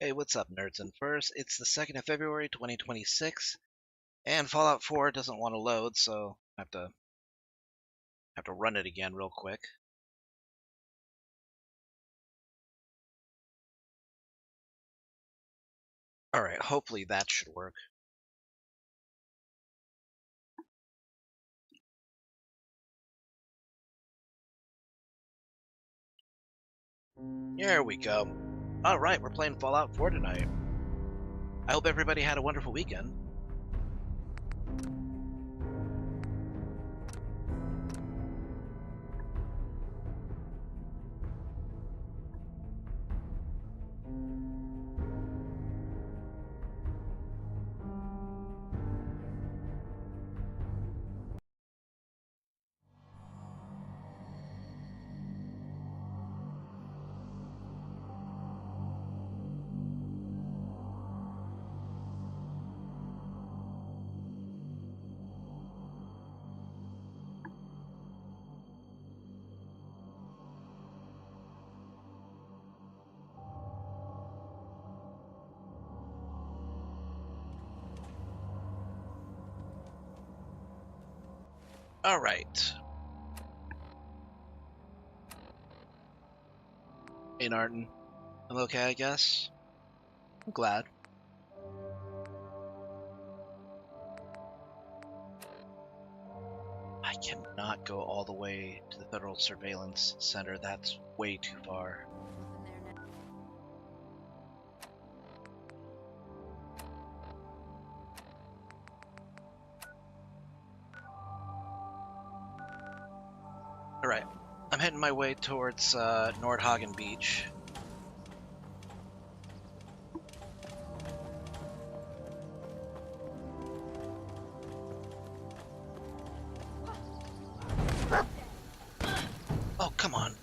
Hey, what's up, nerds and furs? It's the 2nd of February, 2026, and Fallout 4 doesn't want to load, so I have to run it again real quick. Alright, hopefully that should work. There we go. Alright, we're playing Fallout 4 tonight. I hope everybody had a wonderful weekend. Alright. Hey, Narton. I'm okay, I guess? I'm glad. I cannot go all the way to the Federal Surveillance Center. That's way too far. Alright, I'm heading my way towards Nordhagen Beach. Oh, come on.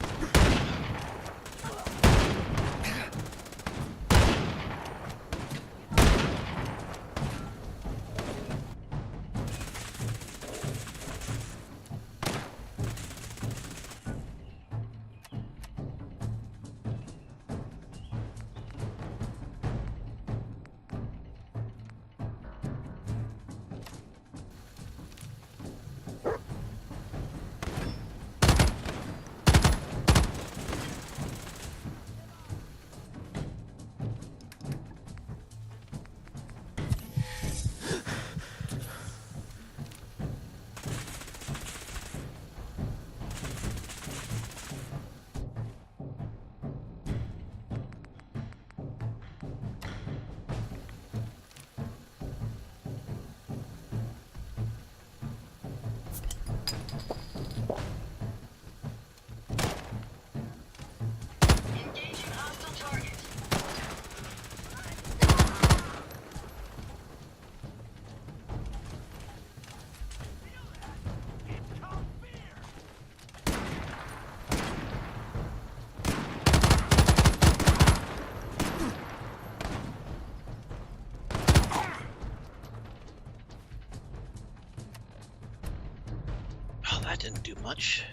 Oh, that didn't do much.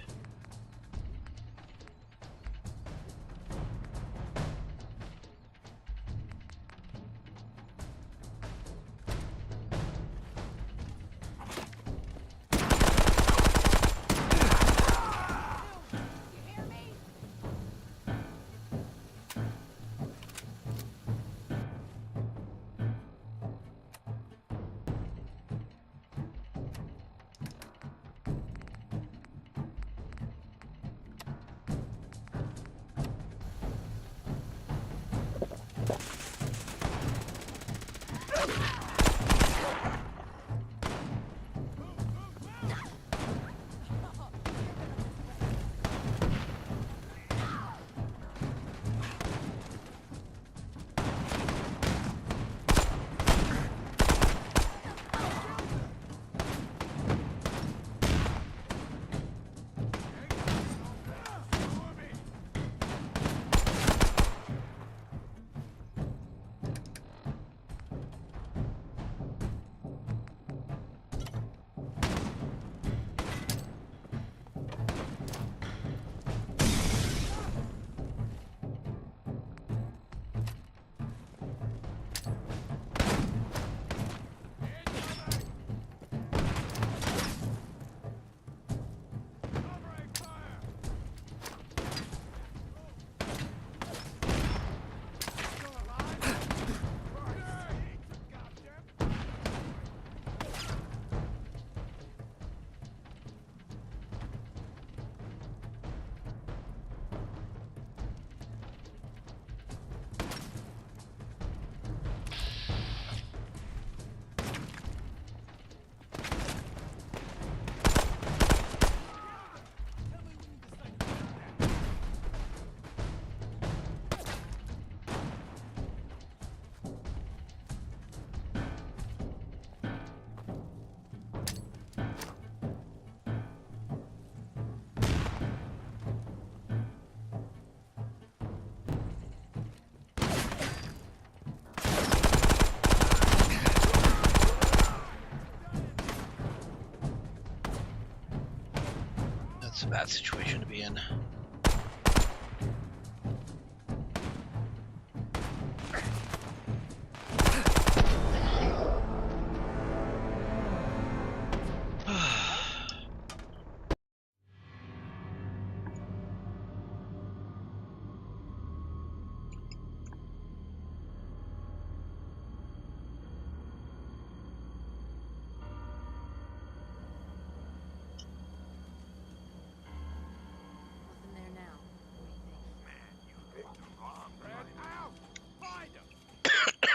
bad situation to be in.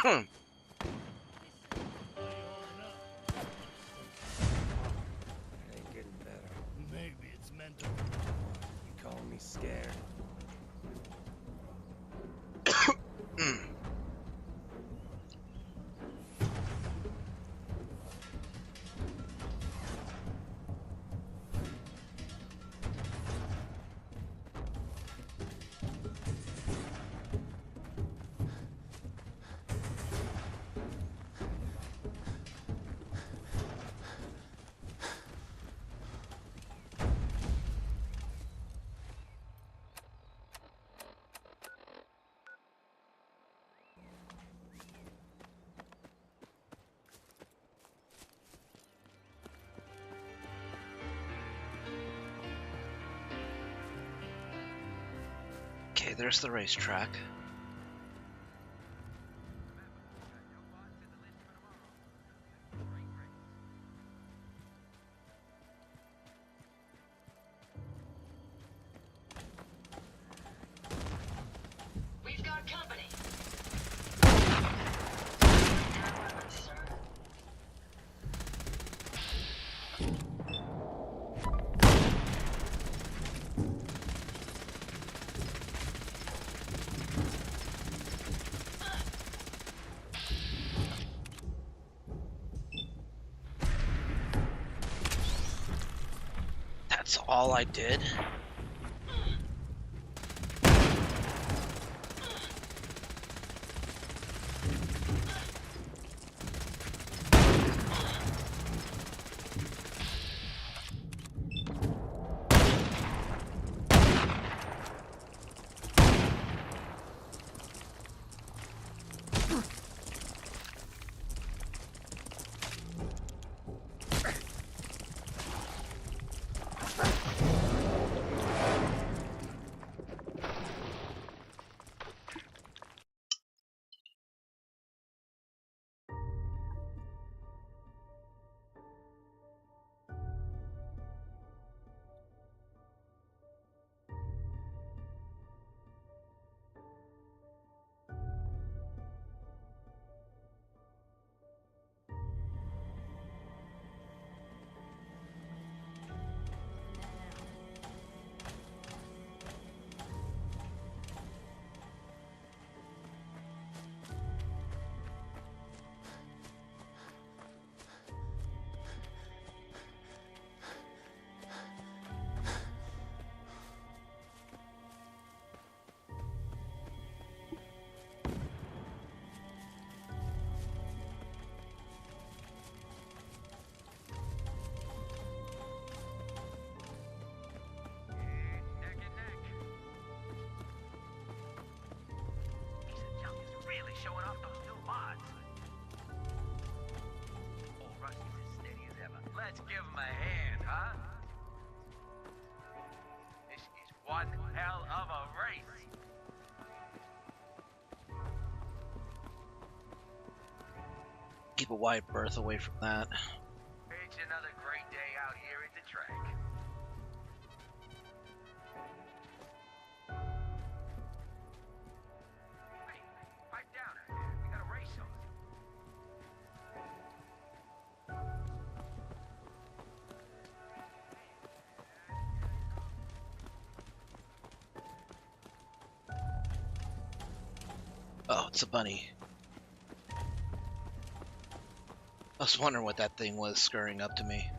Ain't getting better. Maybe it's mental. You calling me scared? Okay, there's the racetrack. We've got company. That's all I did? Showing off those new mods. Oh, Rusty's as steady as ever. Let's give him a hand, huh? This is one hell of a race. Keep a wide berth away from that. It's another great day out here at the track. Hey, pipe down out there. We got a race on. Oh, it's a bunny. I was wondering what that thing was scurrying up to me.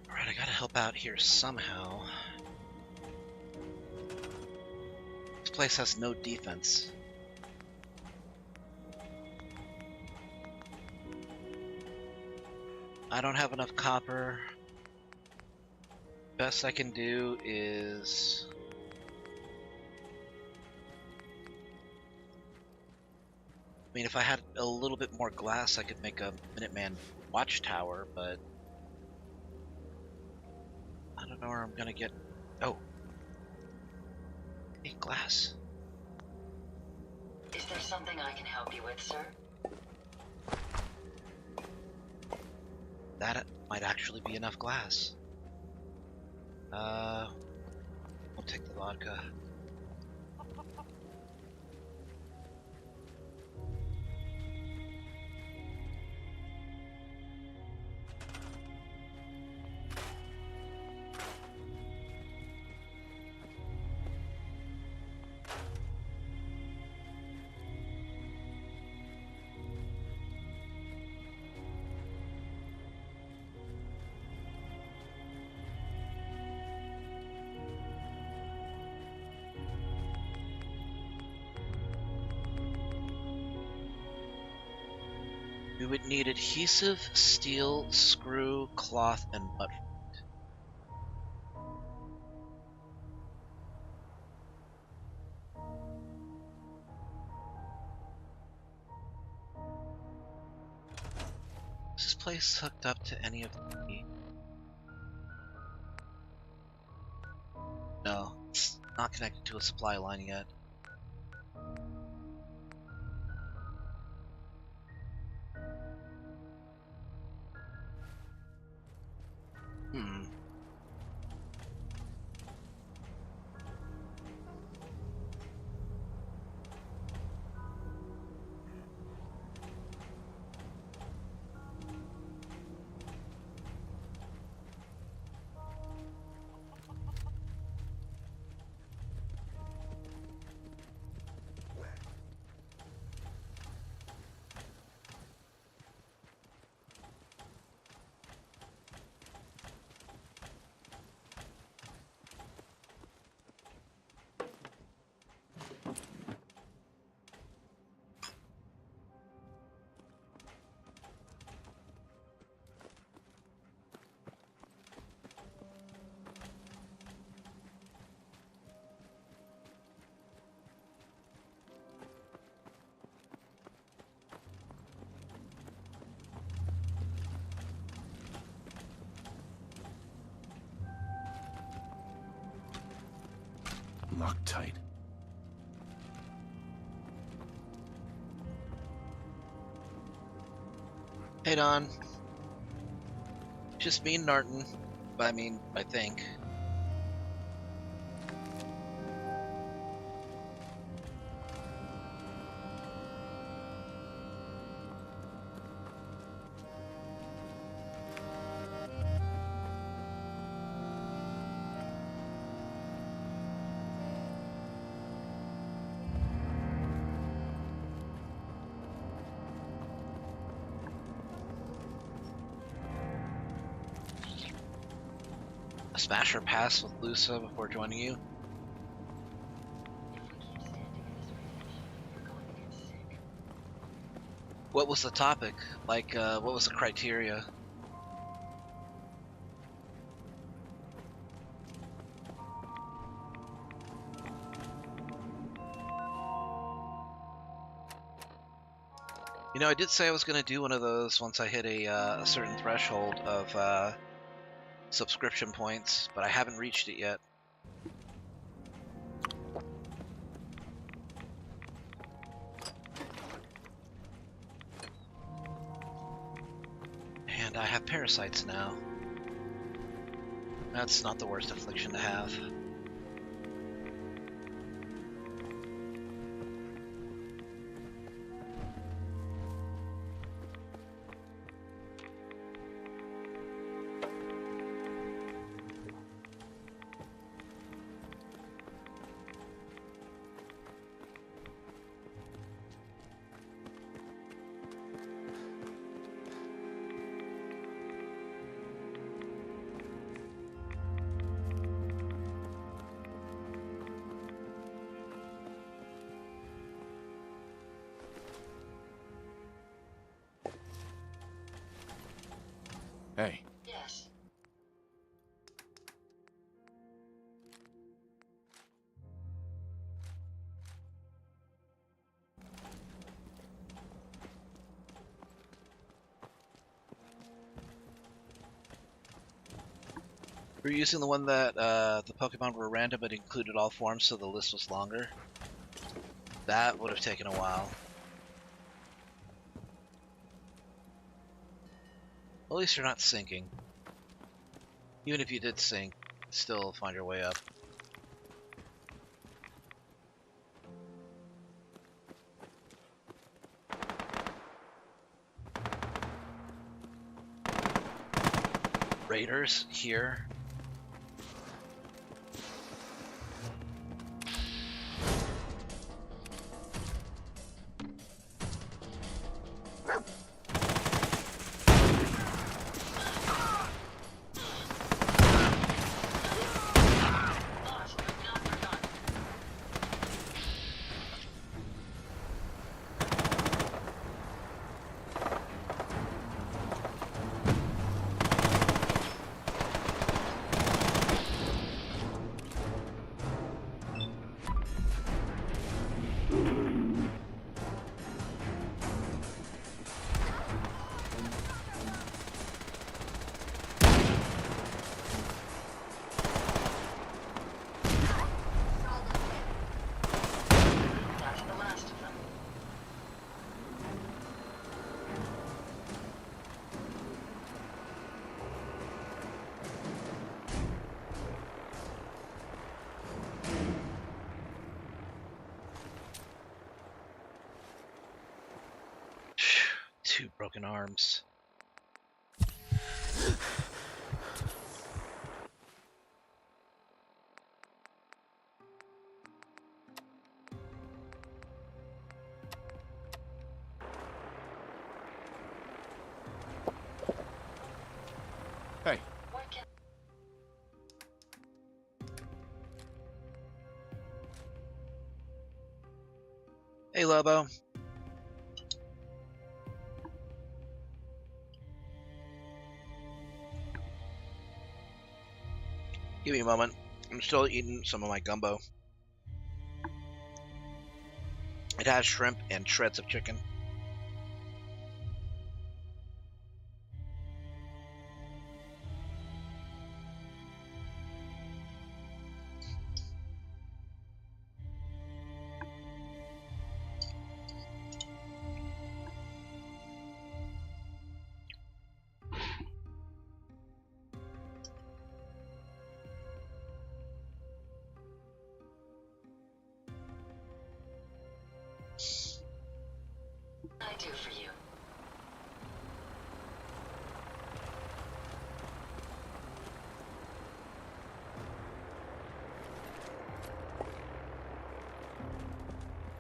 Alright, I gotta help out here somehow. This place has no defense. I don't have enough copper. Best I can do is... I mean, if I had a little bit more glass, I could make a Minuteman watchtower, but... I don't know where I'm gonna get... Oh. Hey, glass. Is there something I can help you with, sir? That might actually be enough glass. We'll take the vodka. We would need adhesive, steel, screw, cloth, and mud. Is this place hooked up to any of the... No, it's not connected to a supply line yet. Hmm. Loctite. Hey Don. Just me and Narton. I mean, I think. A smasher pass with Lusa before joining you. What was the topic? Like, what was the criteria? You know, I did say I was going to do one of those once I hit a certain threshold of subscription points, but I haven't reached it yet. And I have parasites now. That's not the worst affliction to have. Hey. Yes. We're using the one that the Pokemon were random but included all forms, so the list was longer. That would have taken a while. At least you're not sinking. Even if you did sink, still find your way up. Raiders here. Lost, but not forgotten. That's the last of them. Two broken arms. Hey. What can... Hey, Lobo. Give me a moment. I'm still eating some of my gumbo. It has shrimp and shreds of chicken. I do for you?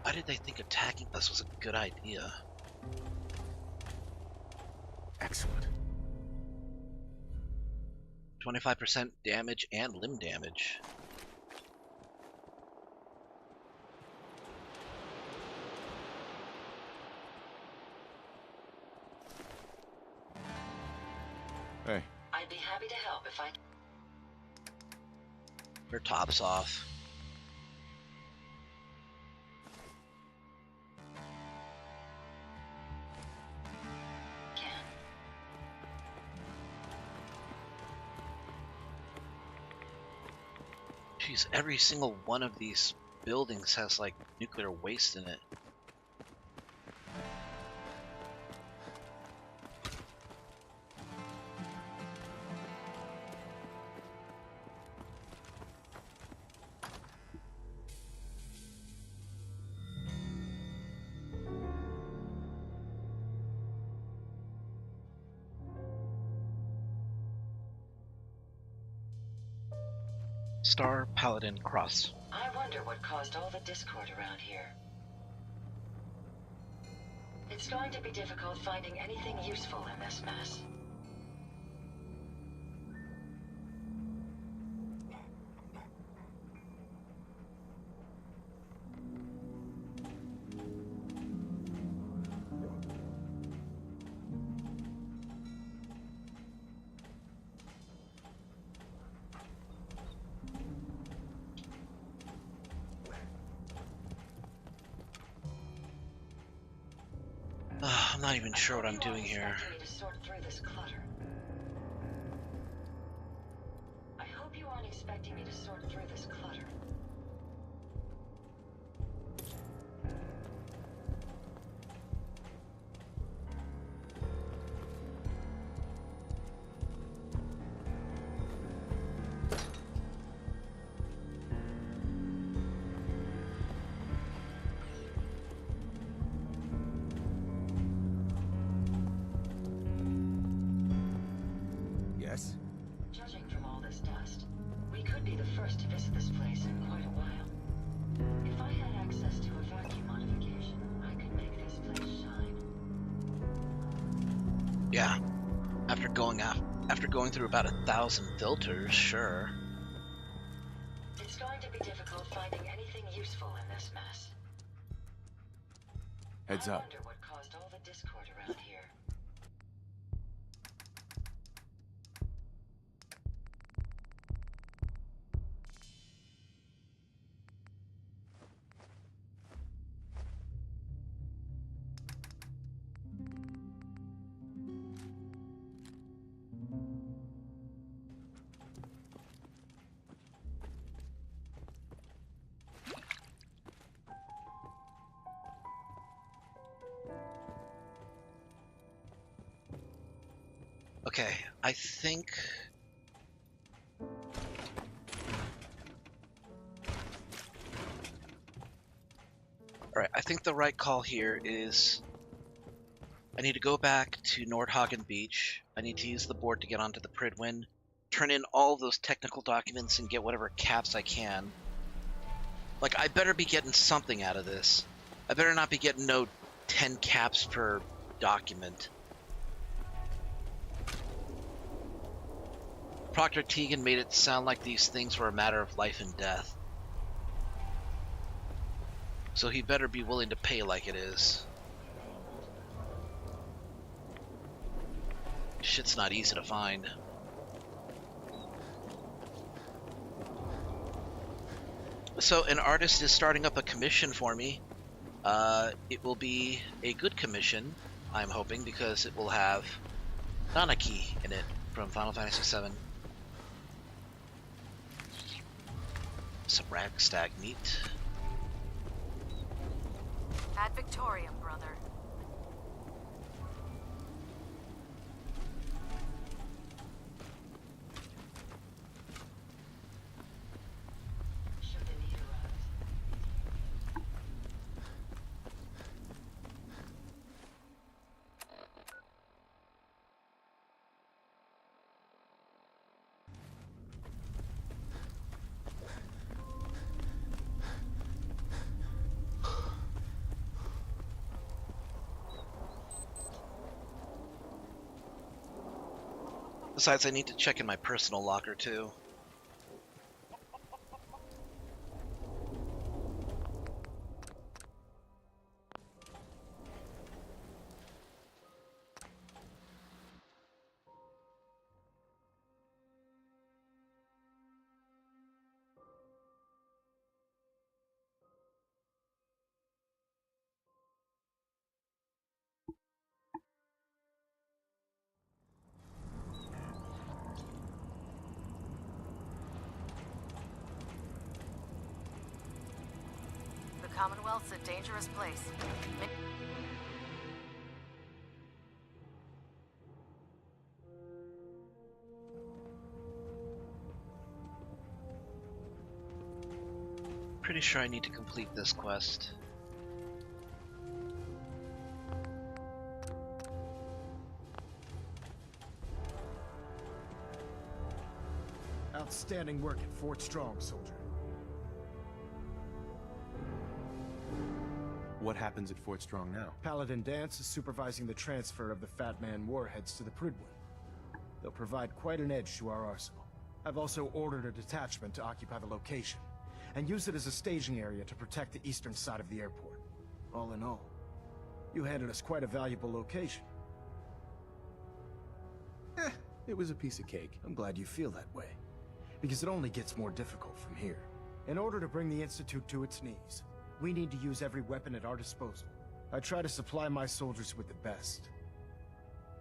Why did they think attacking us was a good idea? Excellent. 25% damage and limb damage. Hey. I'd be happy to help if I... Her top's off. can. Jeez, every single one of these buildings has like nuclear waste in it. Star Paladin Cross. I wonder what caused all the discord around here. It's going to be difficult finding anything useful in this mess. not even sure what I'm doing here. I hope you aren't expecting me to sort through this clutter. I hope you aren't expecting me to sort through this clutter. Yes? Judging from all this dust, we could be the first to visit this place in quite a while. If I had access to a vacuum modification, I could make this place shine. Yeah. After going through about 1,000 filters, sure. It's going to be difficult finding anything useful in this mess. Heads I up. wonder what caused all the discord around here. Okay, I think... Alright, I think the right call here is... I need to go back to Nordhagen Beach. I need to use the board to get onto the Pridwin, turn in all of those technical documents and get whatever caps I can. Like, I better be getting something out of this. I better not be getting no 10 caps per document. Proctor Teagan made it sound like these things were a matter of life and death. So he better be willing to pay like it is. Shit's not easy to find. So an artist is starting up a commission for me. It will be a good commission, I'm hoping, because it will have Nanaki in it from Final Fantasy VII. Some ragstag meat. Ad Victoriam, brother. Should the need arise. Besides, I need to check in my personal locker too. The Commonwealth's a dangerous place. Pretty sure I need to complete this quest. Outstanding work at Fort Strong, soldier. What happens at Fort Strong now? Paladin Dance is supervising the transfer of the Fat Man warheads to the Pridwin. They'll provide quite an edge to our arsenal. I've also ordered a detachment to occupy the location, and use it as a staging area to protect the eastern side of the airport. All in all, you handed us quite a valuable location. It was a piece of cake. I'm glad you feel that way, because it only gets more difficult from here. In order to bring the Institute to its knees, we need to use every weapon at our disposal. I try to supply my soldiers with the best.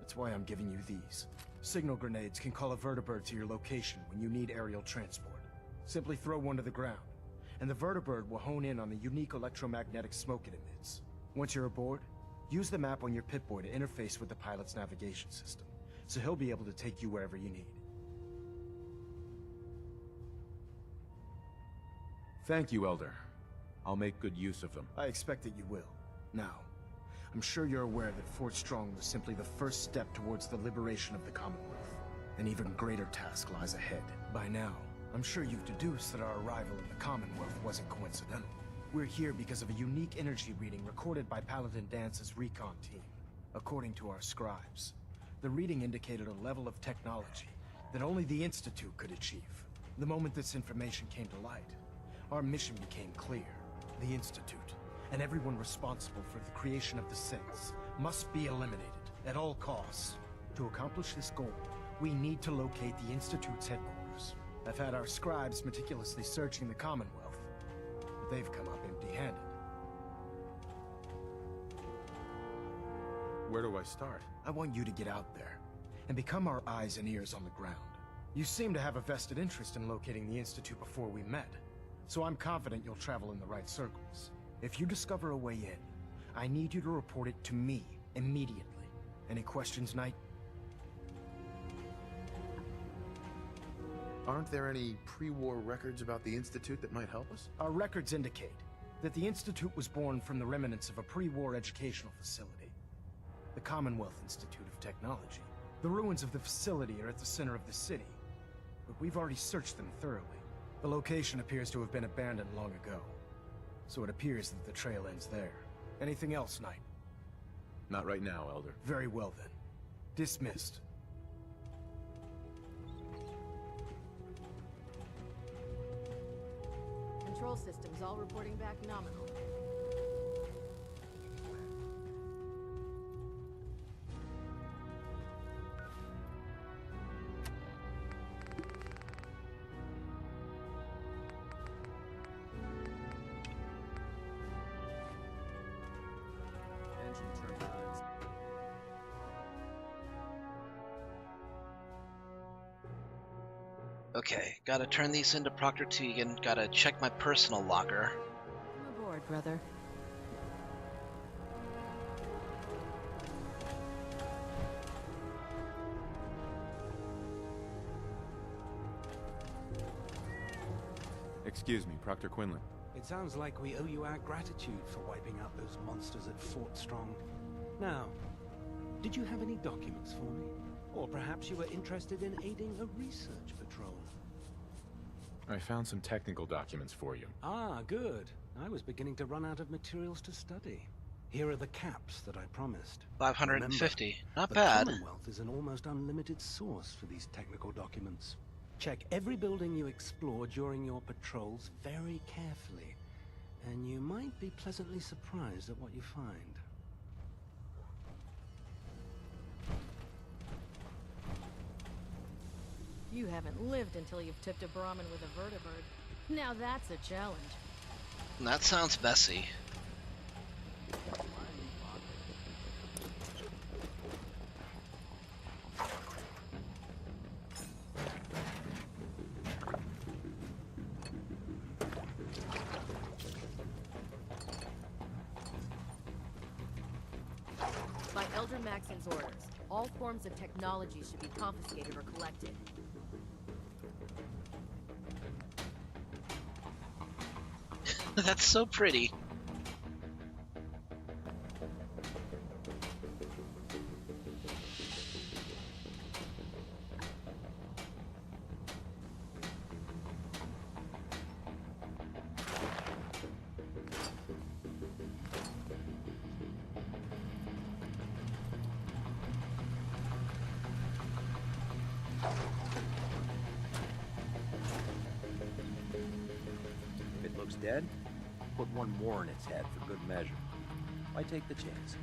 That's why I'm giving you these. Signal grenades can call a vertibird to your location when you need aerial transport. Simply throw one to the ground, and the vertibird will hone in on the unique electromagnetic smoke it emits. Once you're aboard, use the map on your Pip-Boy to interface with the pilot's navigation system, so he'll be able to take you wherever you need. Thank you, Elder. I'll make good use of them. I expect that you will. Now, I'm sure you're aware that Fort Strong was simply the first step towards the liberation of the Commonwealth. An even greater task lies ahead. By now, I'm sure you've deduced that our arrival in the Commonwealth wasn't coincidental. We're here because of a unique energy reading recorded by Paladin Dance's recon team. According to our scribes, the reading indicated a level of technology that only the Institute could achieve. The moment this information came to light, our mission became clear. The Institute, and everyone responsible for the creation of the Saints, must be eliminated at all costs. To accomplish this goal, we need to locate the Institute's headquarters. I've had our scribes meticulously searching the Commonwealth, but they've come up empty-handed. Where do I start? I want you to get out there and become our eyes and ears on the ground. You seem to have a vested interest in locating the Institute before we met, so I'm confident you'll travel in the right circles. If you discover a way in, I need you to report it to me immediately. Any questions, Knight? Aren't there any pre-war records about the Institute that might help us? Our records indicate that the Institute was born from the remnants of a pre-war educational facility, the Commonwealth Institute of Technology. The ruins of the facility are at the center of the city, but we've already searched them thoroughly. The location appears to have been abandoned long ago, so it appears that the trail ends there. Anything else, Knight? Not right now, Elder. Very well then. Dismissed. Control systems all reporting back nominal. Okay, gotta turn these into Proctor Tegan, gotta check my personal logger. Come aboard, brother. Excuse me, Proctor Quinlan. It sounds like we owe you our gratitude for wiping out those monsters at Fort Strong. Now, did you have any documents for me? Or perhaps you were interested in aiding a research patrol? I found some technical documents for you. Ah, good. I was beginning to run out of materials to study. Here are the caps that I promised. 550. Remember, Not the bad. Commonwealth is an almost unlimited source for these technical documents. Check every building you explore during your patrols very carefully, and you might be pleasantly surprised at what you find. You haven't lived until you've tipped a Brahmin with a vertibird. Now that's a challenge. That sounds messy. By Elder Maxon's orders, all forms of technology should be confiscated or collected. That's so pretty. If it looks dead, put one more in its head for good measure. Why take the chance?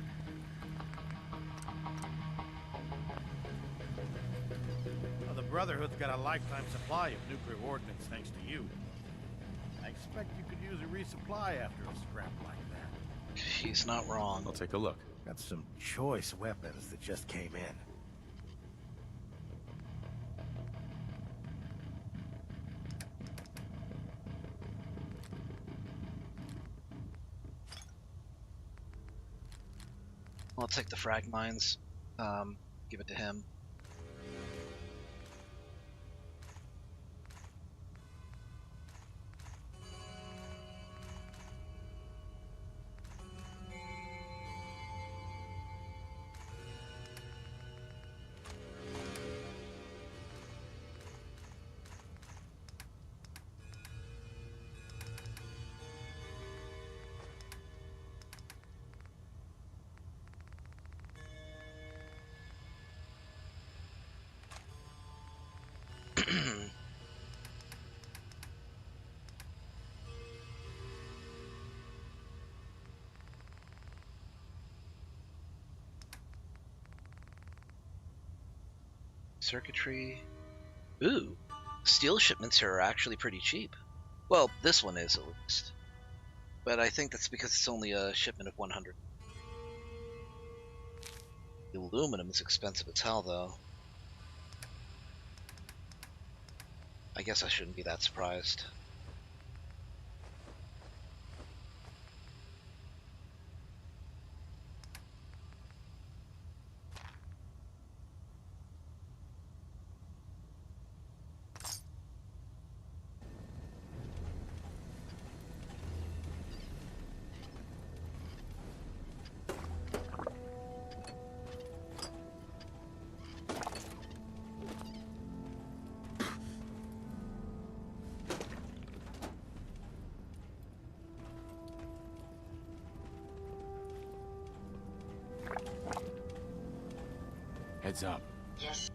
Well, the Brotherhood's got a lifetime supply of nuclear ordnance thanks to you. I expect you could use a resupply after a scrap like that. He's not wrong. I'll take a look. Got some choice weapons that just came in. I'll take the frag mines. Give it to him. Circuitry. Ooh, steel shipments here are actually pretty cheap. Well, this one is at least. But I think that's because it's only a shipment of 100. The aluminum is expensive as hell, though. I guess I shouldn't be that surprised. Heads up. Yes.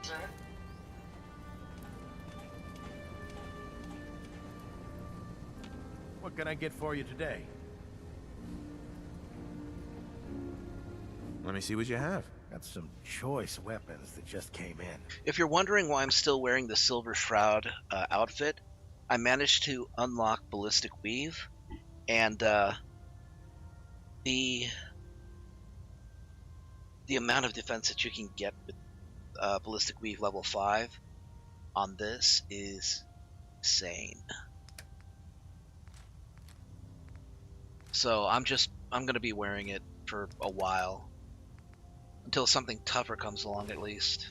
Sir? What can I get for you today? Let me see what you have. Got some choice weapons that just came in. If you're wondering why I'm still wearing the Silver Shroud outfit, I managed to unlock Ballistic Weave, and the amount of defense that you can get with Ballistic Weave level 5 on this is insane. So I'm going to be wearing it for a while. Until something tougher comes along, at least.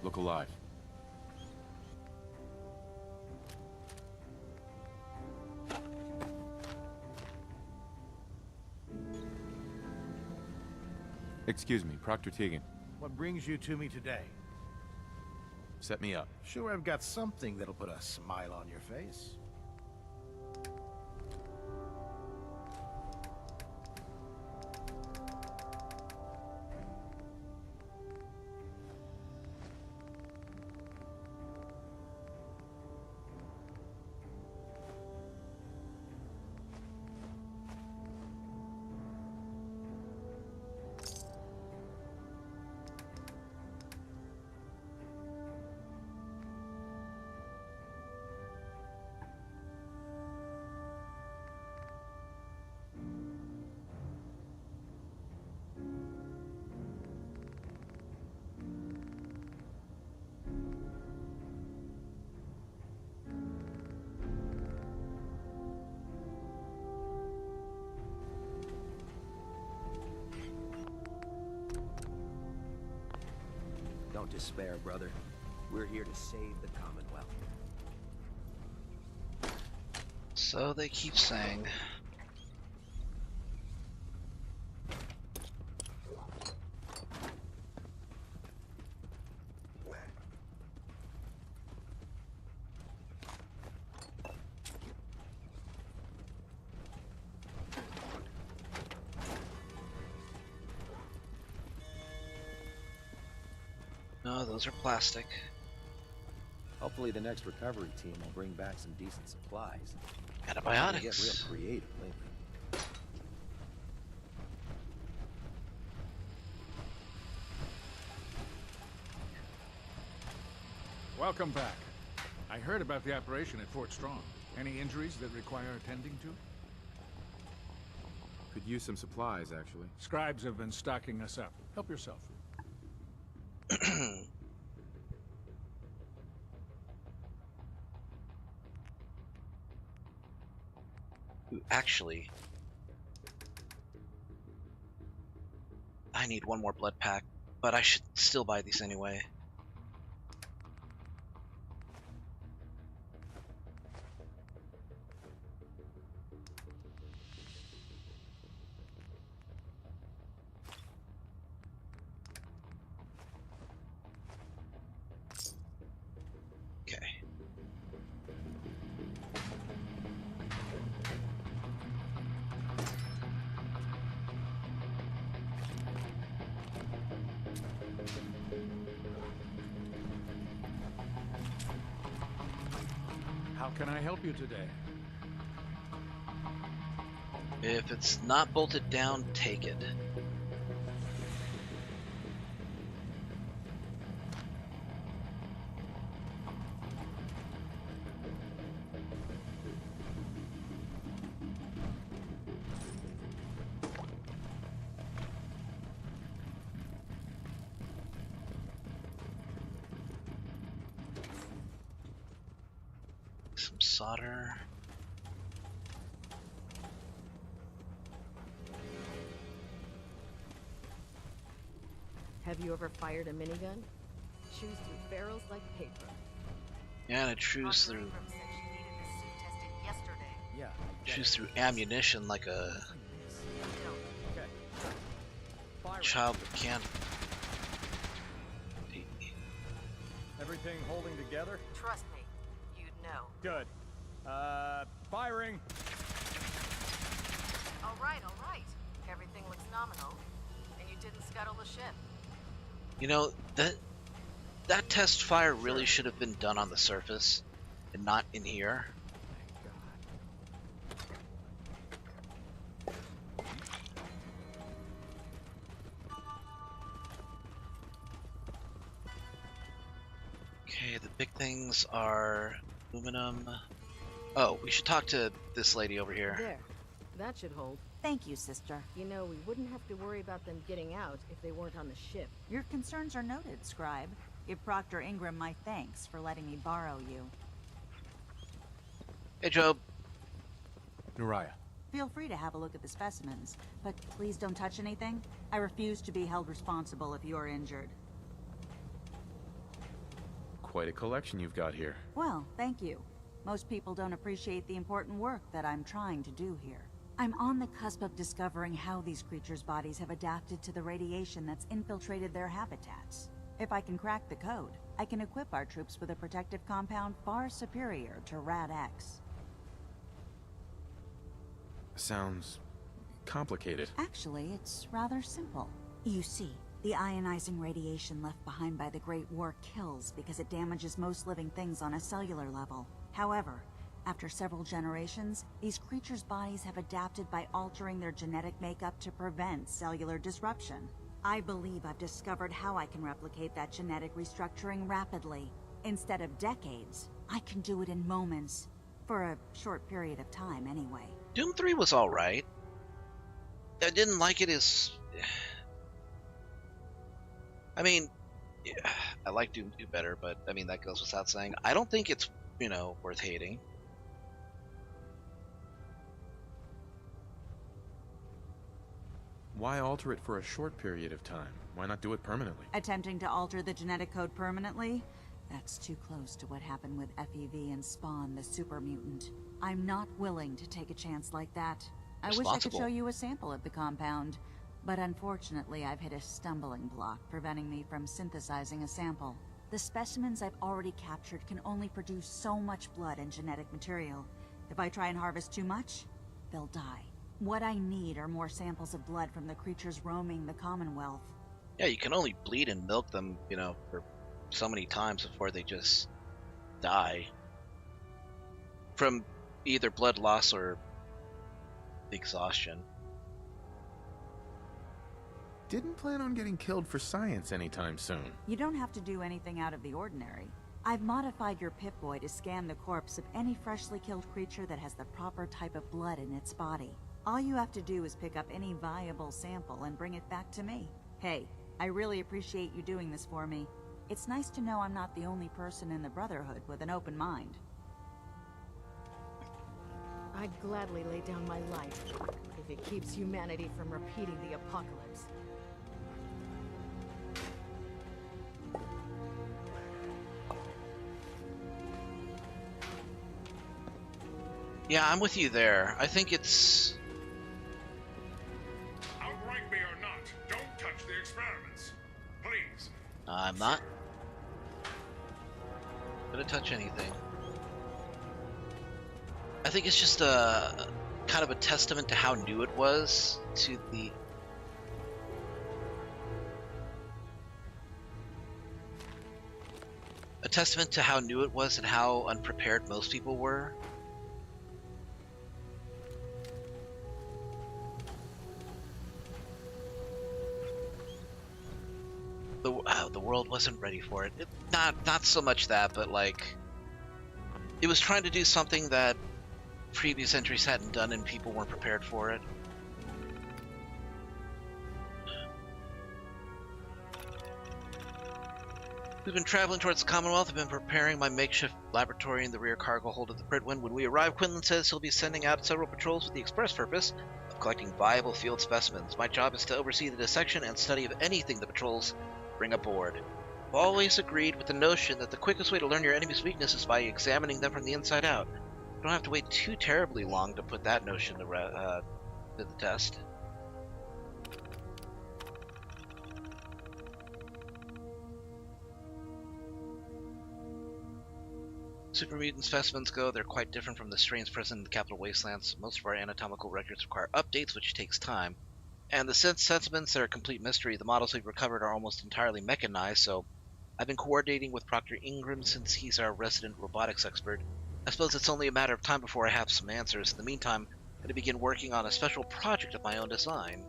Look alive. Excuse me, Proctor Teagan. What brings you to me today? Set me up. Sure, I've got something that'll put a smile on your face. Don't despair, brother. We're here to save the Commonwealth. So they keep saying. No, those are plastic. Hopefully the next recovery team will bring back some decent supplies. They get real Antibiotics. creative lately. Welcome back. I heard about the operation at Fort Strong. Any injuries that require attending to? Could use some supplies, actually. Scribes have been stocking us up. Help yourself. Ooh, actually, I need one more blood pack, but I should still buy these anyway. Okay. How can I help you today? If it's not bolted down, take it. Some solder. Have you ever fired a minigun? Chews through barrels like paper. Yeah, and it chews through Ingram said she needed this suit tested yesterday. Yeah. chews through ammunition like a Okay. Fire. child with candy. Everything holding together? Trust me, you'd know. Good. Firing! All right. Everything looks nominal. And you didn't scuttle the ship. You know, that test fire really should have been done on the surface and not in here. Okay, the big things are aluminum. Oh, we should talk to this lady over here. There. That should hold. Thank you, sister. You know, we wouldn't have to worry about them getting out if they weren't on the ship. Your concerns are noted, Scribe. Give Proctor Ingram my thanks for letting me borrow you. Hey, Job. Nuriah. Feel free to have a look at the specimens, but please don't touch anything. I refuse to be held responsible if you are injured. Quite a collection you've got here. Well, thank you. Most people don't appreciate the important work that I'm trying to do here. I'm on the cusp of discovering how these creatures' bodies have adapted to the radiation that's infiltrated their habitats. If I can crack the code, I can equip our troops with a protective compound far superior to Rad-X. Sounds complicated. Actually, it's rather simple. You see, the ionizing radiation left behind by the Great War kills because it damages most living things on a cellular level. However, after several generations, these creatures' bodies have adapted by altering their genetic makeup to prevent cellular disruption. I believe I've discovered how I can replicate that genetic restructuring rapidly. Instead of decades, I can do it in moments. For a short period of time, anyway. Doom 3 was alright. I didn't like it as... I mean, I like Doom 2 better, but I mean, that goes without saying. I don't think it's, you know, worth hating. Why alter it for a short period of time? Why not do it permanently? Attempting to alter the genetic code permanently? That's too close to what happened with FEV and Spawn, the super mutant. I'm not willing to take a chance like that. I wish I could show you a sample at the compound, but unfortunately I've hit a stumbling block preventing me from synthesizing a sample. The specimens I've already captured can only produce so much blood and genetic material. If I try and harvest too much, they'll die. What I need are more samples of blood from the creatures roaming the Commonwealth. Yeah, you can only bleed and milk them, you know, for so many times before they just die. From either blood loss or exhaustion. Didn't plan on getting killed for science anytime soon. You don't have to do anything out of the ordinary. I've modified your Pip-Boy to scan the corpse of any freshly killed creature that has the proper type of blood in its body. All you have to do is pick up any viable sample and bring it back to me. Hey, I really appreciate you doing this for me. It's nice to know I'm not the only person in the Brotherhood with an open mind. I'd gladly lay down my life if it keeps humanity from repeating the apocalypse. Yeah, I'm with you there. I think it's... Outright me or not, don't touch the experiments. Please. I'm not gonna touch anything. I think it's just a kind of a testament to how new it was to the... A testament to how new it was and how unprepared most people were. The world wasn't ready for it. Not so much that, but like it was trying to do something that previous entries hadn't done and people weren't prepared for it. We've been traveling towards the Commonwealth. I've been preparing my makeshift laboratory in the rear cargo hold of the Pridwin. When we arrive, Quinlan says he'll be sending out several patrols with the express purpose of collecting viable field specimens. My job is to oversee the dissection and study of anything the patrols bring aboard. I've always agreed with the notion that the quickest way to learn your enemy's weakness is by examining them from the inside out. You don't have to wait too terribly long to put that notion to the test. Super mutant specimens go, they're quite different from the strains present in the capital wastelands. Most of our anatomical records require updates, which takes time. And the specimens are a complete mystery. The models we've recovered are almost entirely mechanized, so I've been coordinating with Dr. Ingram since he's our resident robotics expert. I suppose it's only a matter of time before I have some answers. In the meantime, I'm going to begin working on a special project of my own design.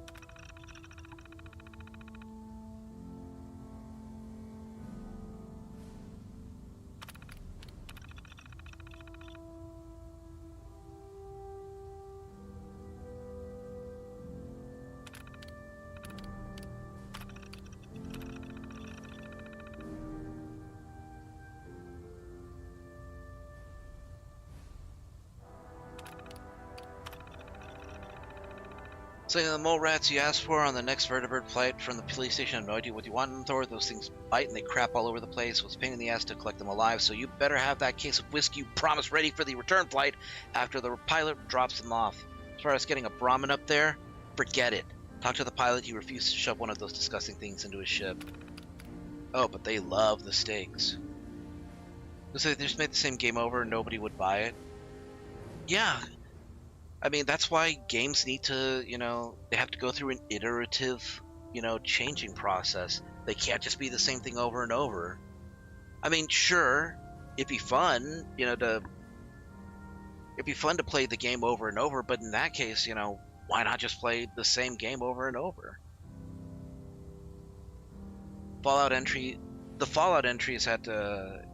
So the mole rats you asked for on the next vertebrate flight from the police station have no idea what you want them for. Those things bite and they crap all over the place. It was a pain in the ass to collect them alive, so you better have that case of whiskey you promised ready for the return flight after the pilot drops them off. As far as getting a Brahmin up there, forget it. Talk to the pilot, he refused to shove one of those disgusting things into his ship. Oh, but they love the steaks. So they just made the same game over and nobody would buy it. Yeah. I mean, that's why games need to, you know, they have to go through an iterative, you know, changing process. They can't just be the same thing over and over. I mean, sure, it'd be fun, you know, it'd be fun to play the game over and over, but in that case, you know, why not just play the same game over and over? The Fallout entries had to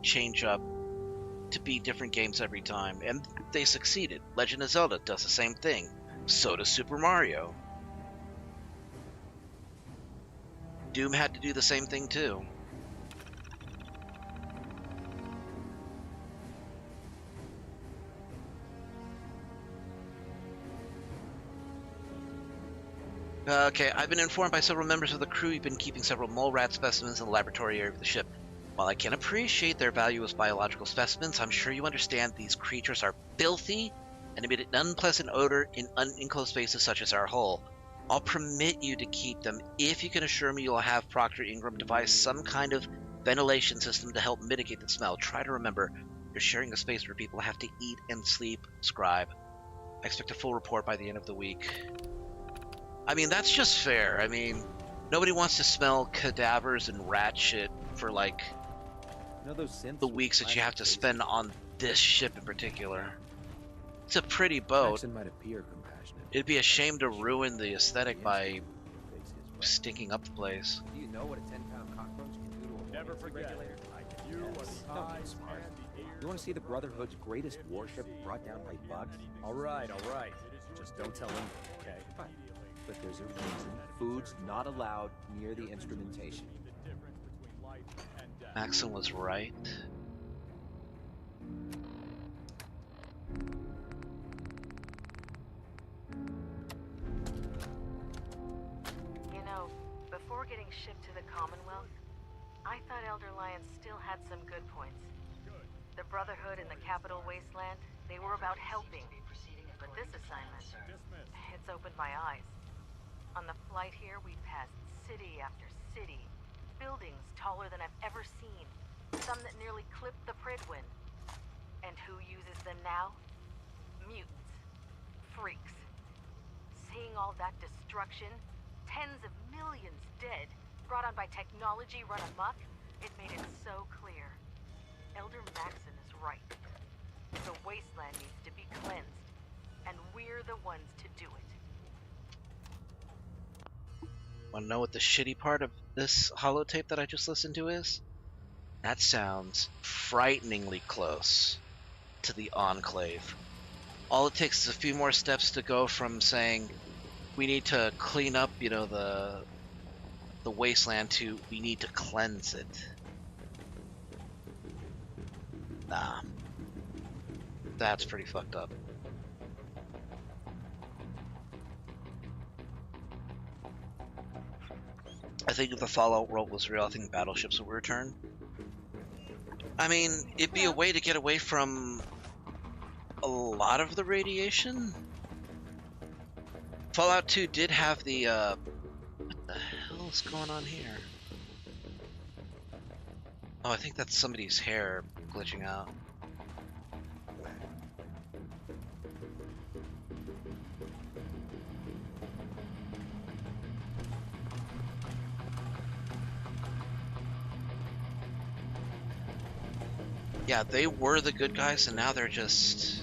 change up to be different games every time, and they succeeded. Legend of Zelda does the same thing. So does Super Mario. Doom had to do the same thing too. Okay, I've been informed by several members of the crew you've been keeping several mole rat specimens in the laboratory area of the ship. While I can appreciate their value as biological specimens, I'm sure you understand these creatures are filthy and emit an unpleasant odor in unenclosed spaces such as our hull. I'll permit you to keep them if you can assure me you'll have Proctor Ingram devise some kind of ventilation system to help mitigate the smell. Try to remember, you're sharing a space where people have to eat and sleep. Scribe. I expect a full report by the end of the week. I mean, that's just fair. I mean, nobody wants to smell cadavers and rat shit for, like, the weeks that you have to spend on this ship in particular. It's a pretty boat. Maxon might appear compassionate. It'd be a shame to ruin the aesthetic by stinking up the place. Do you know what a 10-pound cockroach can do to a Never forget. regulator? You are the eyes and the ears. You want to see the Brotherhood's greatest warship brought down by bugs? All right, all right. Just don't tell him, okay? Fine. But there's a reason food's not allowed near the instrumentation. Maxon was right. You know, before getting shipped to the Commonwealth, I thought Elder Lion still had some good points. The Brotherhood in the Capital Wasteland, they were about helping. But this assignment, it's opened my eyes. On the flight here, we passed city after city. Buildings taller than I've ever seen. Some that nearly clipped the Pridwin. And who uses them now? Mutants. Freaks. Seeing all that destruction, tens of millions dead, brought on by technology run amok, it made it so clear. Elder Maxon is right. The wasteland needs to be cleansed, and we're the ones to do it. Want to know what the shitty part of this holotape that I just listened to is? That sounds frighteningly close to the Enclave. All it takes is a few more steps to go from saying we need to clean up, you know, the wasteland to we need to cleanse it. Nah. That's pretty fucked up. I think if the Fallout world was real, I think battleships would return. I mean, it'd be a way to get away from a lot of the radiation. Fallout 2 did have the, what the hell is going on here? Oh, I think that's somebody's hair glitching out. Yeah, they were the good guys, and now they're just...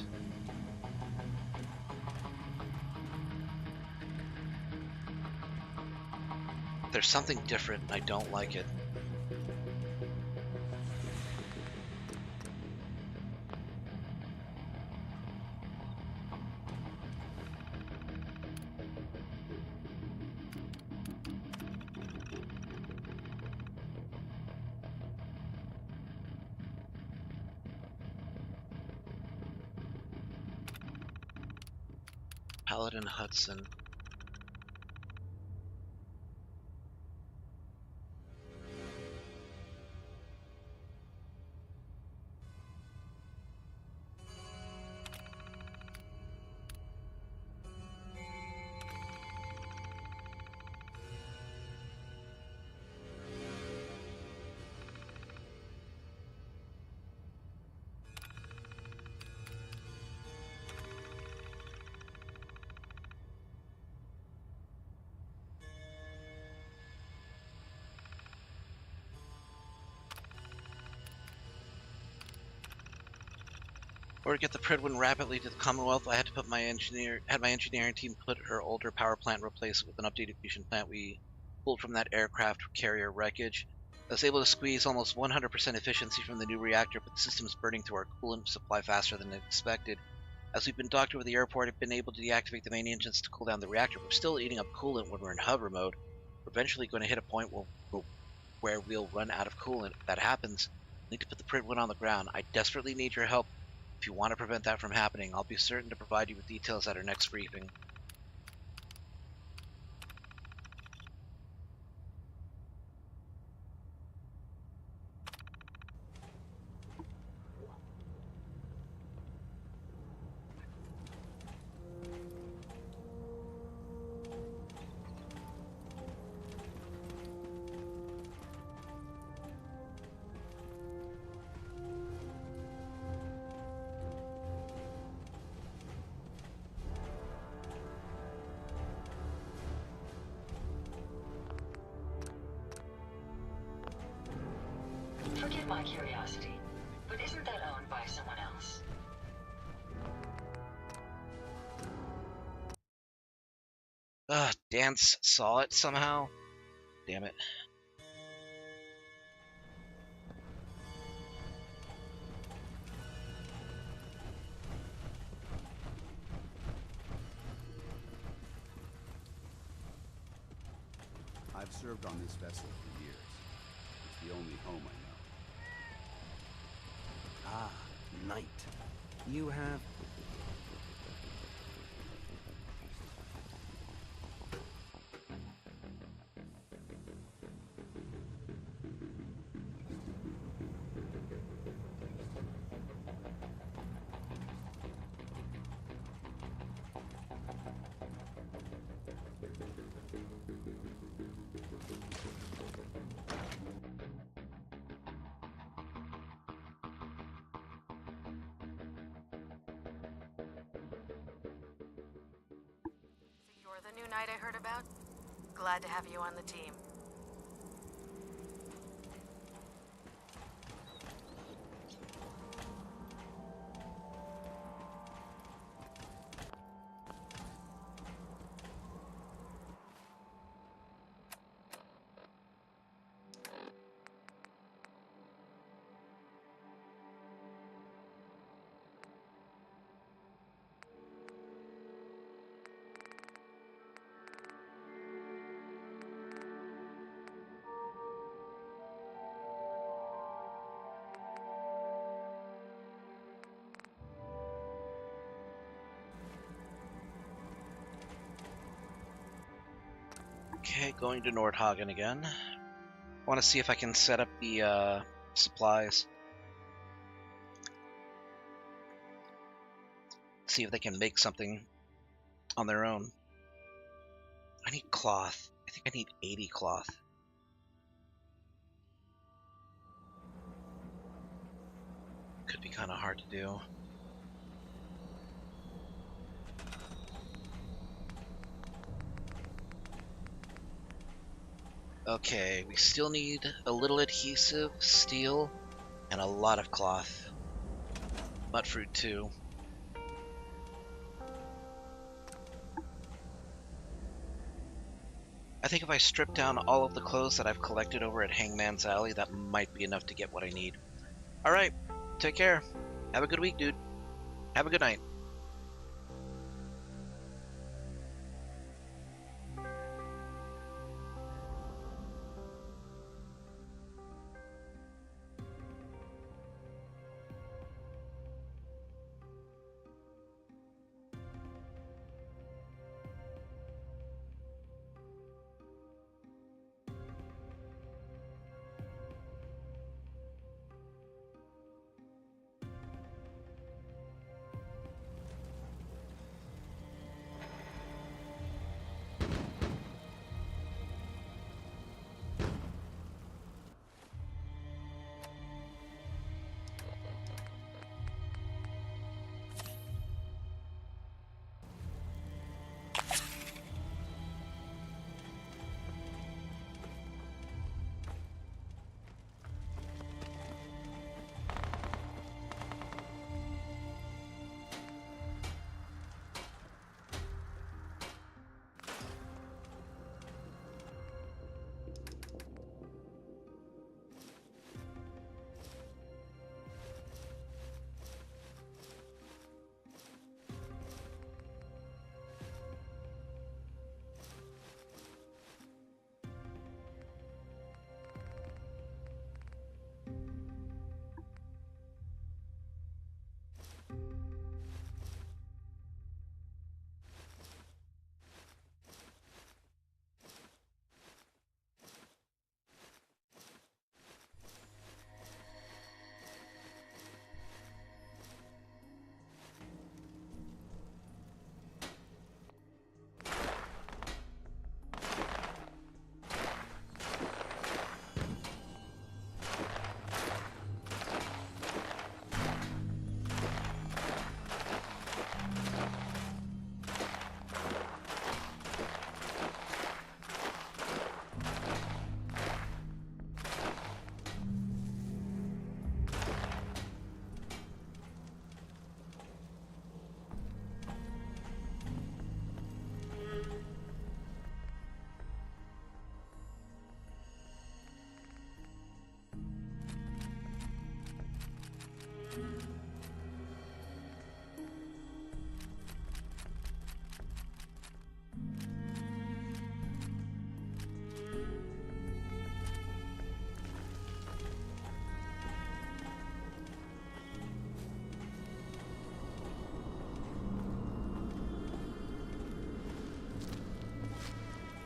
There's something different, and I don't like it. Paladin Hudson. Or to get the Pridwin rapidly to the Commonwealth, I had to put my engineering team put her older power plant and replace it with an updated fusion plant we pulled from that aircraft carrier wreckage. I was able to squeeze almost 100% efficiency from the new reactor, but the system's burning through our coolant supply faster than expected. As we've been docked over the airport, I've been able to deactivate the main engines to cool down the reactor. We're still eating up coolant when we're in hover mode. We're eventually going to hit a point where we'll run out of coolant. If that happens, we need to put the Pridwin on the ground. I desperately need your help. If you want to prevent that from happening, I'll be certain to provide you with details at our next briefing. Forgive my curiosity, but isn't that owned by someone else? Dance saw it somehow. Damn it. I've served on this vessel for years. It's the only home I know. Ah, Knight. You have... You're the new knight I heard about? Glad to have you on the team. Okay, going to Nordhagen again. I want to see if I can set up the supplies. See if they can make something on their own. I need cloth. I think I need 80 cloth. Could be kind of hard to do. Okay, we still need a little adhesive, steel, and a lot of cloth. Mudfruit too. I think if I strip down all of the clothes that I've collected over at Hangman's Alley, that might be enough to get what I need. Alright, take care. Have a good week, dude. Have a good night.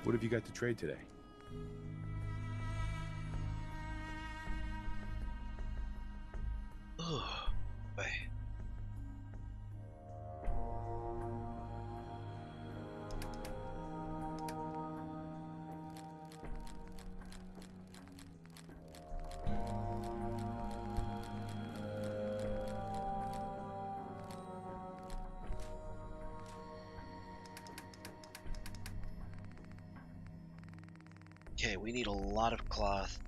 What have you got to trade today? Oh, boy. Okay, we need a lot of cloth.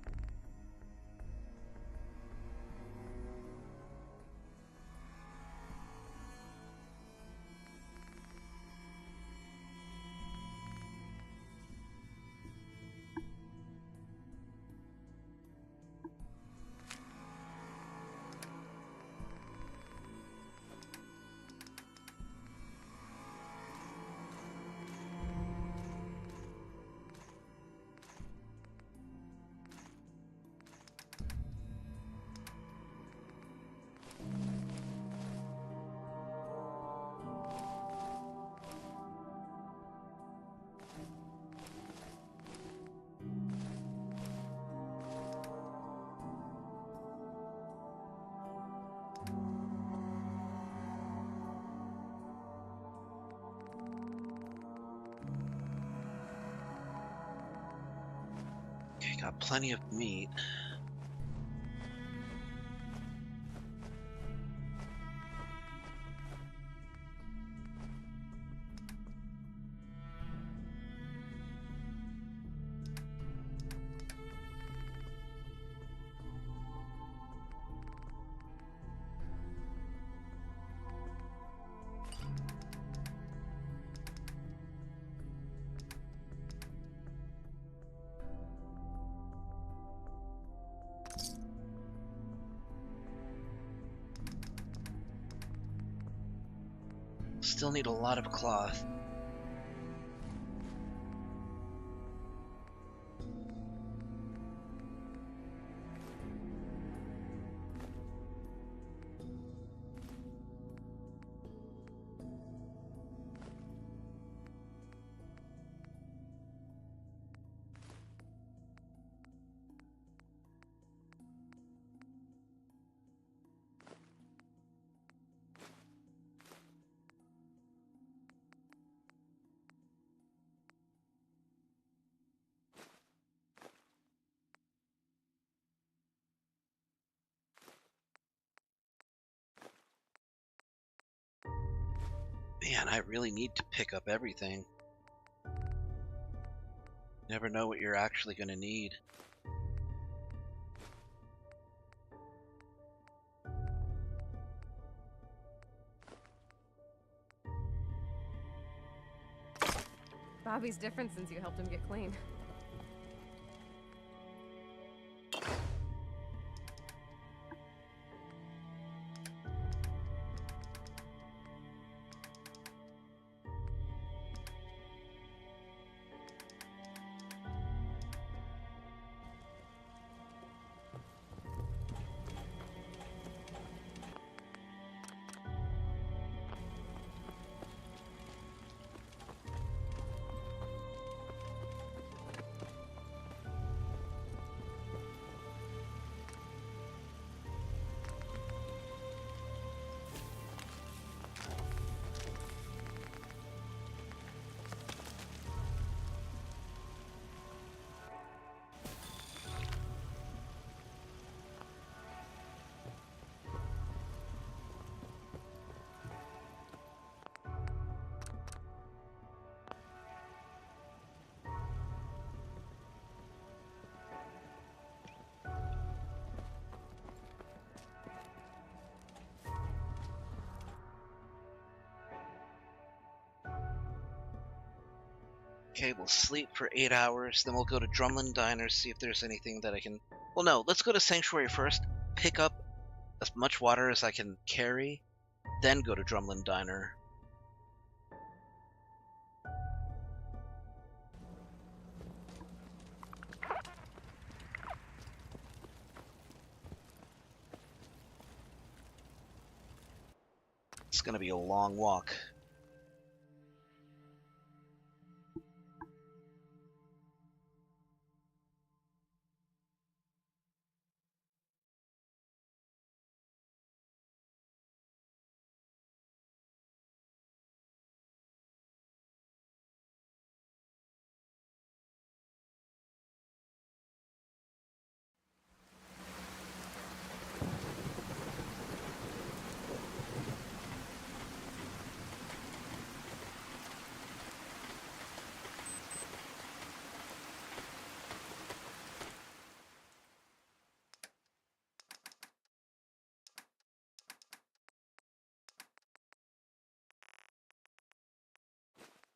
Okay, got plenty of meat. Still need a lot of cloth. Man, I really need to pick up everything. Never know what you're actually going to need. Bobby's different since you helped him get clean. Okay, we'll sleep for 8 hours, then we'll go to Drumlin Diner, see if there's anything that I can... Well, no, let's go to Sanctuary first, pick up as much water as I can carry, then go to Drumlin Diner. It's gonna be a long walk.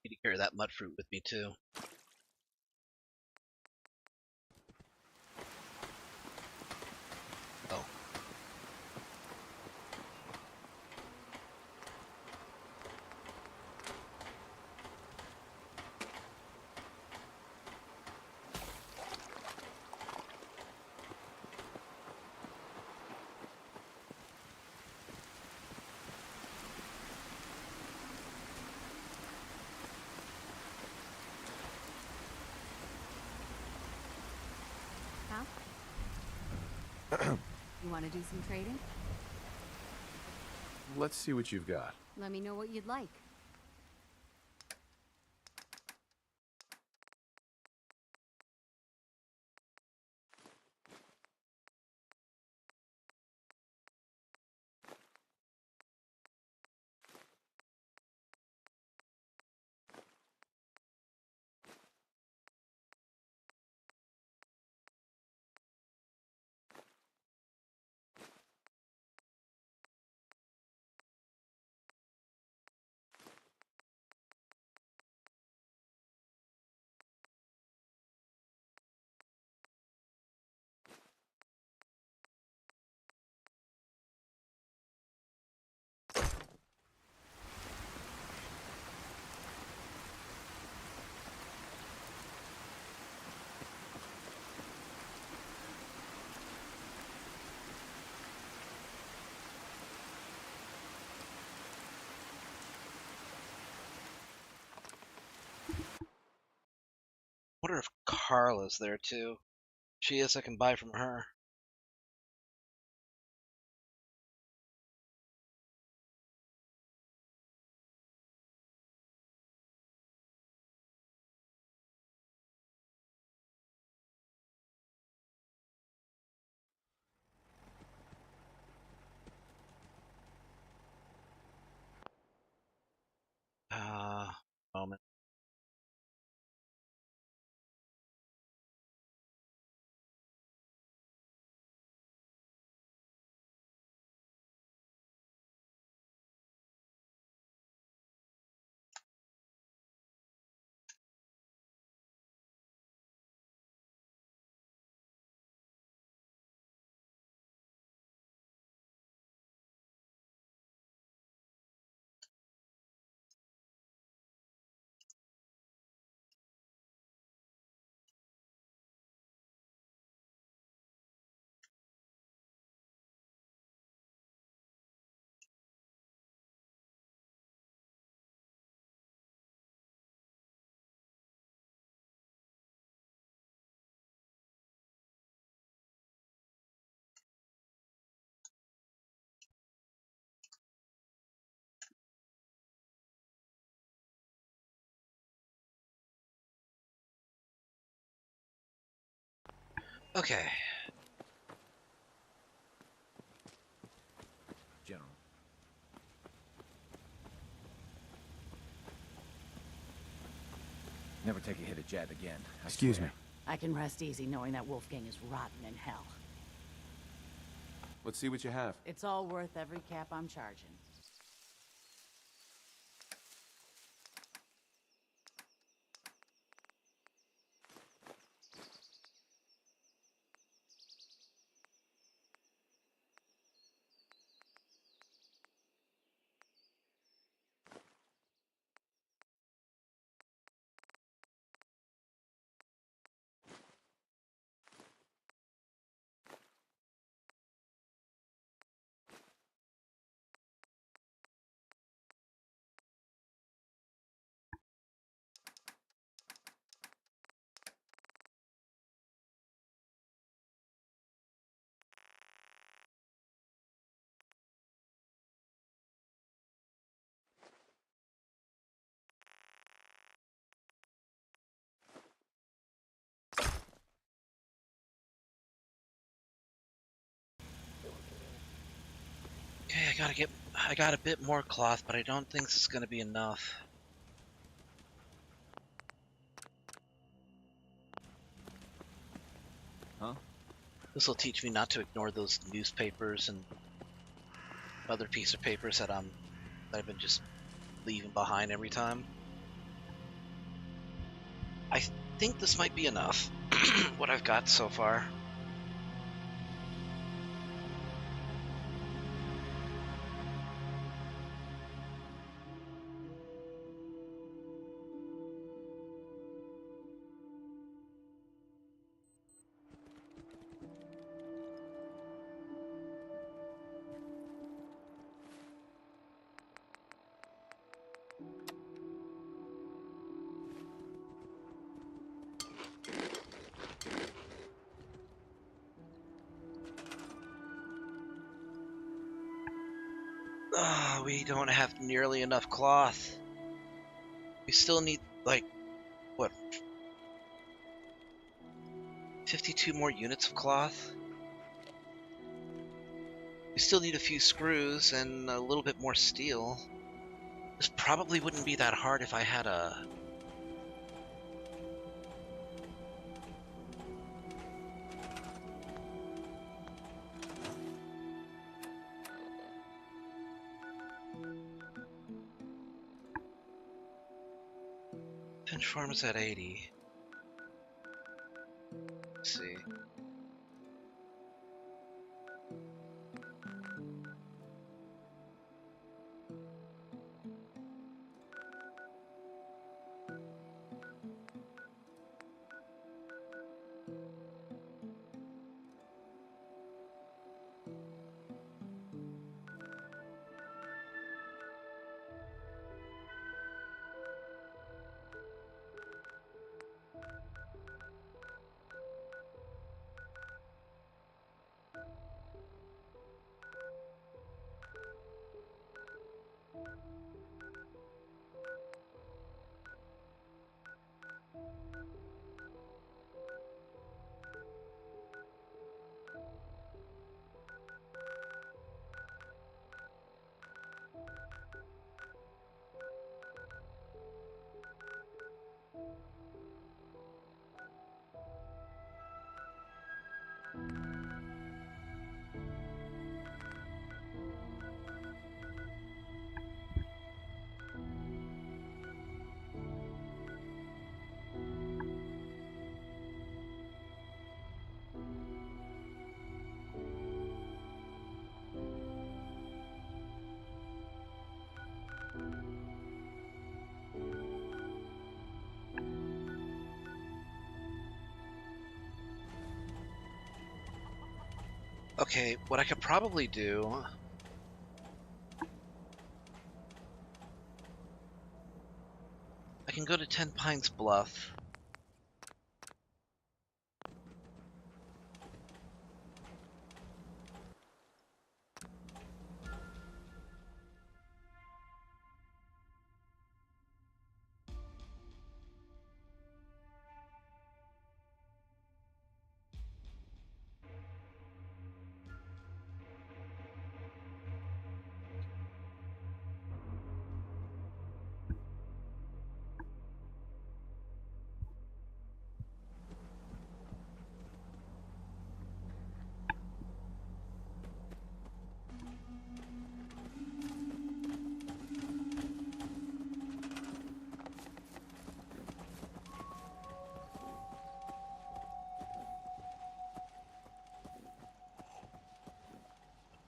Need to carry that mud fruit with me too. Oh. You want to do some trading? Let's see what you've got. Let me know what you'd like. I wonder if Carla's there too. If she is, I can buy from her. Moment. Okay. General. Never take a hit at Jad again. Excuse me. I can rest easy knowing that Wolfgang is rotten in hell. Let's see what you have. It's all worth every cap I'm charging. Okay, I got a bit more cloth, but I don't think this is gonna be enough. Huh? This will teach me not to ignore those newspapers and other piece of papers that I've been just leaving behind every time. I think this might be enough, what I've got so far. We don't have nearly enough cloth. We still need, like, what, 52 more units of cloth? We still need a few screws and a little bit more steel. This probably wouldn't be that hard if I had a... Finch Farm is at 80. Let's see. Okay, what I could probably do... I can go to 10 Pines Bluff.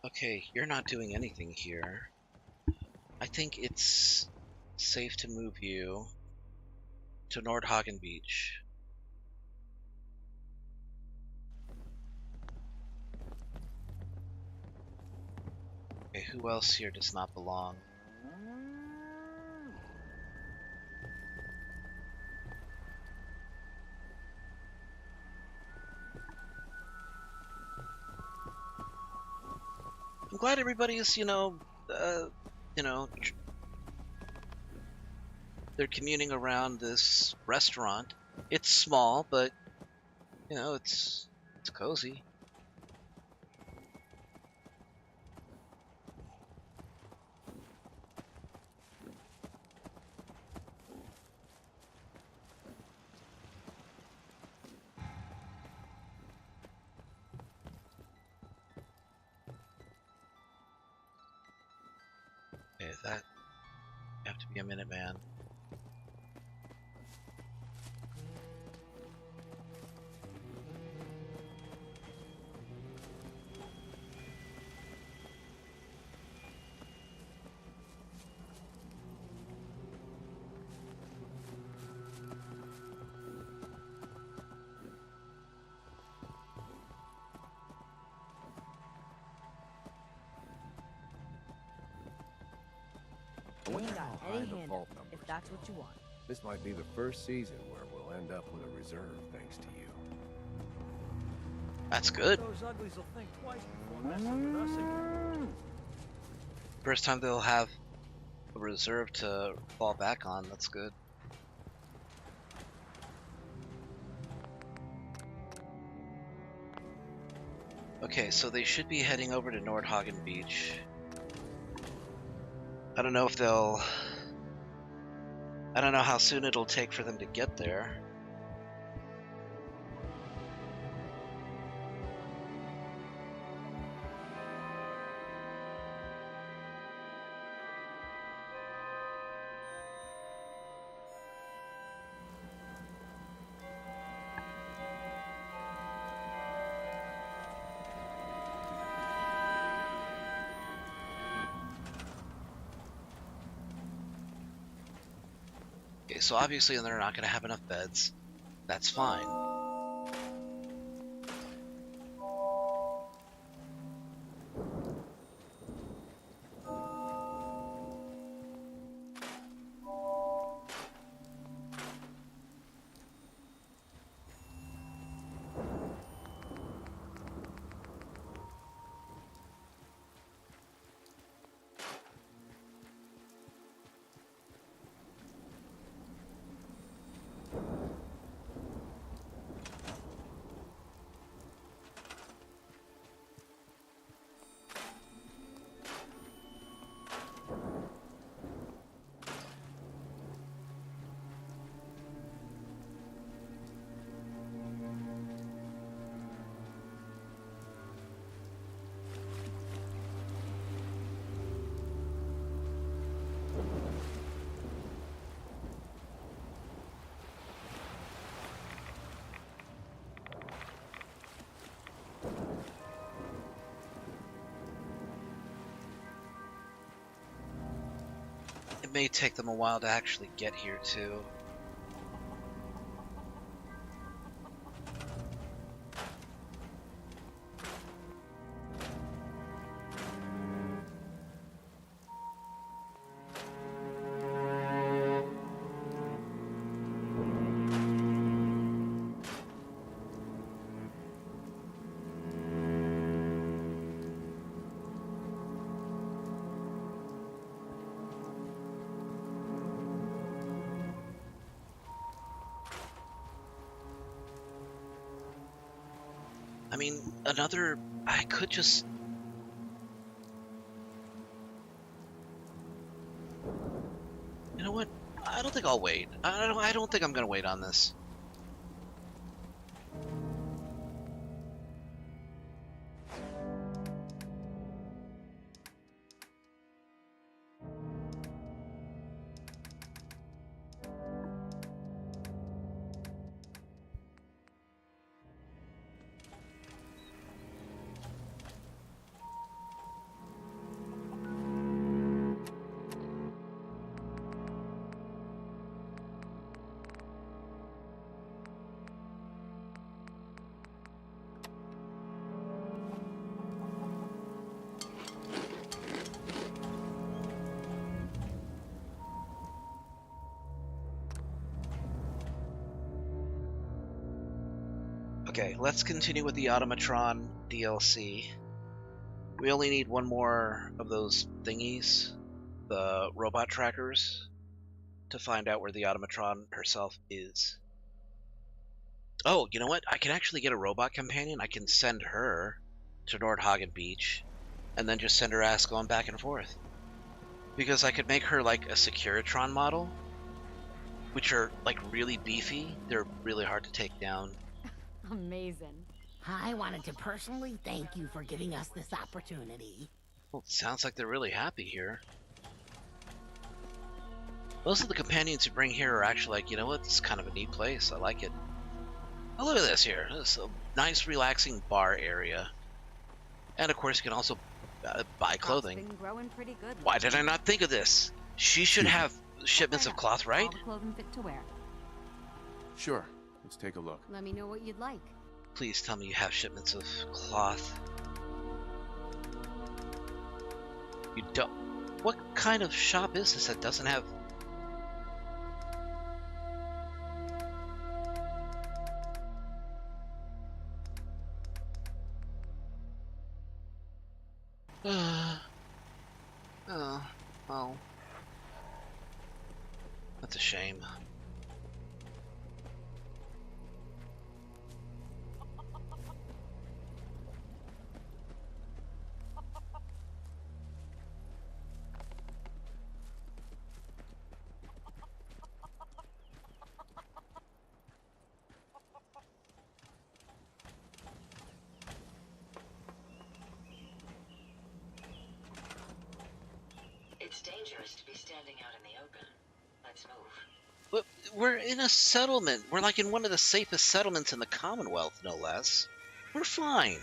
Okay, you're not doing anything here. I think it's safe to move you to Nordhagen Beach. Okay, who else here does not belong? I'm glad everybody's, they're communing around this restaurant. It's small, but, it's cozy. Okay, that have to be a Minuteman. We ain't got any hand if that's what you want. This might be the first season where we'll end up with a reserve thanks to you. That's good. Those uglies will think twice before messing with us again. First time they'll have a reserve to fall back on. That's good. Okay, so they should be heading over to Nordhagen Beach. I don't know if they'll... I don't know how soon it'll take for them to get there. Okay, so obviously they're not going to have enough beds. That's fine. It may take them a while to actually get here too. I mean, I could just... You know what? I don't think I'll wait. I don't think I'm gonna wait on this. Okay, let's continue with the Automatron DLC. We only need one more of those thingies, the robot trackers, to find out where the Automatron herself is. Oh, you know what? I can actually get a robot companion. I can send her to Nordhagen Beach, and then just send her ass going back and forth. Because I could make her like a Securitron model, which are like really beefy. They're really hard to take down. Amazing. I wanted to personally thank you for giving us this opportunity. Well, it sounds like they're really happy here. Most of the companions you bring here are actually like, you know what, this is kind of a neat place. I like it. Oh, look at this here. This is a nice, relaxing bar area. And of course, you can also buy clothing. Been growing pretty good. Why did I not think of this? She should have shipments of cloth, right? All the clothing fit to wear. Sure. Let's take a look. Let me know what you'd like. Please tell me you have shipments of cloth. You don't. What kind of shop is this that doesn't have... Oh, well. That's a shame. It's dangerous to be standing out in the open. Let's move. But we're in a settlement. We're like in one of the safest settlements in the Commonwealth, no less. We're fine.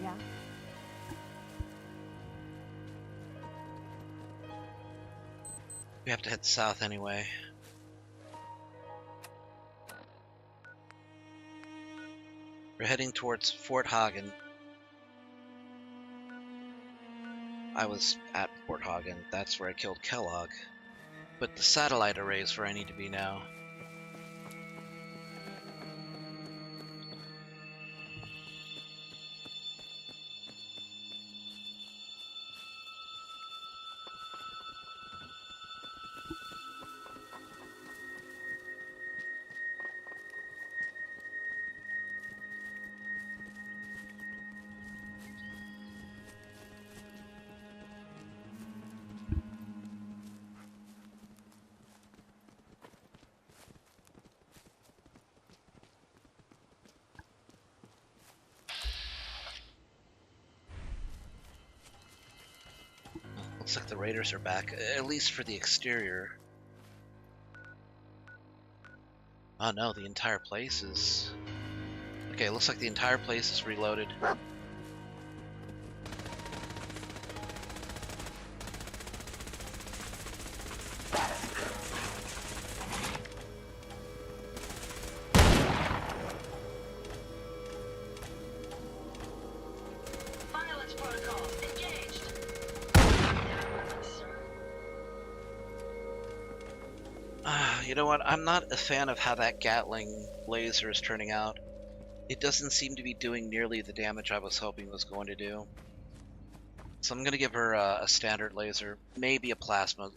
Yeah? We have to head south anyway. We're heading towards Fort Hagen. I was at Fort Hagen. That's where I killed Kellogg. But the satellite array is where I need to be now. Looks like the raiders are back, at least for the exterior. Oh no, the entire place is... Okay, looks like the entire place is reloaded. Violence protocols engaged. You know what? I'm not a fan of how that Gatling laser is turning out. It doesn't seem to be doing nearly the damage I was hoping it was going to do. So I'm going to give her a standard laser, maybe a plasma.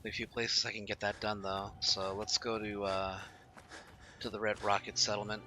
A few places I can get that done though. So let's go to the Red Rocket settlement.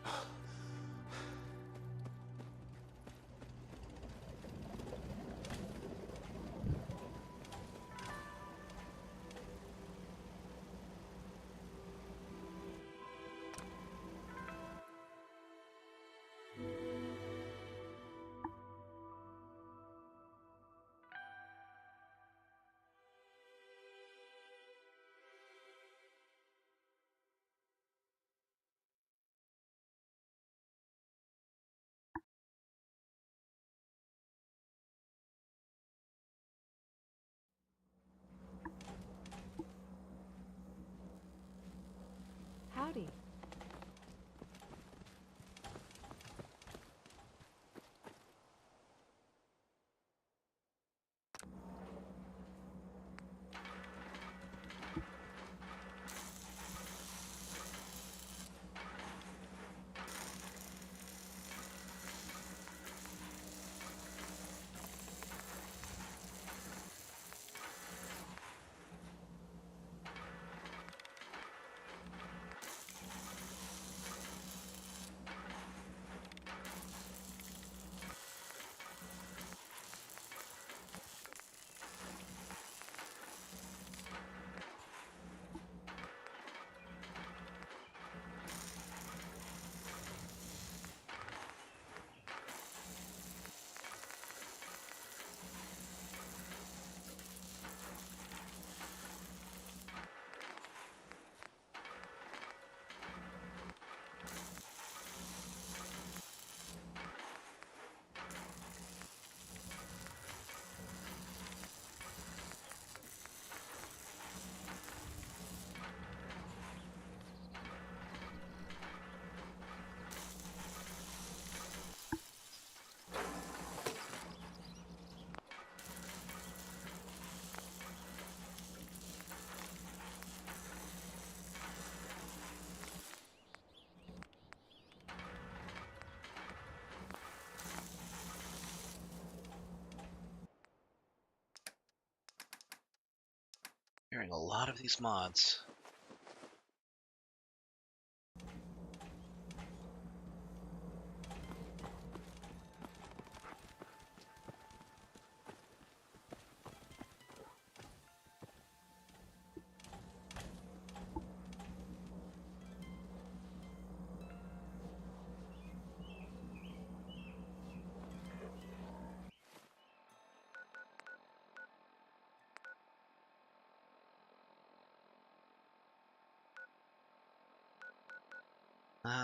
Hearing a lot of these mods.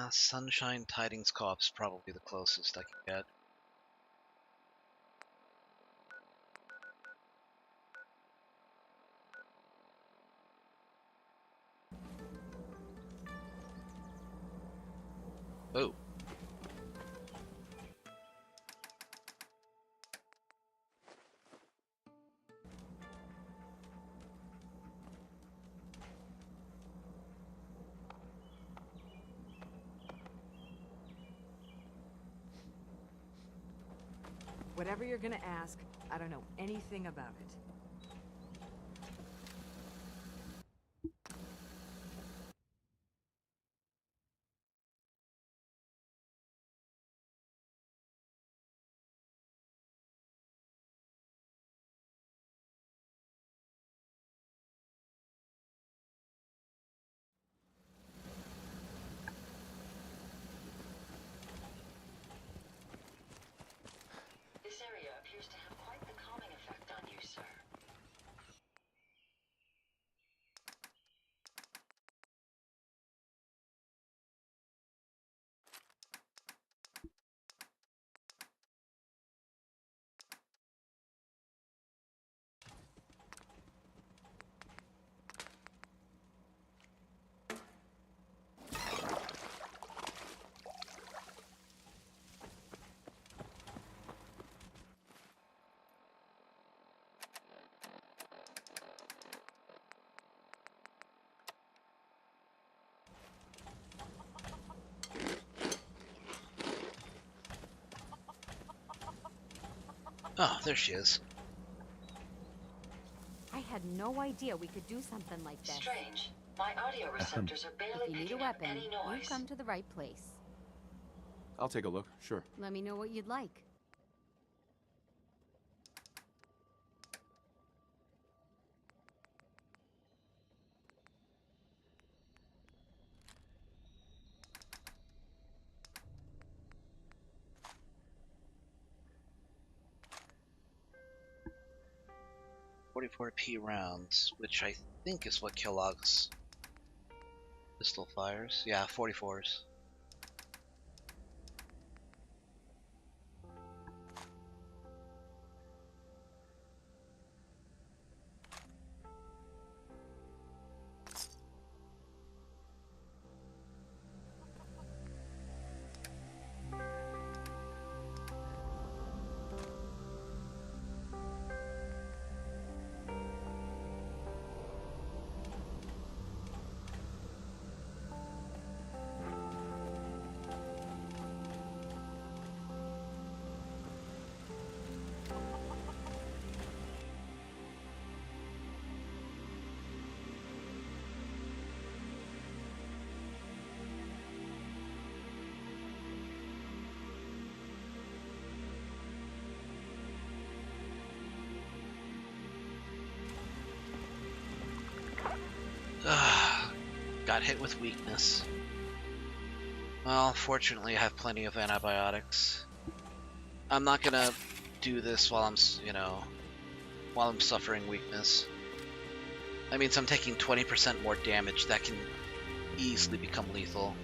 Sunshine Tidings Co-op's probably the closest I can get. Oh. Whatever you're gonna ask, I don't know anything about it. This area appears to have quite the calming effect on you, sir. Oh, there she is. I had no idea we could do something like this. Strange. My audio receptors are barely If you need a picking up weapon, any noise. you've come to the right place. I'll take a look, sure. Let me know what you'd like. .44p rounds, which I think is what Kellogg's pistol fires. Yeah, 44s. Got hit with weakness. Well, fortunately I have plenty of antibiotics. I'm not gonna do this while I'm, while I'm suffering weakness. That means I'm taking 20% more damage that can easily become lethal.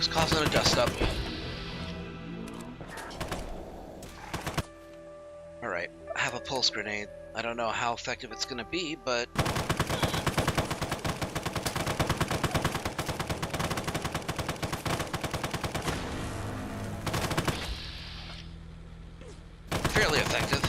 Just causing a dust-up. Alright, I have a pulse grenade. I don't know how effective it's gonna be, but... fairly effective.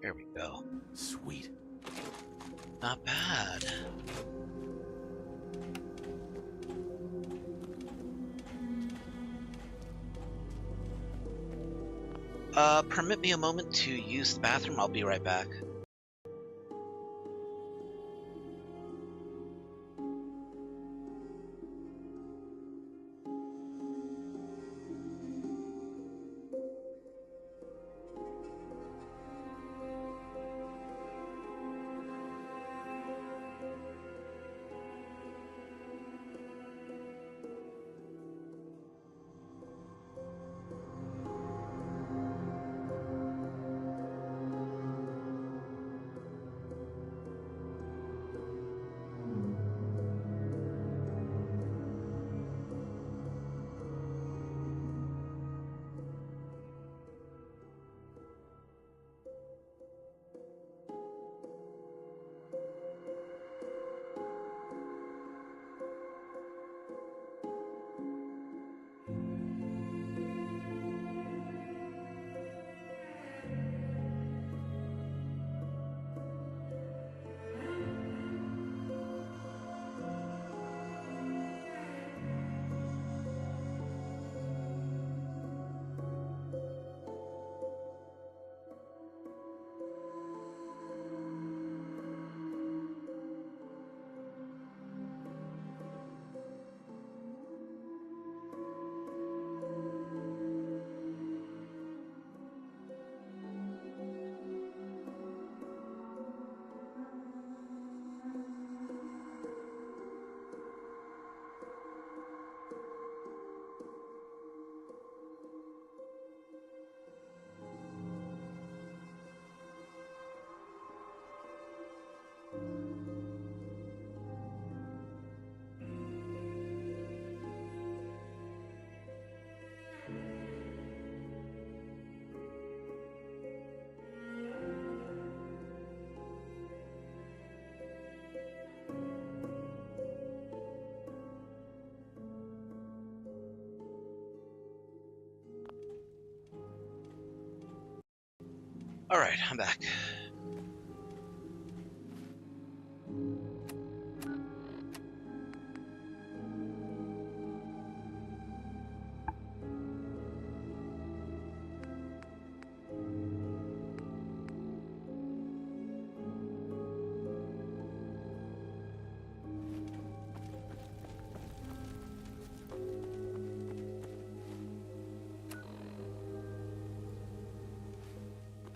There we go. Sweet. Not bad. Permit me a moment to use the bathroom. I'll be right back. Alright, I'm back.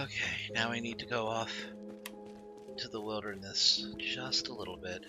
Okay, now I need to go off to the wilderness just a little bit.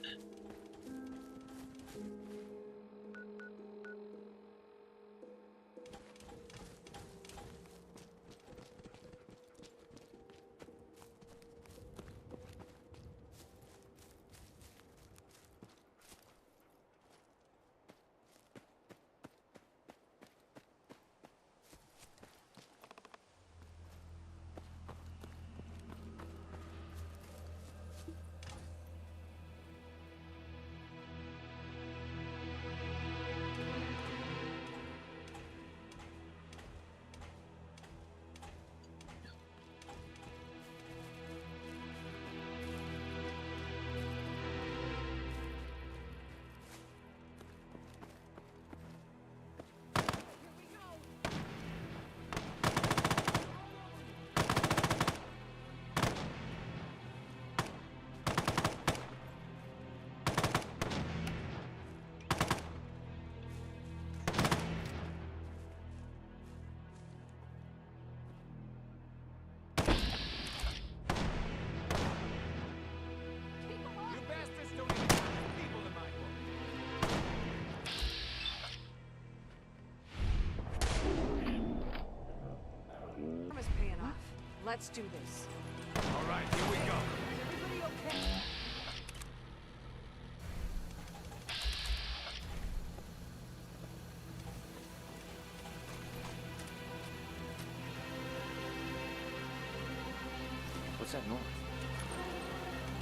Let's do this. All right, here we go. Is everybody okay? What's that noise?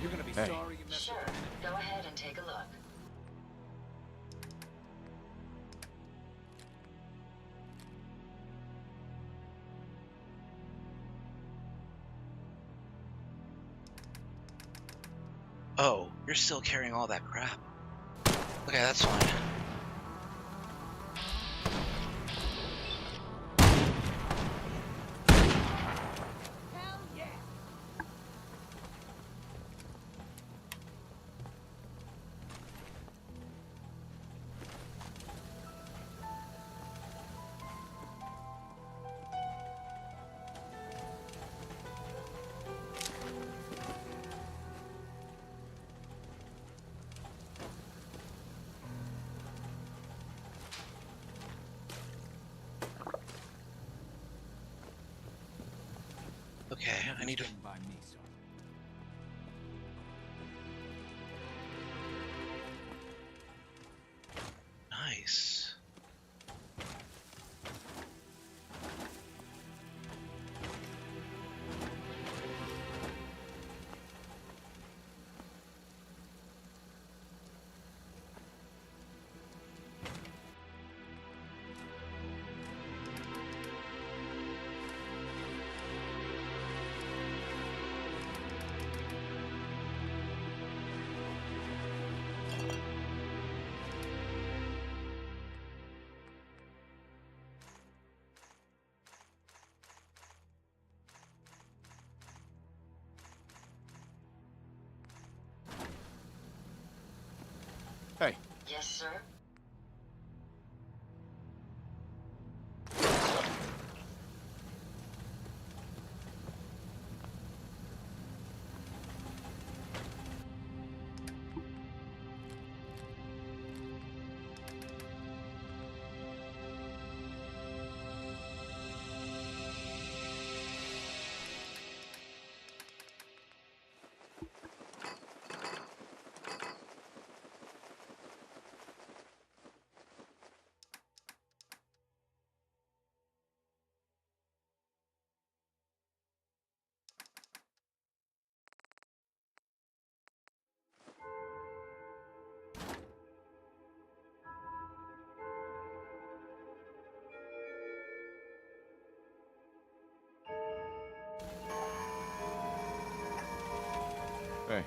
You're gonna be Hey. sorry you messed Sure, up. go ahead and take a look. Oh, you're still carrying all that crap. Okay, that's fine. Hell yeah! Okay, I need to. By me, sir. Nice. Hey. Yes, sir? Hey.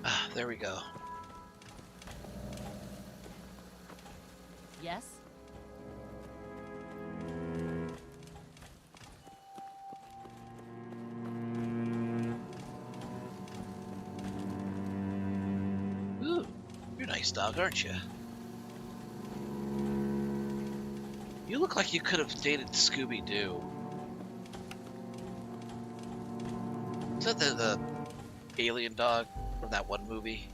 Ah, there we go. Yes? Ooh, you're a nice dog, aren't you? You look like you could have dated Scooby-Doo. Is that the alien dog from that one movie?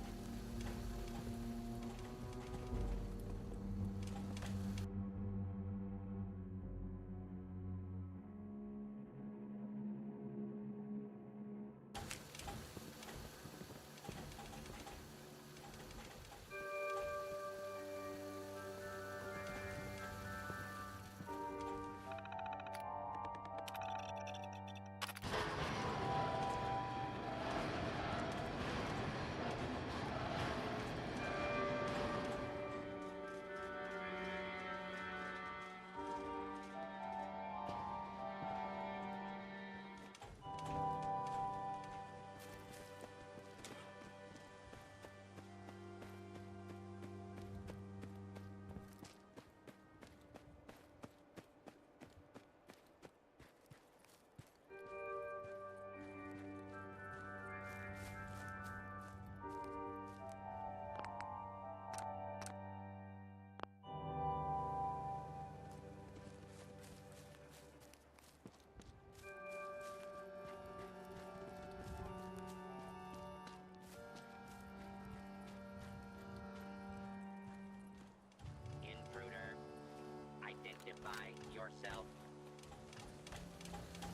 yourself.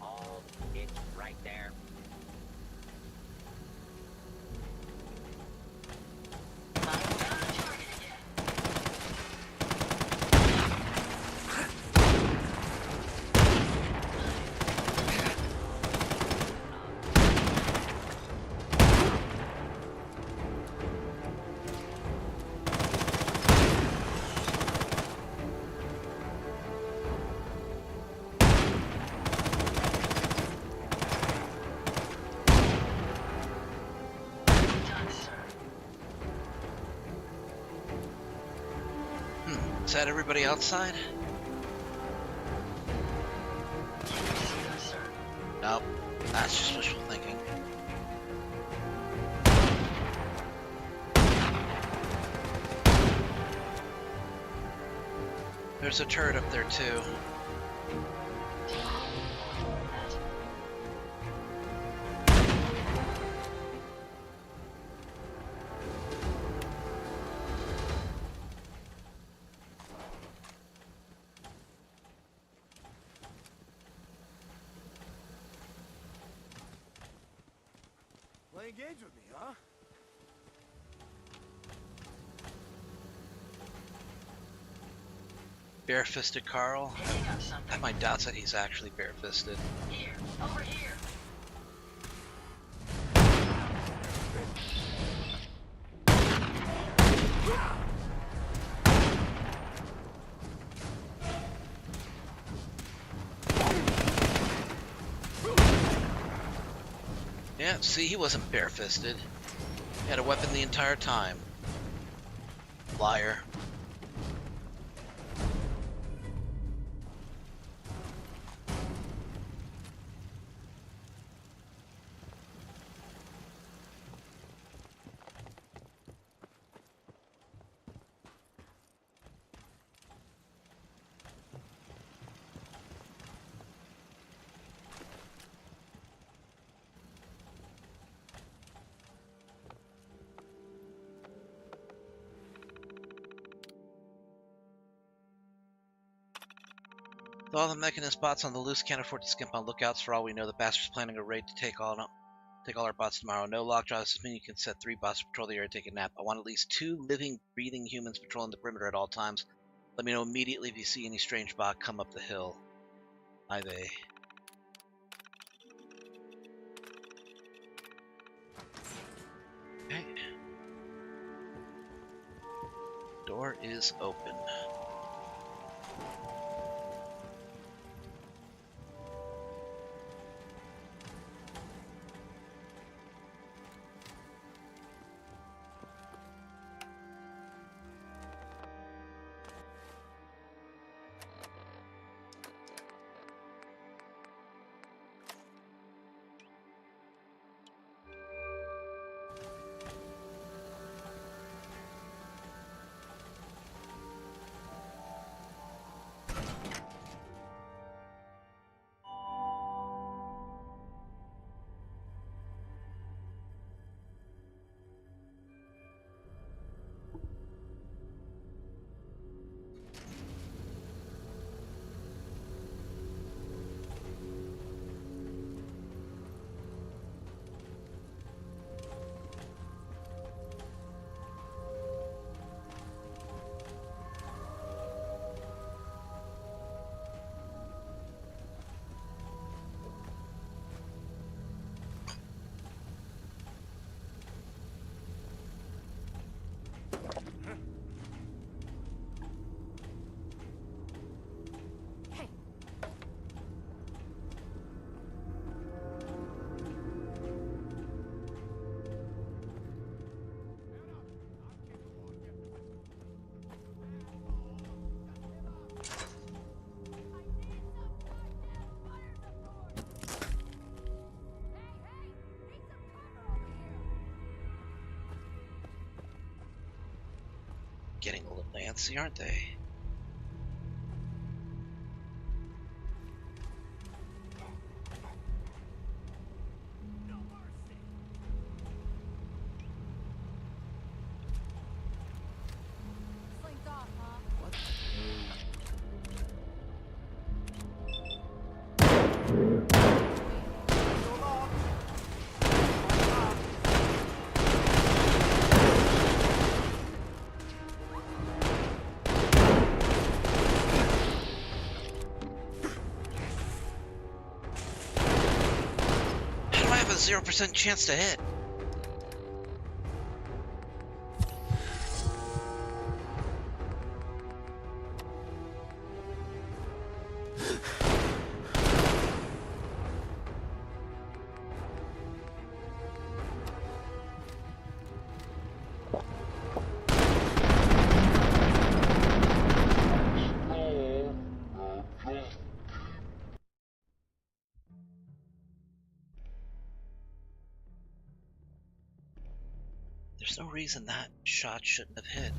Oh, it's right there. Is that everybody outside? Nope, that's just wishful thinking. There's a turret up there too. Playing games with me, huh? Bare-fisted Carl? I have my doubts that he's actually bare-fisted. Here, over here. Yeah, see, he wasn't bare-fisted. He had a weapon the entire time. Liar. With all the Mechanist bots on the loose, can't afford to skimp on lookouts. For all we know, the bastard's planning a raid to take all our bots tomorrow. No lock drives, this means you can set 3 bots to patrol the area and take a nap. I want at least 2 living, breathing humans patrolling the perimeter at all times. Let me know immediately if you see any strange bot come up the hill. Aye vey. Okay. Door is open. Getting a little antsy, aren't they? 0% chance to hit. There's no reason that shot shouldn't have hit.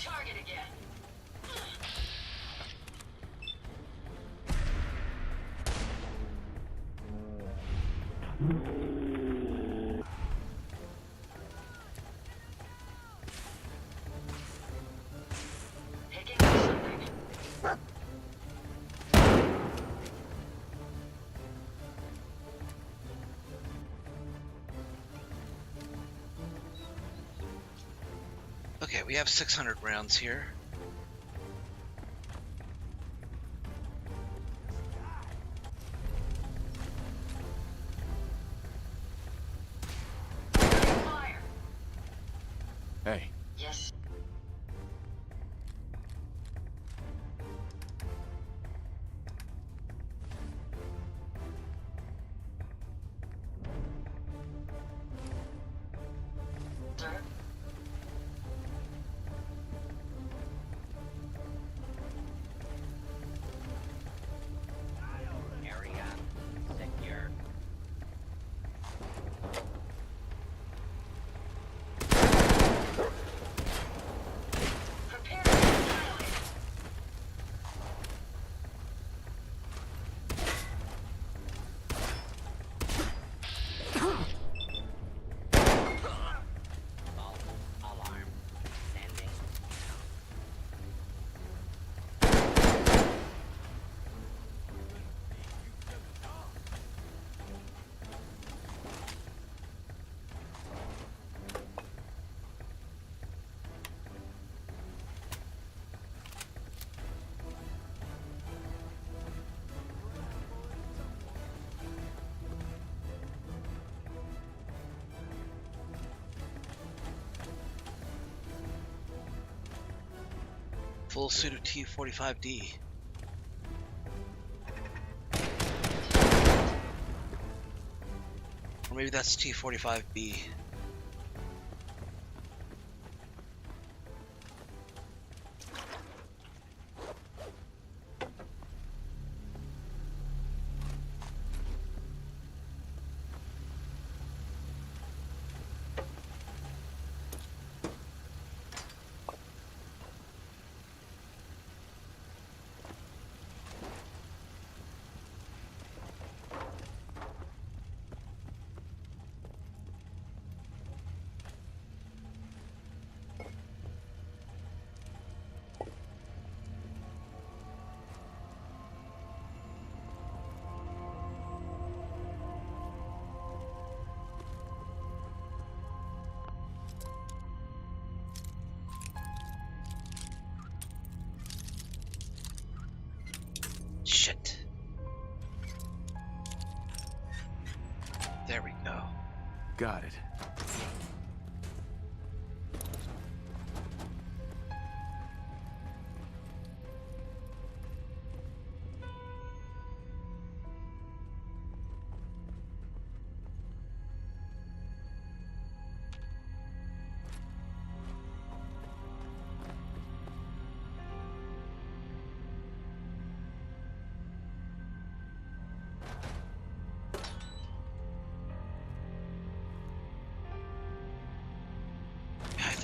Target again. Picking up something. Okay, we have 600 rounds here. Hey. Yes. Sir? Area secure. Prepare to annihilate. False alarm. Sending. Full suit of T-45D. Or maybe that's T-45B. Shit. There we go. Got it.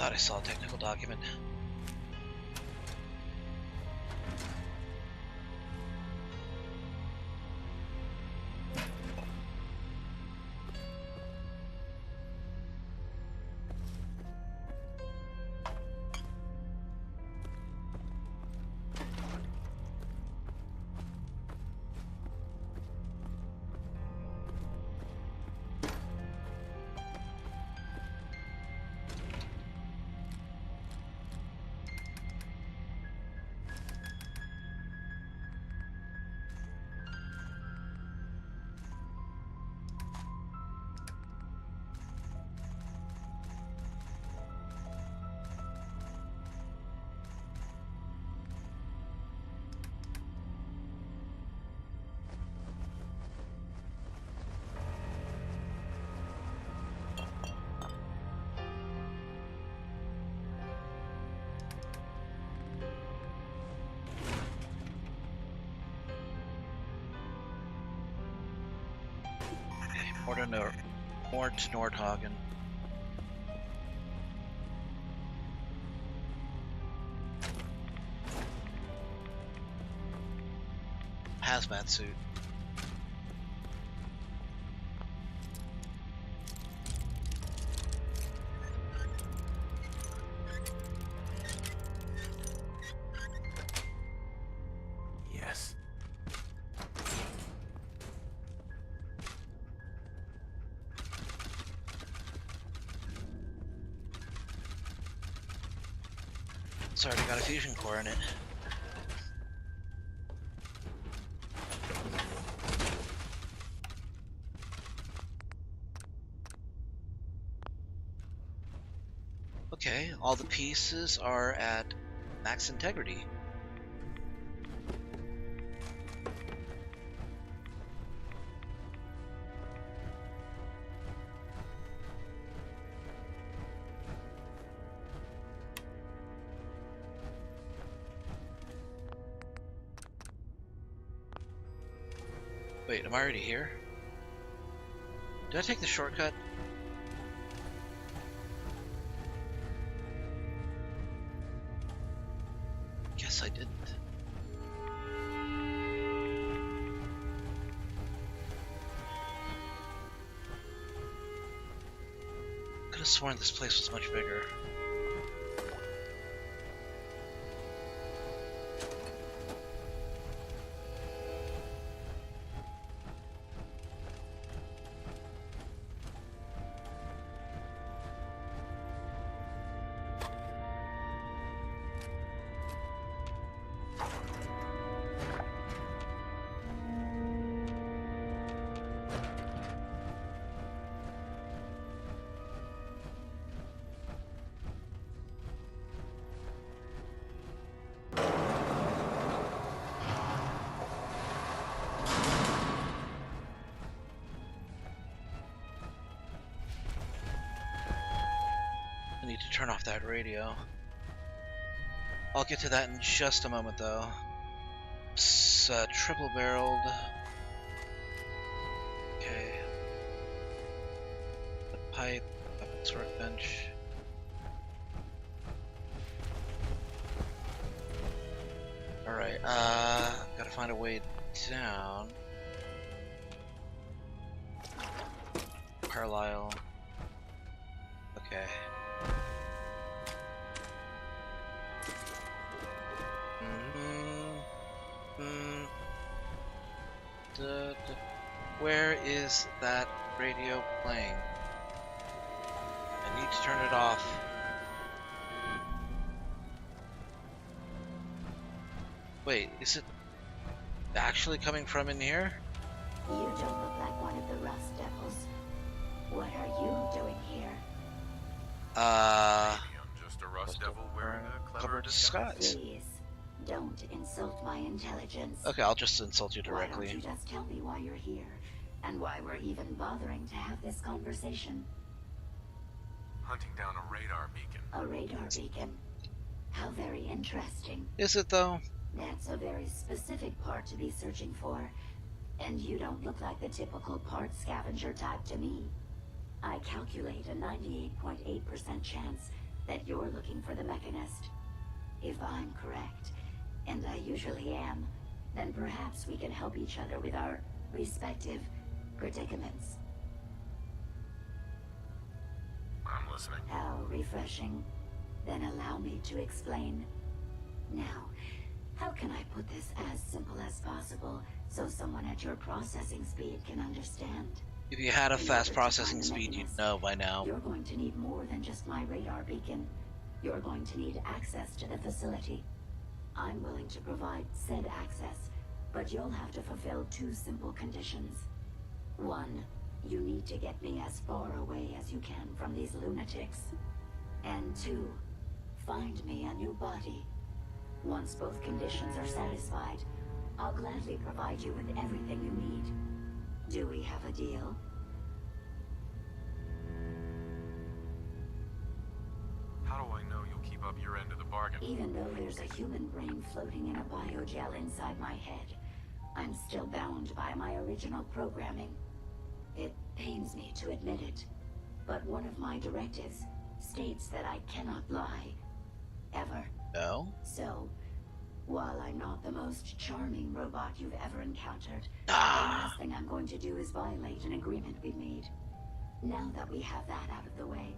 thought I saw a technical document. More to Nordhagen. Hazmat suit. Yes. It's already got a fusion core in it. Okay, all the pieces are at max integrity. Wait, am I already here? Did I take the shortcut? Guess I didn't. Could have sworn this place was much bigger. I need to turn off that radio. I'll get to that in just a moment, though. It's triple-barreled. Okay. The pipe, weapons workbench. Alright, gotta find a way down. Carlisle. Okay. Where is that radio playing? I need to turn it off. Wait, is it actually coming from in here? You don't look like one of the Rust Devils. What are you doing here? Maybe I'm just a Rust Devil wearing a clever disguise. Please, don't insult my intelligence. Okay, I'll just insult you directly. Why don't you just tell me why you're here, and why we're even bothering to have this conversation? Hunting down a radar beacon. A radar beacon? How very interesting. Is it, though? That's a very specific part to be searching for. And you don't look like the typical part scavenger type to me. I calculate a 98.8% chance that you're looking for the Mechanist. If I'm correct, and I usually am, then perhaps we can help each other with our respective predicaments. I'm listening. How refreshing. Then allow me to explain. Now, how can I put this as simple as possible so someone at your processing speed can understand? If you had a fast processing speed, you'd know by now. You're going to need more than just my radar beacon. You're going to need access to the facility. I'm willing to provide said access, but you'll have to fulfill 2 simple conditions. 1, you need to get me as far away as you can from these lunatics. And 2, find me a new body. Once both conditions are satisfied, I'll gladly provide you with everything you need. Do we have a deal? How do I know you'll keep up your end of the bargain? Even though there's a human brain floating in a biogel inside my head, I'm still bound by my original programming. It pains me to admit it, but one of my directives states that I cannot lie. Ever. No? So, while I'm not the most charming robot you've ever encountered, the last thing I'm going to do is violate an agreement we made. Now that we have that out of the way,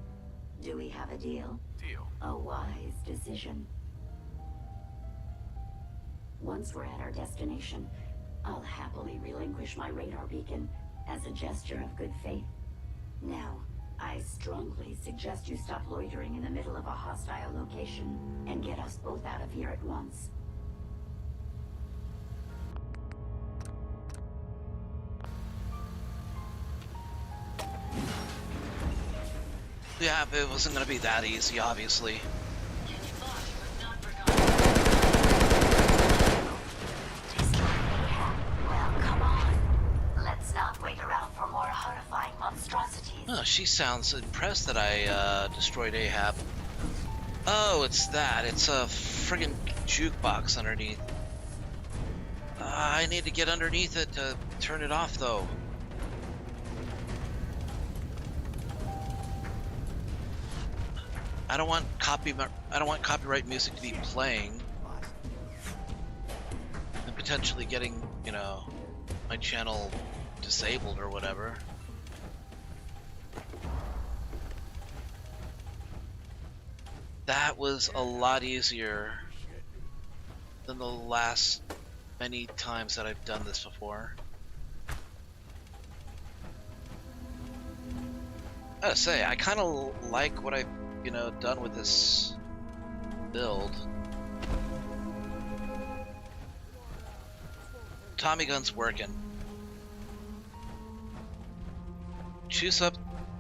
do we have a deal? Deal. A wise decision. Once we're at our destination, I'll happily relinquish my radar beacon as a gesture of good faith. Now, I strongly suggest you stop loitering in the middle of a hostile location and get us both out of here at once. Yeah, but it wasn't going to be that easy, obviously. Well, come on. Let's not wait around for more horrifying monstrosities. Oh, she sounds impressed that I destroyed Ahab. Oh, it's that. It's a friggin' jukebox underneath. I need to get underneath it to turn it off, though. I don't want copyright music to be playing and potentially getting, you know, my channel disabled or whatever. That was a lot easier than the last many times that I've done this before. I gotta say, I kind of like what I've, you know, done with this build. Tommy gun's working. Choose up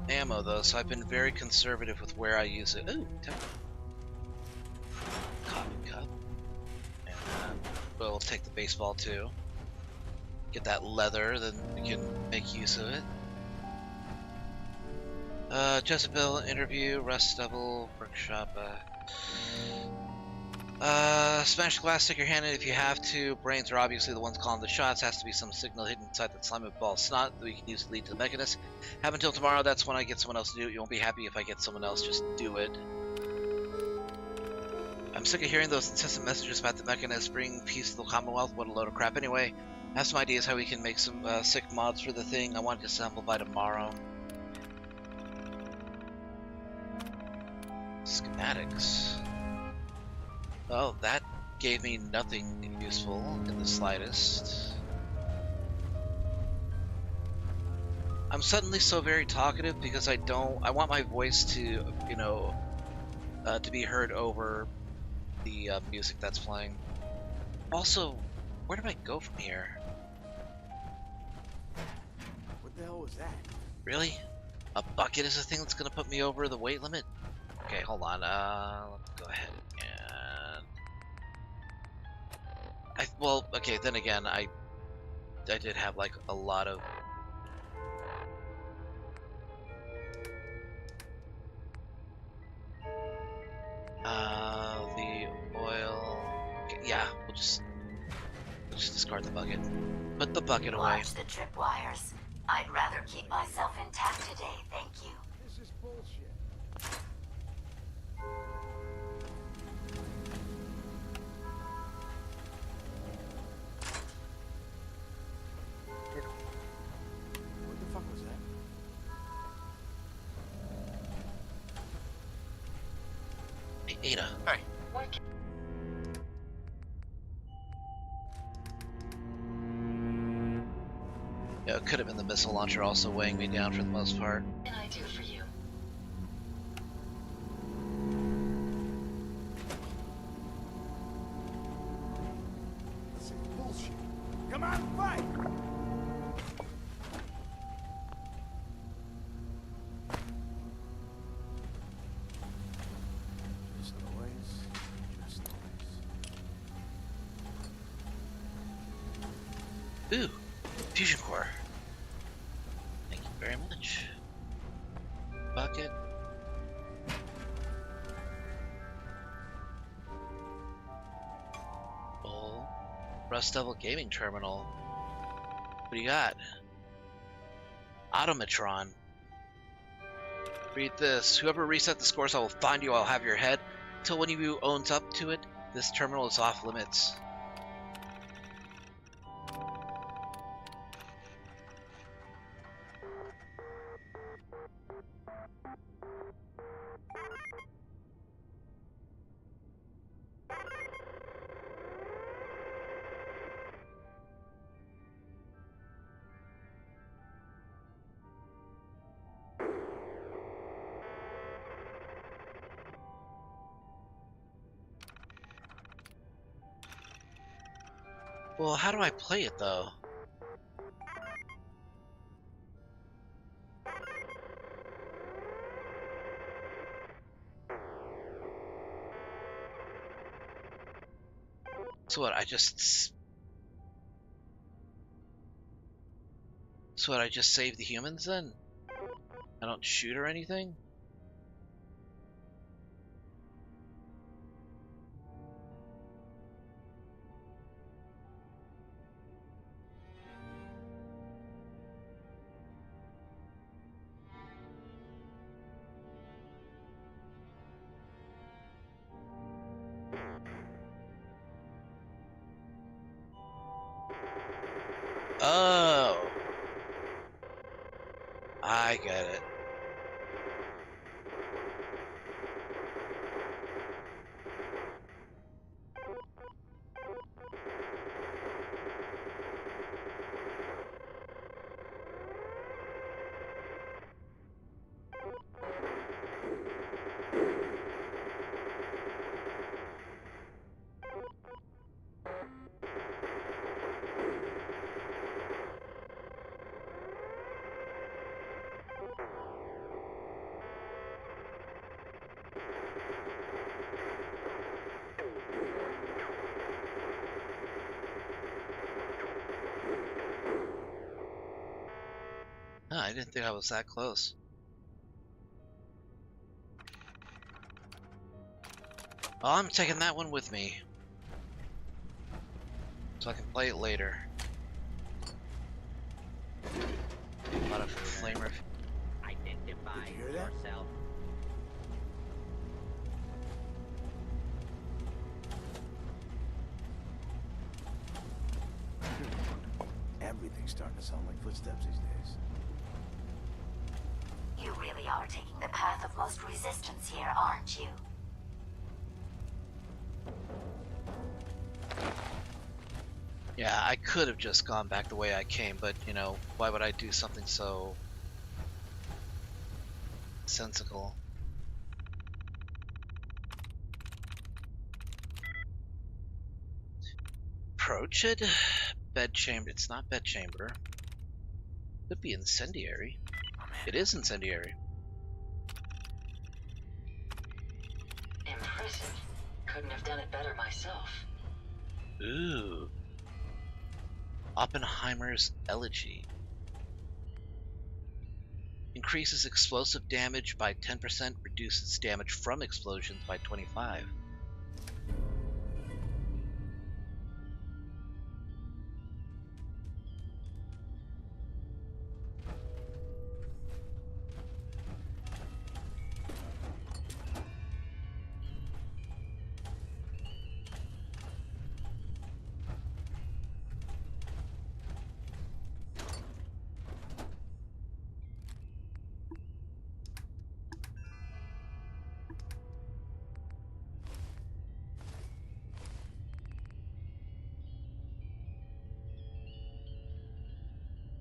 ammo though, so I've been very conservative with where I use it. Ooh, coffee cup. And we'll take the baseball too. Get that leather, then we can make use of it. Jezebel interview, Rust Devil, workshop. Smash the glass, stick your hand in if you have to. Brains are obviously the ones calling the shots. Has to be some signal hidden inside that slimy ball snot that we can use to lead to the Mechanist. Have until tomorrow. That's when I get someone else to do it. You won't be happy if I get someone else. Just do it. I'm sick of hearing those incessant messages about the Mechanist bringing peace to the Commonwealth. What a load of crap. Anyway, I have some ideas how we can make some sick mods for the thing. I want it to assemble by tomorrow. Schematics. Oh, that gave me nothing useful in the slightest. I'm suddenly so very talkative because I want my voice to, you know, to be heard over the music that's playing. Also, where do I go from here? What the hell was that? Really? A bucket is the thing that's gonna put me over the weight limit? Okay, hold on. Let's go ahead and well, okay. Then again, I did have like a lot of the oil. Okay, yeah, we'll just discard the bucket. Put the bucket away. Watch the tripwires. I'd rather keep myself intact today, thank you. This is bullshit. Ada. Hey. Yeah, it could have been the missile launcher also weighing me down for the most part. What can I do for you? This is bullshit. Come on, fight! Just noise. Just noise. Ooh, fusion core. Thank you very much. Bucket. Bowl. Rust Devil Gaming Terminal. What do you got? Automatron. Read this. Whoever reset the scores, I will find you. I'll have your head. Until one of you owns up to it, this terminal is off limits. Well, how do I play it though? So what, I just save the humans then? I don't shoot or anything? Oh, I get it. Oh, I didn't think I was that close. Oh, I'm taking that one with me. So I can play it later. A lot of flamer. Identify yourself. Everything's starting to sound like footsteps these days. You really are taking the path of most resistance here, aren't you? Yeah, I could have just gone back the way I came, but, you know, why would I do something so sensical? Approach it. Bed chamber. It's not bed chamber. Could be incendiary. It is incendiary. Impressive. Couldn't have done it better myself. Ooh. Oppenheimer's Elegy. Increases explosive damage by 10%, reduces damage from explosions by 25%.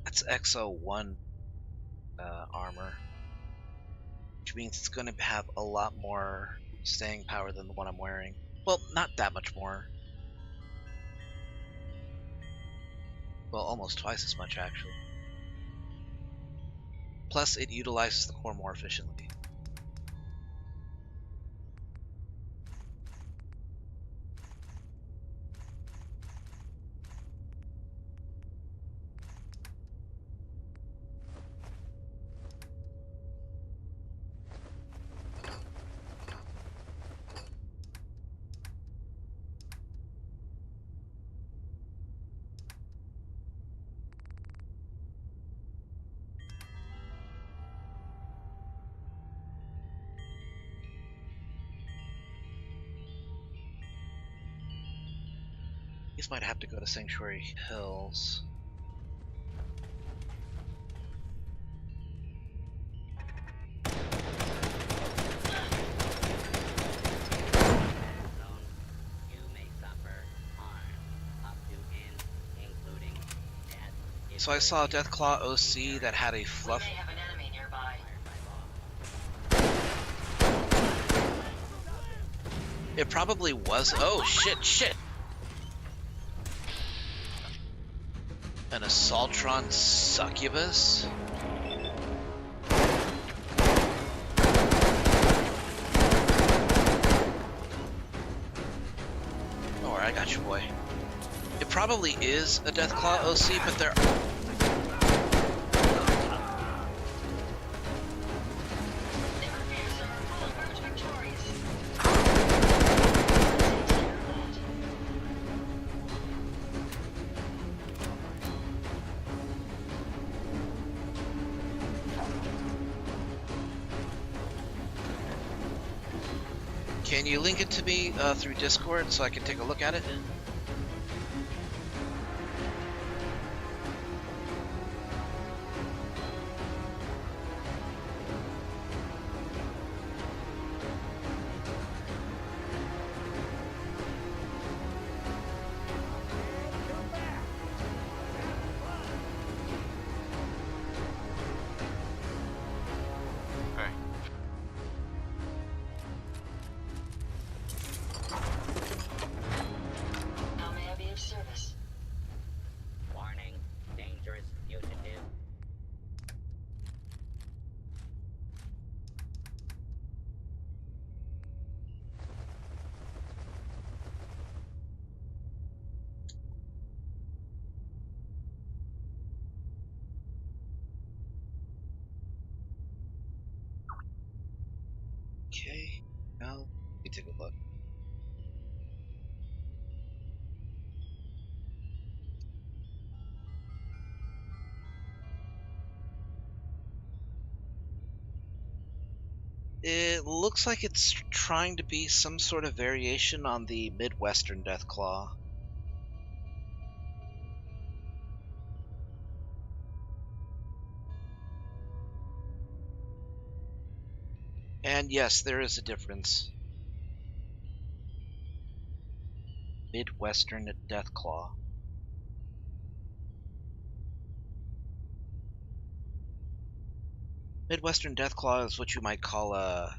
That's XO1 armor, which means it's going to have a lot more staying power than the one I'm wearing. Well, not that much more. Well, almost twice as much, actually. Plus, it utilizes the core more efficiently. These might have to go to Sanctuary Hills. So I saw a Deathclaw OC that had a fluff. It probably was. Oh shit! An Assaultron Succubus? Oh, I got you, boy. It probably is a Deathclaw OC, but there. Can you link it to me through Discord so I can take a look at it? Okay, now let me take a look. It looks like it's trying to be some sort of variation on the Midwestern Deathclaw. And yes, there is a difference. Midwestern Deathclaw. Midwestern Deathclaw is what you might call a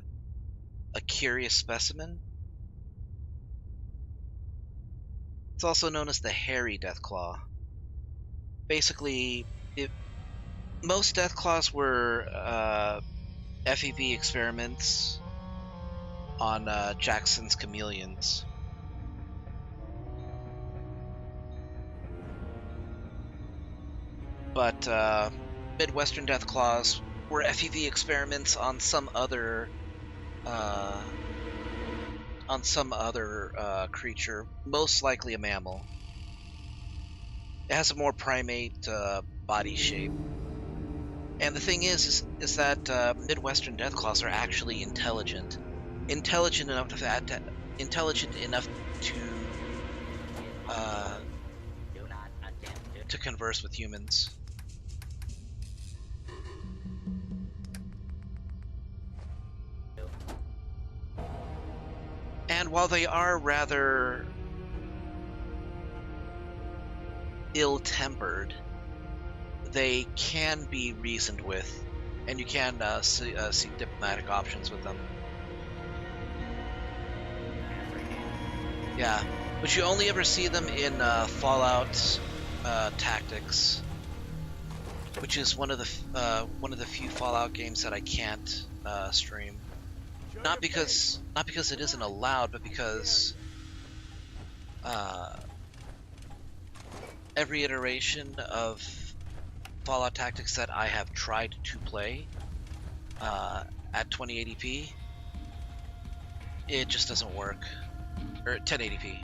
curious specimen. It's also known as the hairy Deathclaw. Basically, most Deathclaws were FEV experiments on Jackson's chameleons. But Midwestern Deathclaws were FEV experiments on some other creature, most likely a mammal. It has a more primate body shape. And the thing is that Midwestern Deathclaws are actually intelligent enough to converse with humans. And while they are rather ill-tempered, they can be reasoned with, and you can seek diplomatic options with them. Yeah, but you only ever see them in Fallout Tactics, which is one of the few Fallout games that I can't stream. Not because it isn't allowed, but because every iteration of Fallout Tactics that I have tried to play at 2080p, it just doesn't work. Or 1080p.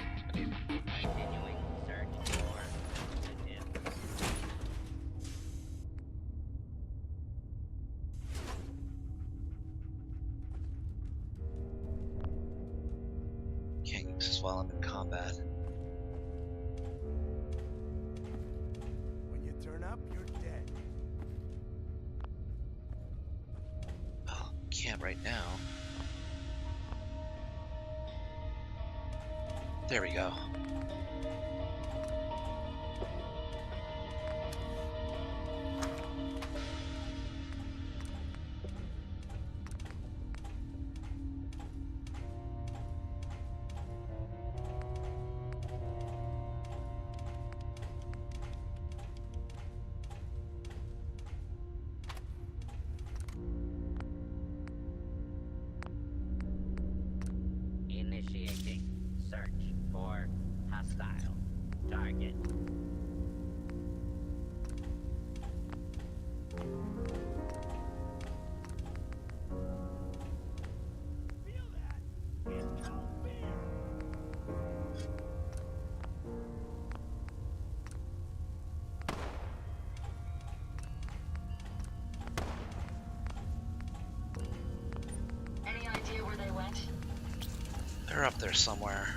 Can't use this while I'm in combat. When you turn up, you're dead. Oh, can't right now. There we go. Initiating search for hostile target. Any idea where they went? They're up there somewhere.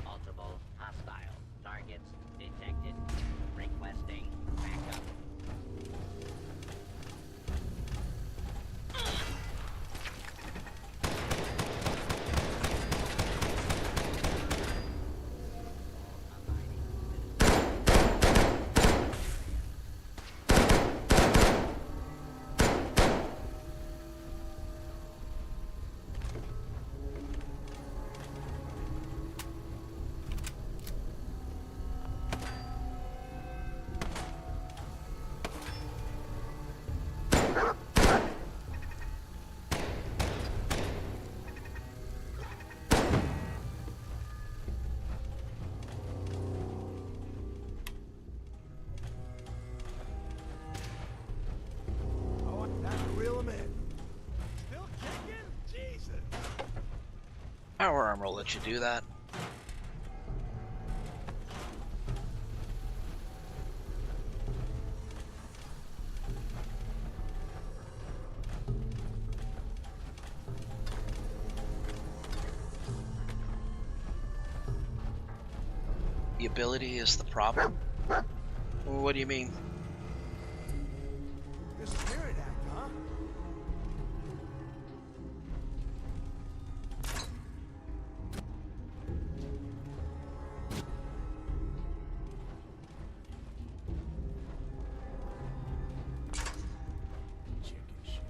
Multiple hostile targets detected. Requesting backup. Oh, that's reel 'em in. Still kicking? Jesus. Power armor will let you do that. The ability is the problem? What do you mean? Your spirit act, huh? Chicken shit.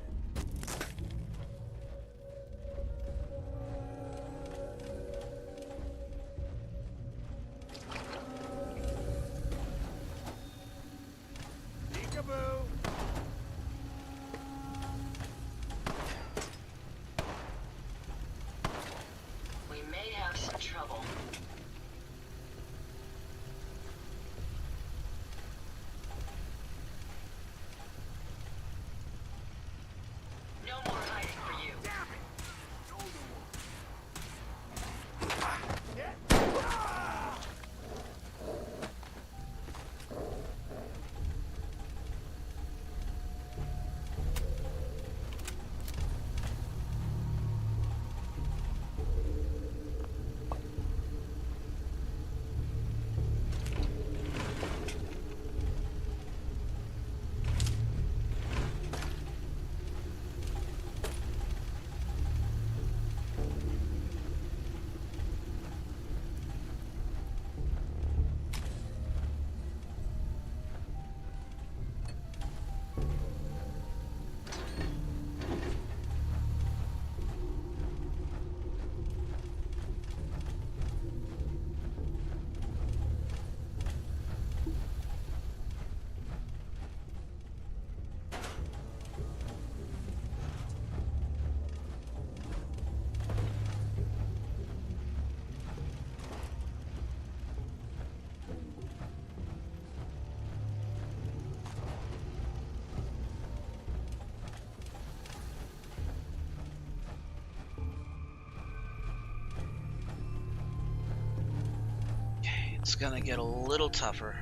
It's gonna get a little tougher.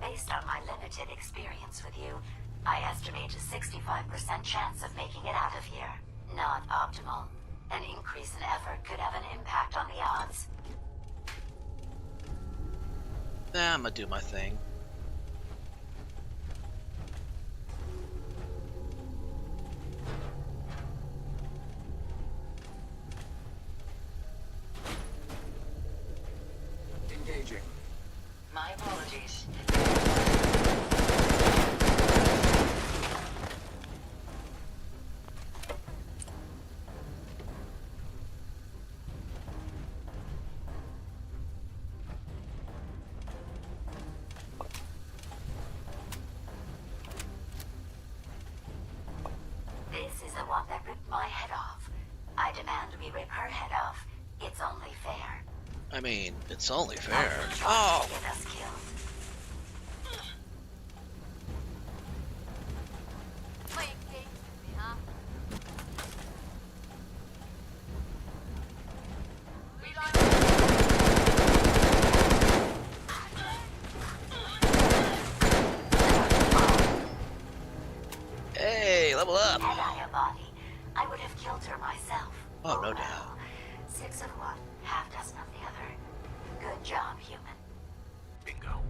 Based on my limited experience with you, I estimate a 65% chance of making it out of here. Not optimal. An increase in effort could have an impact on the odds. Nah, I'm gonna do my thing. Engaging. My apologies. This is the one that ripped my head off. I demand we rip her head off. It's only fair. I mean, it's only fair. Oh! Get us killed. Playing games with me, huh? Hey, level up! Had I a body, I would have killed her myself. Oh, no doubt. 6 of one, half dozen of the other. Good job, human. Bingo.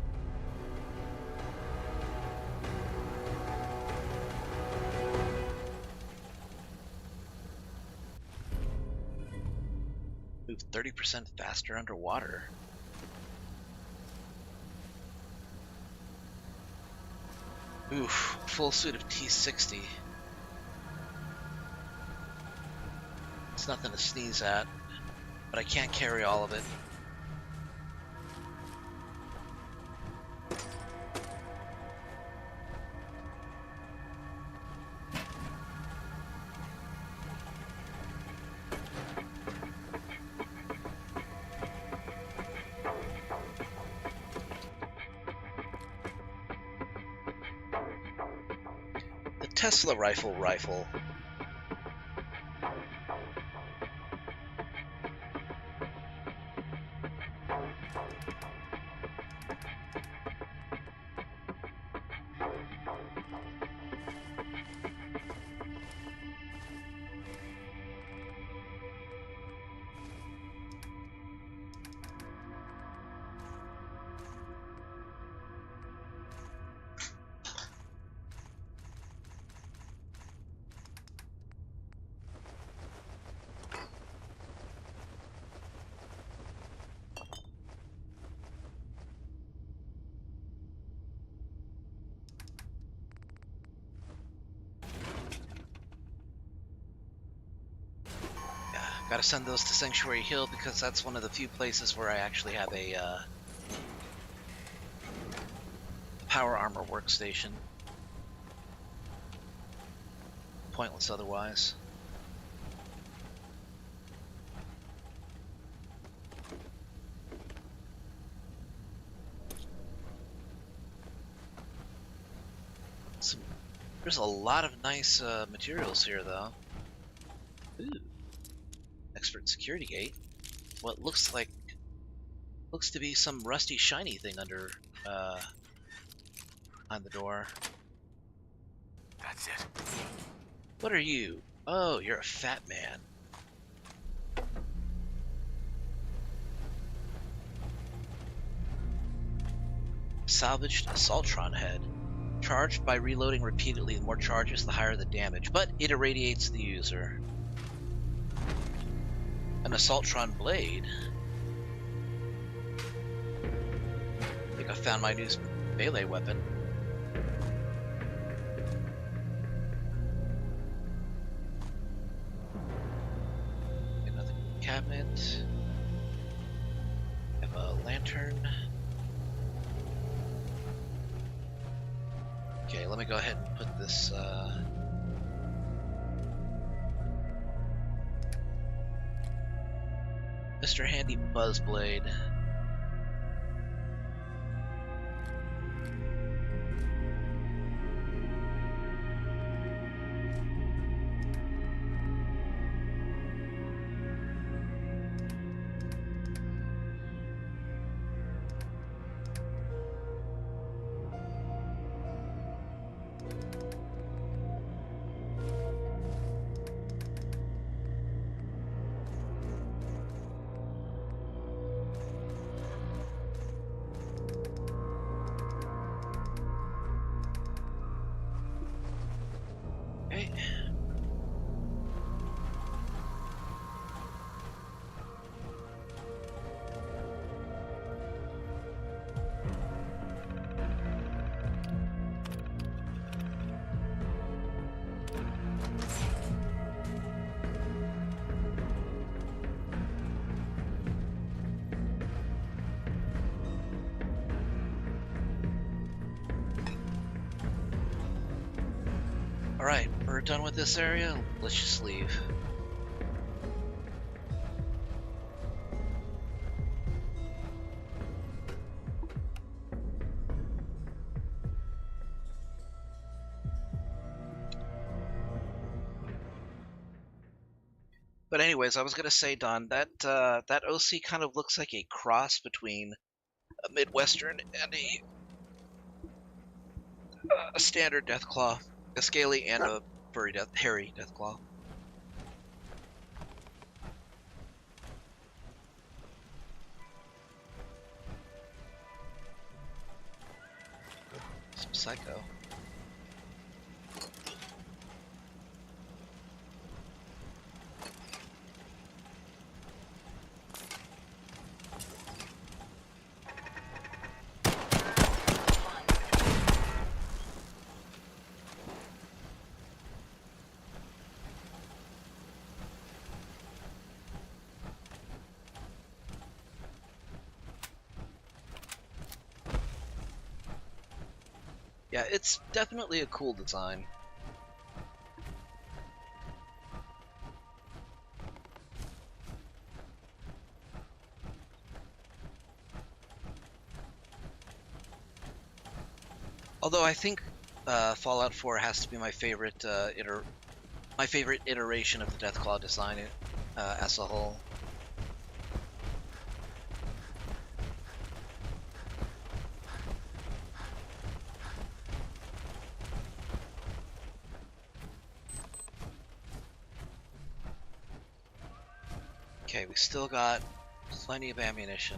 Move 30% faster underwater. Oof, full suit of T60. It's nothing to sneeze at, but I can't carry all of it. The Tesla rifle. Gotta send those to Sanctuary Hill because that's one of the few places where I actually have a power armor workstation. Pointless otherwise. There's a lot of nice materials here, though. Ooh. Expert security gate. What looks to be some rusty shiny thing under on the door. That's it. What are you? Oh, you're a fat man. Salvaged Assaultron head. Charged by reloading repeatedly. The more charges, the higher the damage, but it irradiates the user. An Assaultron blade. I think I found my new melee weapon. Another cabinet. I have a lantern. Okay, let me go ahead and put this Mr. Handy Buzzblade. Alright, we're done with this area. Let's just leave. But anyways, I was gonna say, Don, that that OC kind of looks like a cross between a Midwestern and a standard Deathclaw, a scaly and a hairy Deathclaw. Some psycho. Yeah, it's definitely a cool design. Although I think Fallout 4 has to be my favorite iteration of the Deathclaw design as a whole. Okay, we still got plenty of ammunition.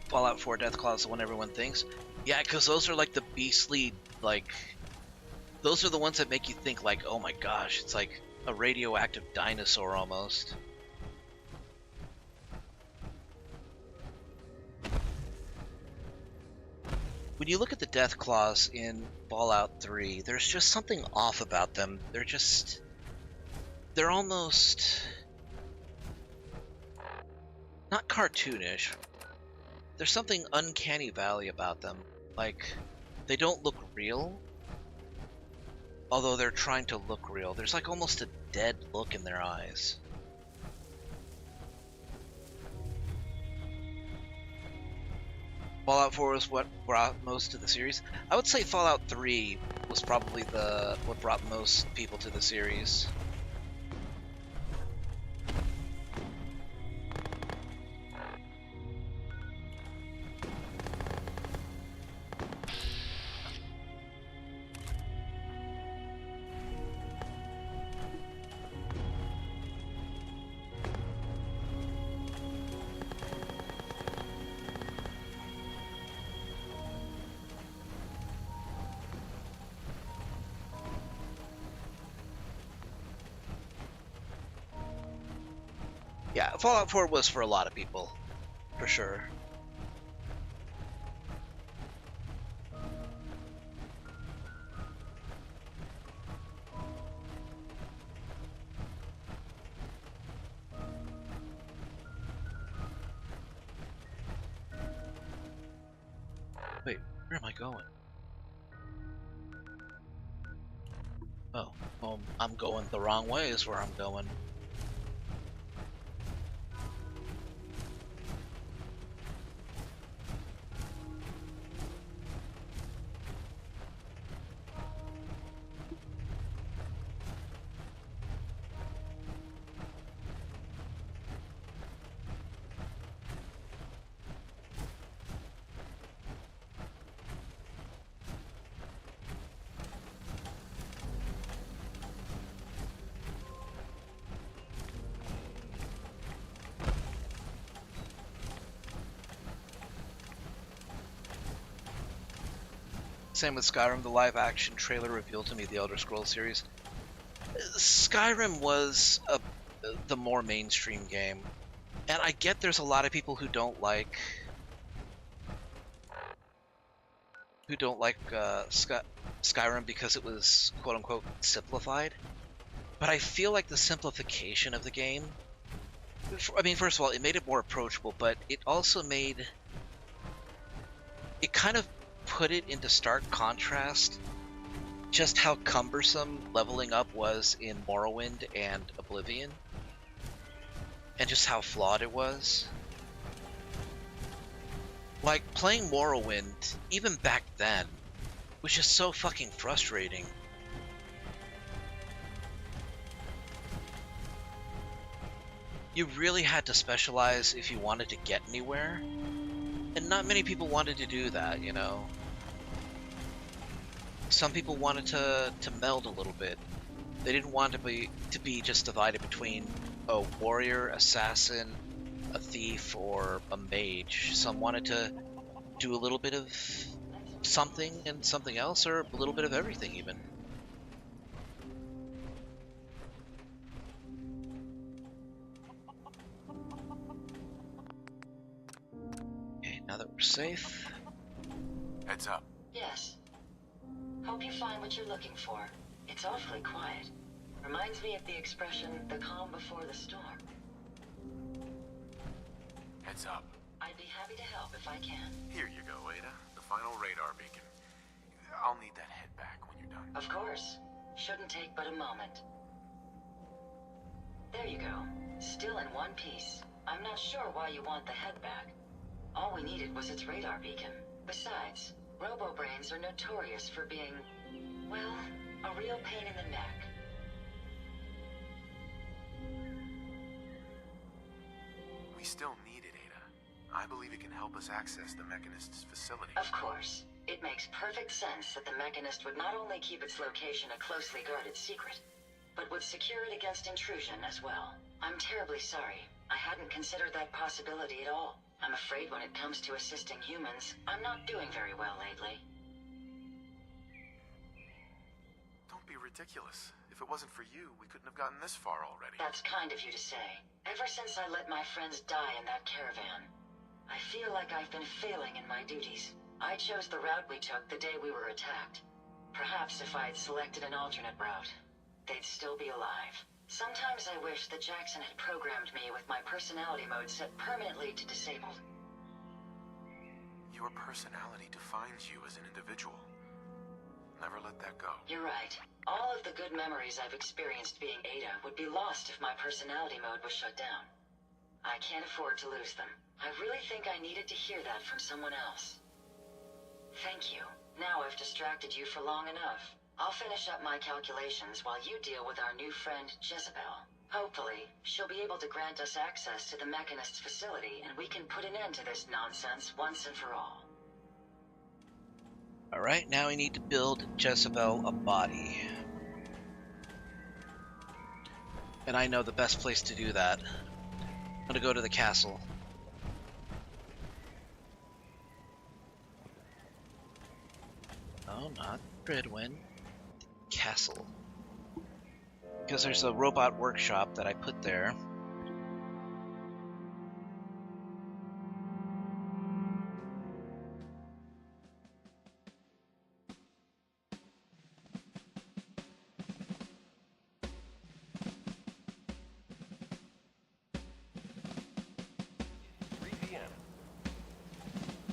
Fallout 4 Deathclaw is the one everyone thinks. Yeah, because those are like the beastly, like, those are the ones that make you think like, oh my gosh, it's like a radioactive dinosaur almost. When you look at the Deathclaws in Fallout 3, there's just something off about them. They're almost not cartoonish. There's something uncanny valley about them. Like, they don't look real, although they're trying to look real. There's like almost a dead look in their eyes. Fallout 4 was what brought most to the series. I would say Fallout 3 was probably what brought most people to the series. Yeah, Fallout 4 was for a lot of people, for sure. Wait, where am I going? Oh, I'm going the wrong way is where I'm going. Same with Skyrim. The live-action trailer revealed to me the Elder Scrolls series. Skyrim was the more mainstream game, and I get there's a lot of people who don't like Skyrim because it was quote-unquote simplified. But I feel like the simplification of the game, I mean, first of all, it made it more approachable, but it also made it kind of put it into stark contrast just how cumbersome leveling up was in Morrowind and Oblivion, and just how flawed it was. Like, playing Morrowind, even back then, was just so fucking frustrating. You really had to specialize if you wanted to get anywhere, and not many people wanted to do that, you know? Some people wanted to meld a little bit. They didn't want to be just divided between a warrior, assassin, a thief, or a mage. Some wanted to do a little bit of something and something else, or a little bit of everything even. Okay, now that we're safe. Heads up. Yes. Hope you find what you're looking for. It's awfully quiet. Reminds me of the expression, the calm before the storm. Heads up. I'd be happy to help if I can. Here you go, Ada. The final radar beacon. I'll need that head back when you're done. Of course. Shouldn't take but a moment. There you go. Still in one piece. I'm not sure why you want the head back. All we needed was its radar beacon. Besides, robo-brains are notorious for being, well, a real pain in the neck. We still need it, Ada. I believe it can help us access the Mechanist's facility. Of course. It makes perfect sense that the Mechanist would not only keep its location a closely guarded secret, but would secure it against intrusion as well. I'm terribly sorry. I hadn't considered that possibility at all. I'm afraid when it comes to assisting humans, I'm not doing very well lately. Don't be ridiculous. If it wasn't for you, we couldn't have gotten this far already. That's kind of you to say. Ever since I let my friends die in that caravan, I feel like I've been failing in my duties. I chose the route we took the day we were attacked. Perhaps if I had selected an alternate route, they'd still be alive. Sometimes I wish that Jackson had programmed me with my personality mode set permanently to disabled. Your personality defines you as an individual. Never let that go. You're right. All of the good memories I've experienced being Ada would be lost if my personality mode was shut down. I can't afford to lose them. I really think I needed to hear that from someone else. Thank you. Now I've distracted you for long enough. I'll finish up my calculations while you deal with our new friend, Jezebel. Hopefully, she'll be able to grant us access to the Mechanist's facility, and we can put an end to this nonsense once and for all. Alright, now we need to build Jezebel a body. And I know the best place to do that. I'm gonna go to the castle. No, not Bridwin. Castle. Because there's a robot workshop that I put there.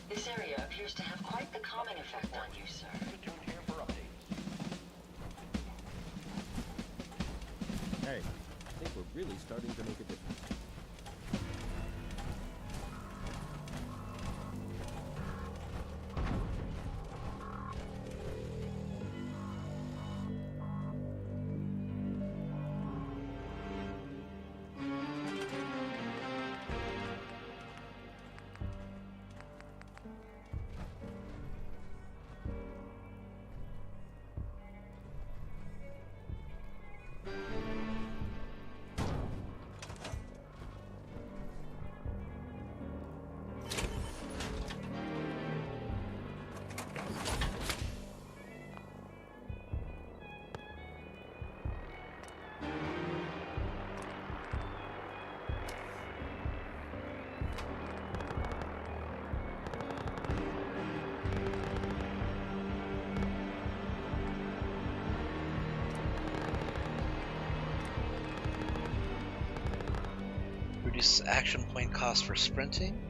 This area appears to have quite the calming effect on you, sir. Hey, I think we're really starting to make a difference. Reduces action point cost for sprinting.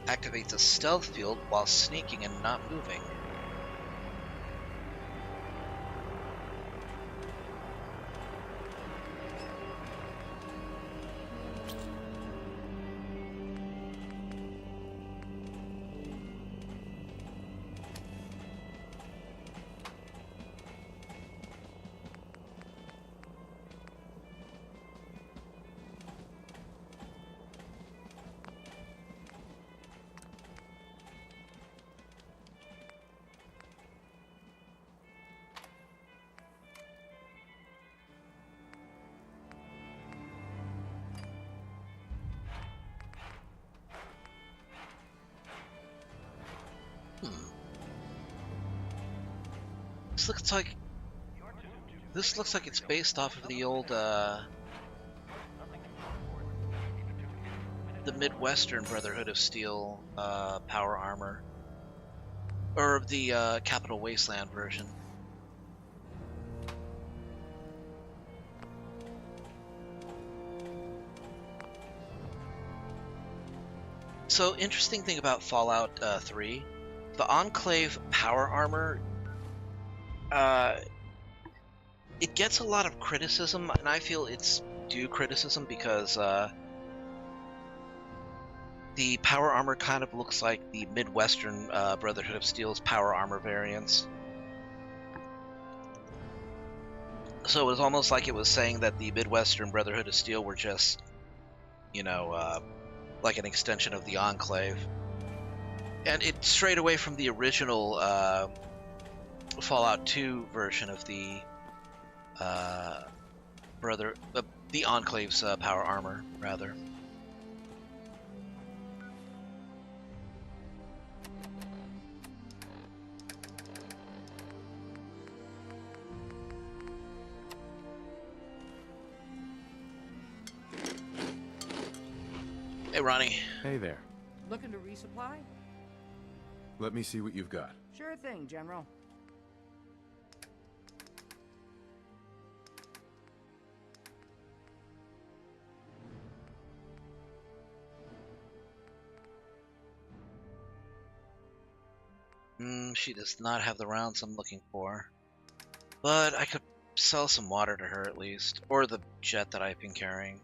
Activates a stealth field while sneaking and not moving. This looks like it's based off of the old the Midwestern Brotherhood of Steel power armor, or the Capital Wasteland version. So, interesting thing about Fallout 3, the Enclave power armor, it gets a lot of criticism, and I feel it's due criticism because the power armor kind of looks like the Midwestern Brotherhood of Steel's power armor variants. So it was almost like it was saying that the Midwestern Brotherhood of Steel were just, you know, like an extension of the Enclave. And it strayed away from the original Fallout 2 version of the the Enclave's power armor, rather. Hey, Ronnie. Hey there. Looking to resupply? Let me see what you've got. Sure thing, General. She does not have the rounds I'm looking for. But I could sell some water to her at least. Or the jet that I've been carrying.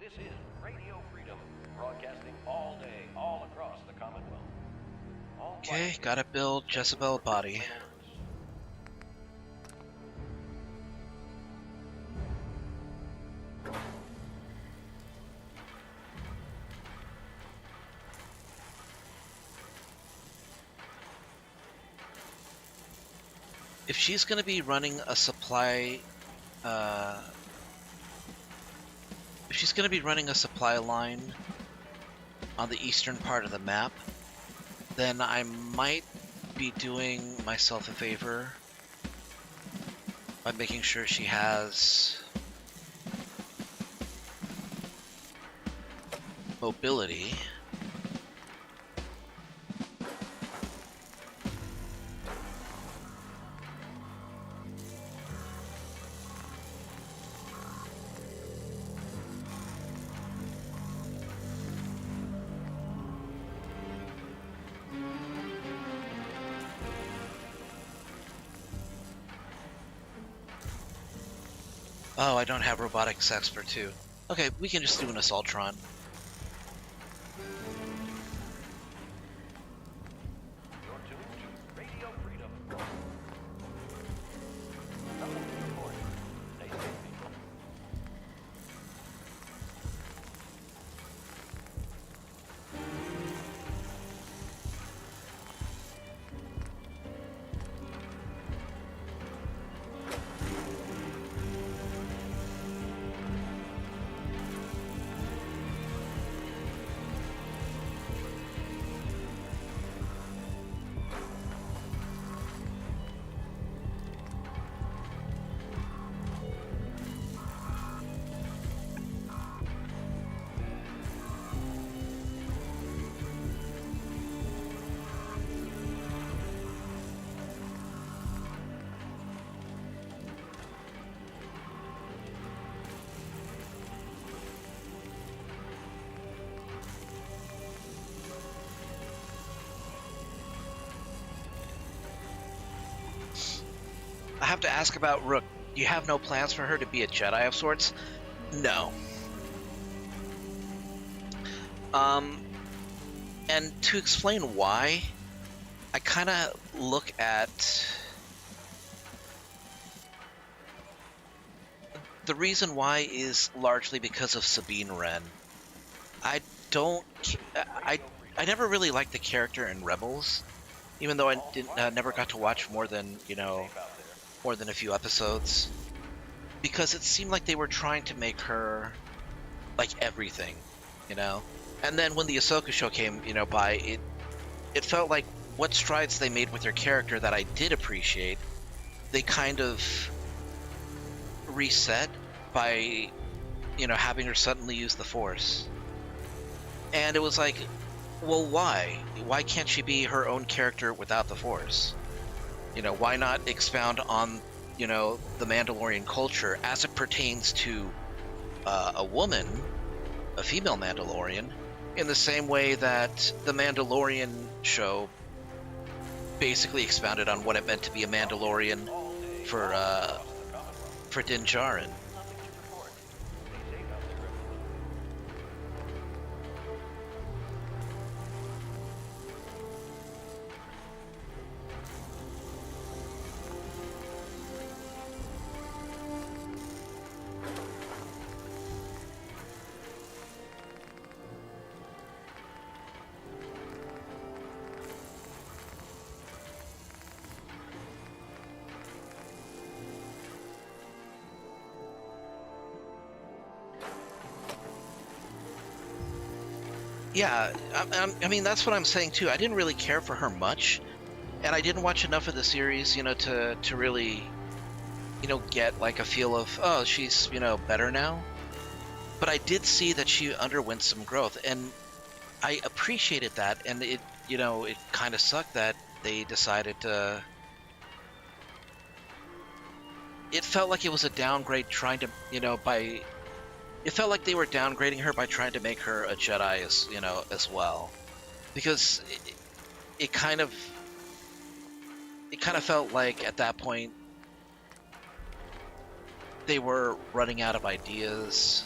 This is Radio Freedom, broadcasting all day, all across the Commonwealth. Okay, gotta build Jezebel a body. If she's gonna be running a supply, if she's gonna be running a supply line on the eastern part of the map, then I might be doing myself a favor by making sure she has mobility. Oh, I don't have robotics expert too. Okay, we can just do an Assaultron. You're tuned to Radio Freedom. Nothing to report. Stay safe, people. I have to ask about Rook. You have no plans for her to be a Jedi of sorts? No. And to explain why, I kind of look at the reason why is largely because of Sabine Wren. I never really liked the character in Rebels, even though I never got to watch more than a few episodes, because it seemed like they were trying to make her like everything, you know. And then when the Ahsoka show came, by, it felt like what strides they made with her character that I did appreciate, they kind of reset by, having her suddenly use the Force. And it was like, well, why? Why can't she be her own character without the Force? Why not expound on, the Mandalorian culture as it pertains to a woman, a female Mandalorian, in the same way that the Mandalorian show basically expounded on what it meant to be a Mandalorian for Din Djarin. Yeah, I mean, that's what I'm saying too. I didn't really care for her much, and I didn't watch enough of the series, to really, get like a feel of, oh, she's, better now. But I did see that she underwent some growth, and I appreciated that, and it, it kind of sucked that they decided to... It felt like it was a downgrade trying to, It felt like they were downgrading her by trying to make her a Jedi as well, because it kind of felt like at that point they were running out of ideas.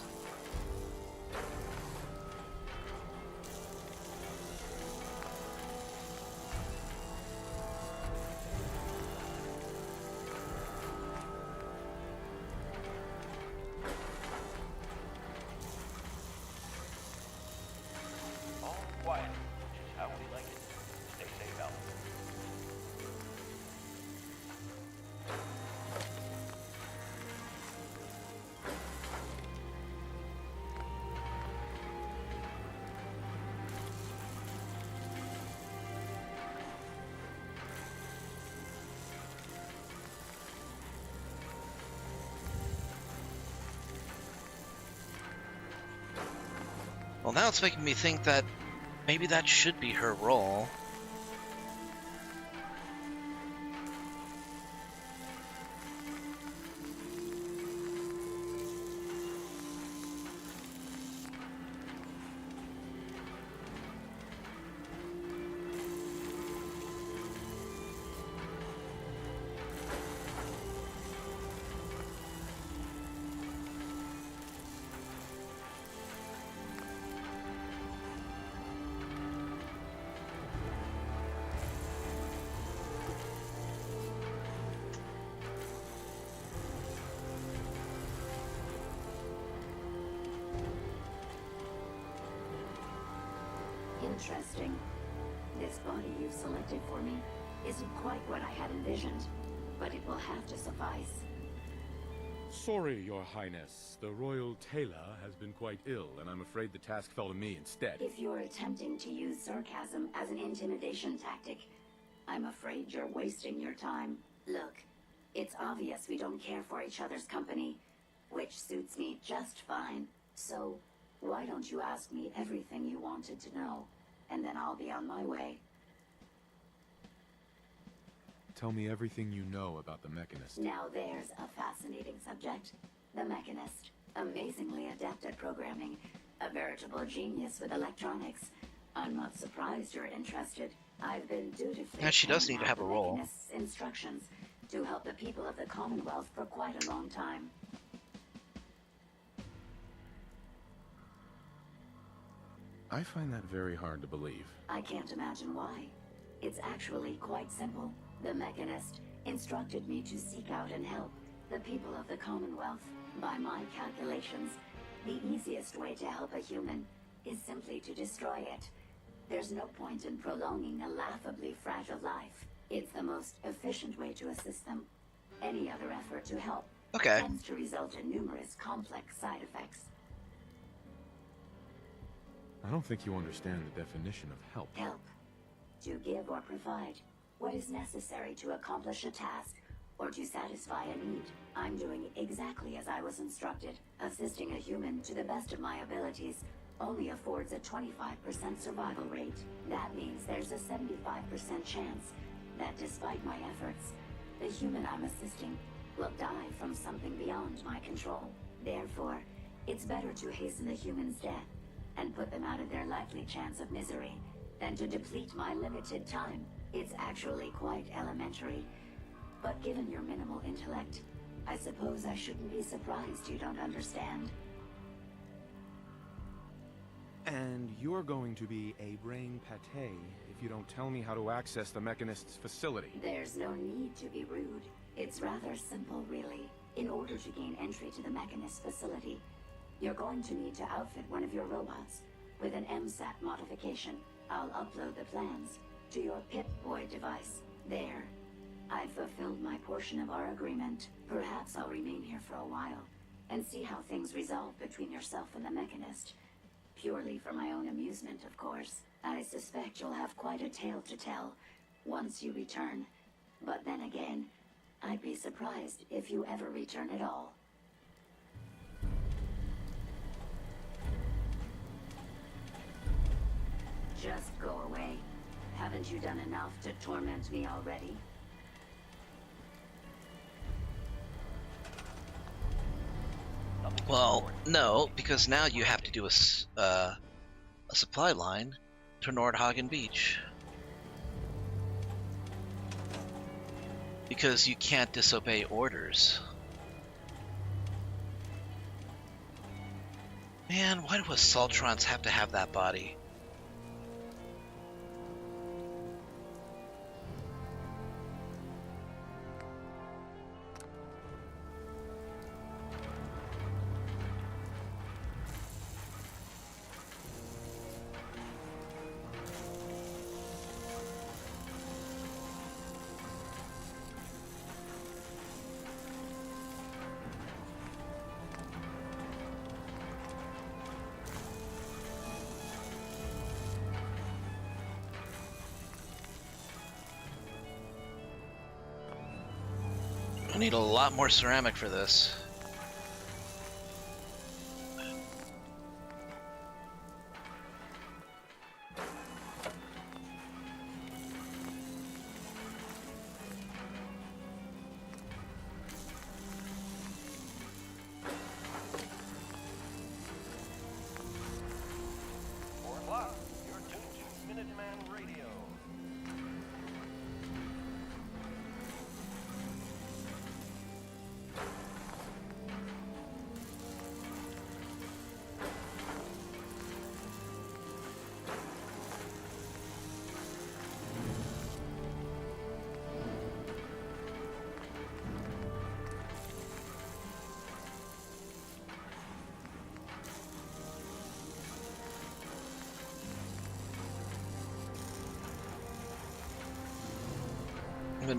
Well, now it's making me think that maybe that should be her role. Interesting. This body you've selected for me isn't quite what I had envisioned, but it will have to suffice. Sorry, Your Highness. The Royal Tailor has been quite ill, and I'm afraid the task fell to me instead. If you're attempting to use sarcasm as an intimidation tactic, I'm afraid you're wasting your time. Look, it's obvious we don't care for each other's company, which suits me just fine. So, why don't you ask me everything you wanted to know, and then I'll be on my way. Tell me everything you know about the Mechanist. Now there's a fascinating subject. The Mechanist. Amazingly adept at programming. A veritable genius with electronics. I'm not surprised you're interested. I've been dutifully... And she does need to have a role. Mechanist's instructions to help the people of the Commonwealth for quite a long time. I find that very hard to believe. I can't imagine why. It's actually quite simple. The Mechanist instructed me to seek out and help the people of the Commonwealth. By my calculations, the easiest way to help a human is simply to destroy it. There's no point in prolonging a laughably fragile life. It's the most efficient way to assist them. Any other effort to help tends to result in numerous complex side effects. I don't think you understand the definition of help. Help. To give or provide what is necessary to accomplish a task or to satisfy a need. I'm doing exactly as I was instructed. Assisting a human to the best of my abilities only affords a 25% survival rate. That means there's a 75% chance that despite my efforts, the human I'm assisting will die from something beyond my control. Therefore, it's better to hasten the human's death and put them out of their likely chance of misery than to deplete my limited time. It's actually quite elementary, but given your minimal intellect, I suppose I shouldn't be surprised you don't understand. And you're going to be a brain pate if you don't tell me how to access the Mechanist's facility. There's no need to be rude. It's rather simple, really. In order to gain entry to the Mechanist's facility, you're going to need to outfit one of your robots with an MSAT modification. I'll upload the plans to your Pip-Boy device. There. I've fulfilled my portion of our agreement. Perhaps I'll remain here for a while and see how things resolve between yourself and the Mechanist. Purely for my own amusement, of course. I suspect you'll have quite a tale to tell once you return. But then again, I'd be surprised if you ever return at all. Just go away. Haven't you done enough to torment me already? Well, no, because now you have to do a supply line to Nordhagen Beach. Because you can't disobey orders. Man, why do Assaultrons have to have that body? I need a lot more ceramic for this.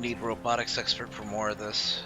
need robotics expert for more of this.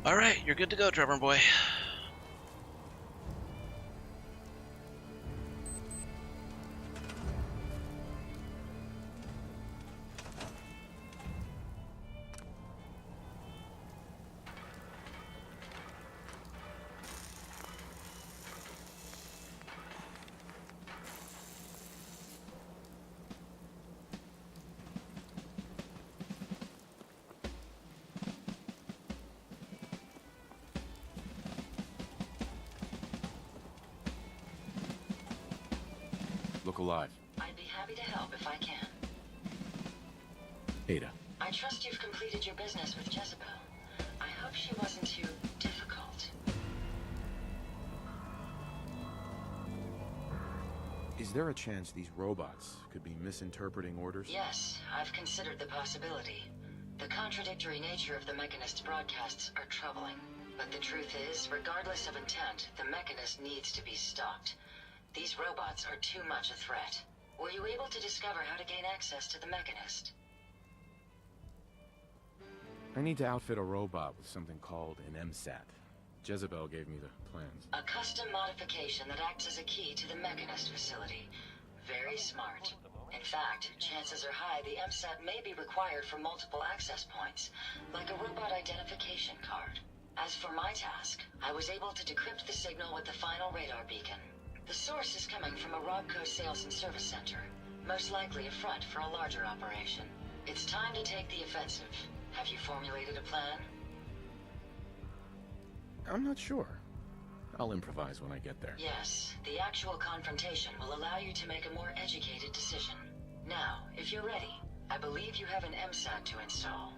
All right, you're good to go, drummer boy. Look alive. I'd be happy to help if I can. Ada. I trust you've completed your business with Jezebel. I hope she wasn't too difficult. Is there a chance these robots could be misinterpreting orders? Yes, I've considered the possibility. The contradictory nature of the Mechanist's broadcasts are troubling. But the truth is, regardless of intent, the Mechanist needs to be stopped. These robots are too much a threat. Were you able to discover how to gain access to the Mechanist? I need to outfit a robot with something called an MSAT. Jezebel gave me the plans. A custom modification that acts as a key to the Mechanist facility. Very smart. In fact, chances are high the MSAT may be required for multiple access points, like a robot identification card. As for my task, I was able to decrypt the signal with the final radar beacon. The source is coming from a Robco sales and service center, most likely a front for a larger operation. It's time to take the offensive. Have you formulated a plan? I'm not sure. I'll improvise when I get there. Yes, the actual confrontation will allow you to make a more educated decision. Now, if you're ready, I believe you have an MSAT to install.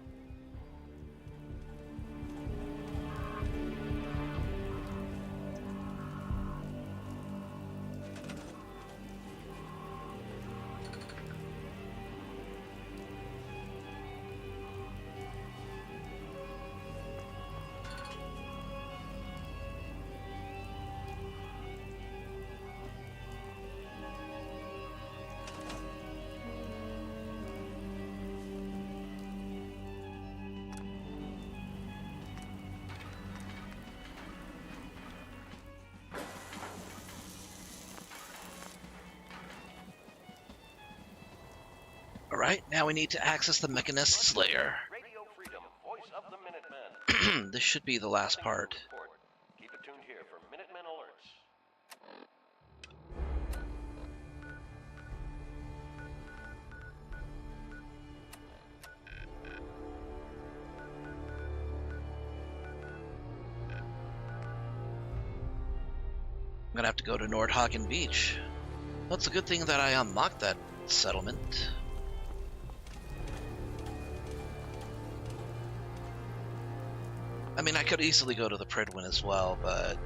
Alright, now we need to access the Mechanist's lair. Radio Freedom, voice of the Minutemen. This should be the last part. Keep it tuned here for Minutemen alerts. I'm gonna have to go to Nordhagen Beach. Well, it's a good thing that I unlocked that settlement. I mean, I could easily go to the Pridwin as well, but...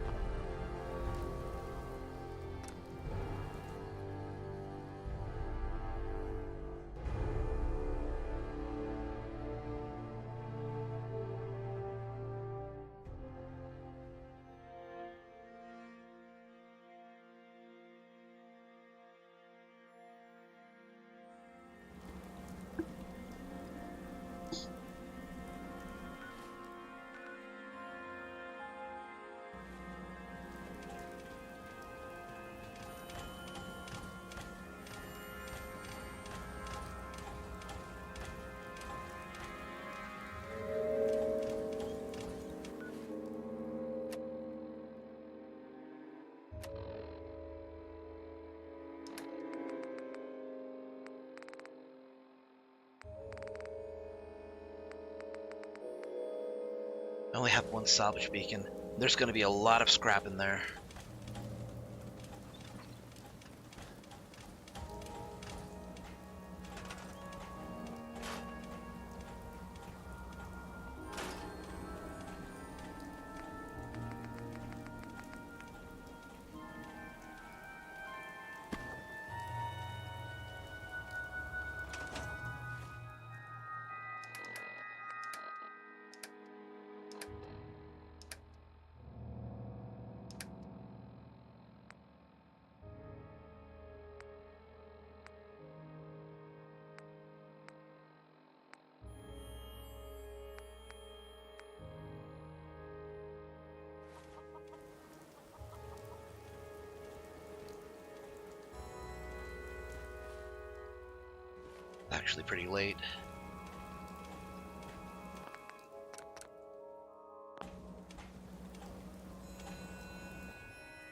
I only have one salvage beacon. There's going to be a lot of scrap in there. Actually pretty late.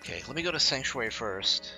Okay, let me go to Sanctuary first.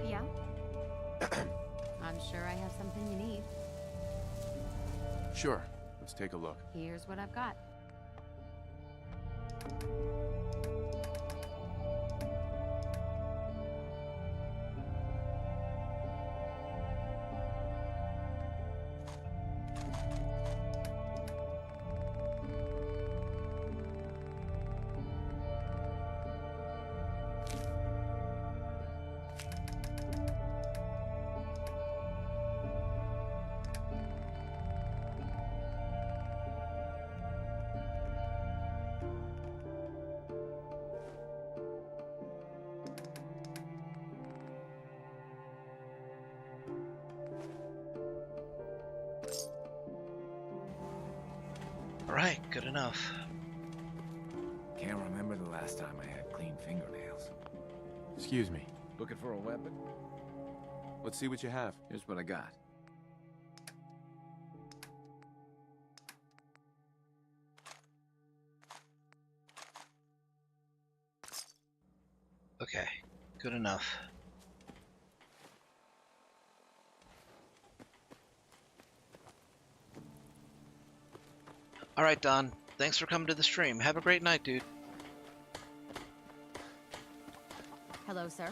Yeah? I'm sure I have something you need. Sure. Let's take a look. Here's what I've got. Alright, good enough. Can't remember the last time I had clean fingernails. Excuse me. Looking for a weapon? Let's see what you have. Here's what I got. Okay, good enough. Alright, Don. Thanks for coming to the stream. Have a great night, dude. Hello, sir.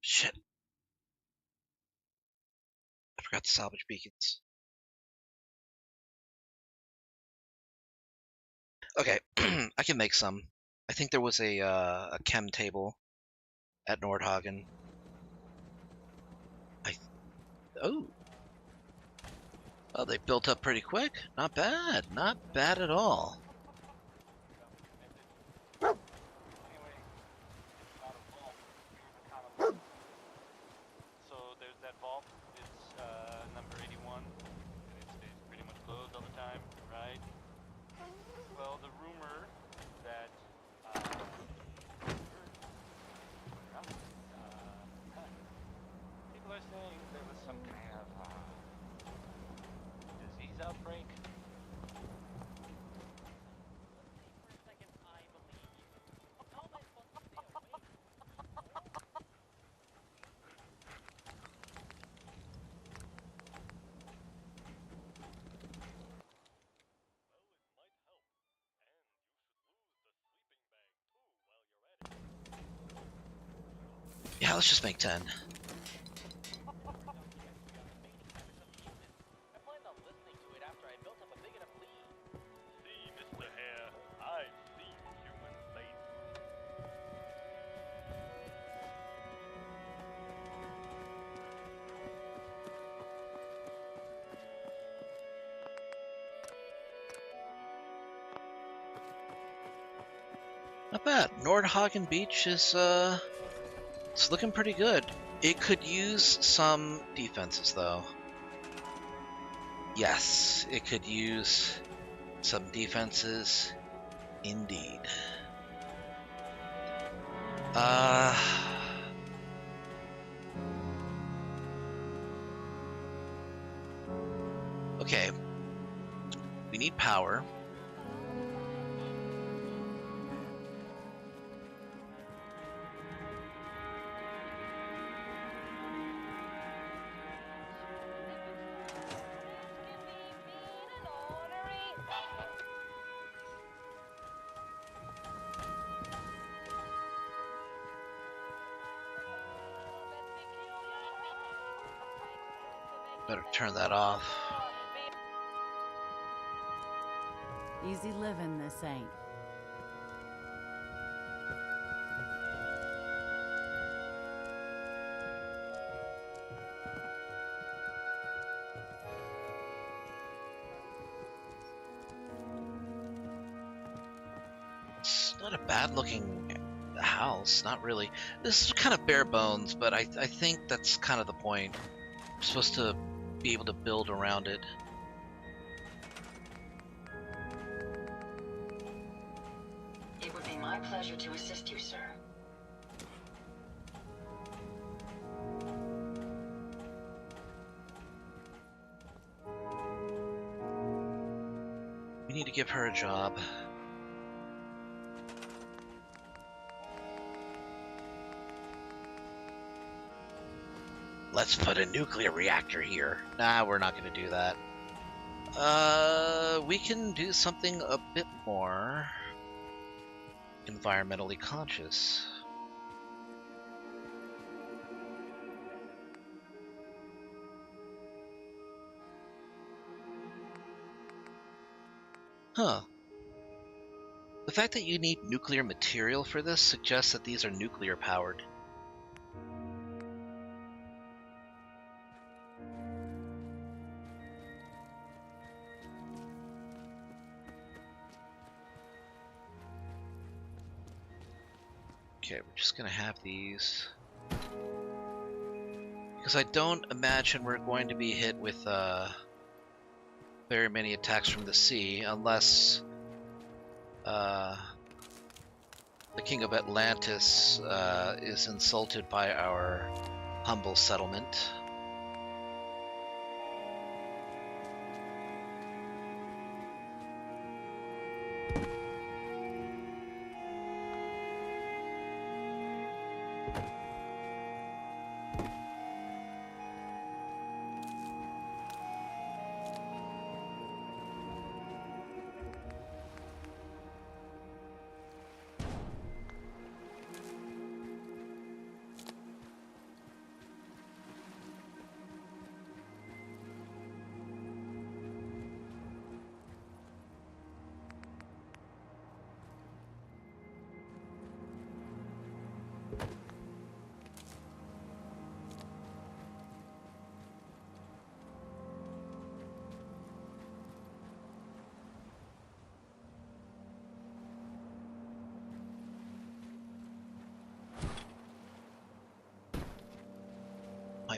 Shit. I forgot to salvage beacons. Okay, I can make some. I think there was a chem table at Nordhagen. Oh, they built up pretty quick. Not bad. Not bad at all. So there's that vault. It's number 81, and it stays pretty much closed all the time, right? Well, the rumor that people are saying there was some kind of disease outbreak. Yeah, let's just make 10. See, Mr. Hare, I've seen human face. Not bad. Nordhagen Beach is it's looking pretty good. It could use some defenses though. Yes, it could use some defenses indeed. Okay. We need power. Better turn that off. Easy living, this ain't. It's not a bad looking house, not really. This is kind of bare bones, but I think that's kind of the point. We're supposed to be able to build around it. It would be my pleasure to assist you, sir. We need to give her a job. Let's put a nuclear reactor here. Nah, we're not going to do that. We can do something a bit more environmentally conscious. Huh. The fact that you need nuclear material for this suggests that these are nuclear powered. Okay, we're just gonna have these. Because I don't imagine we're going to be hit with very many attacks from the sea, unless the King of Atlantis is insulted by our humble settlement.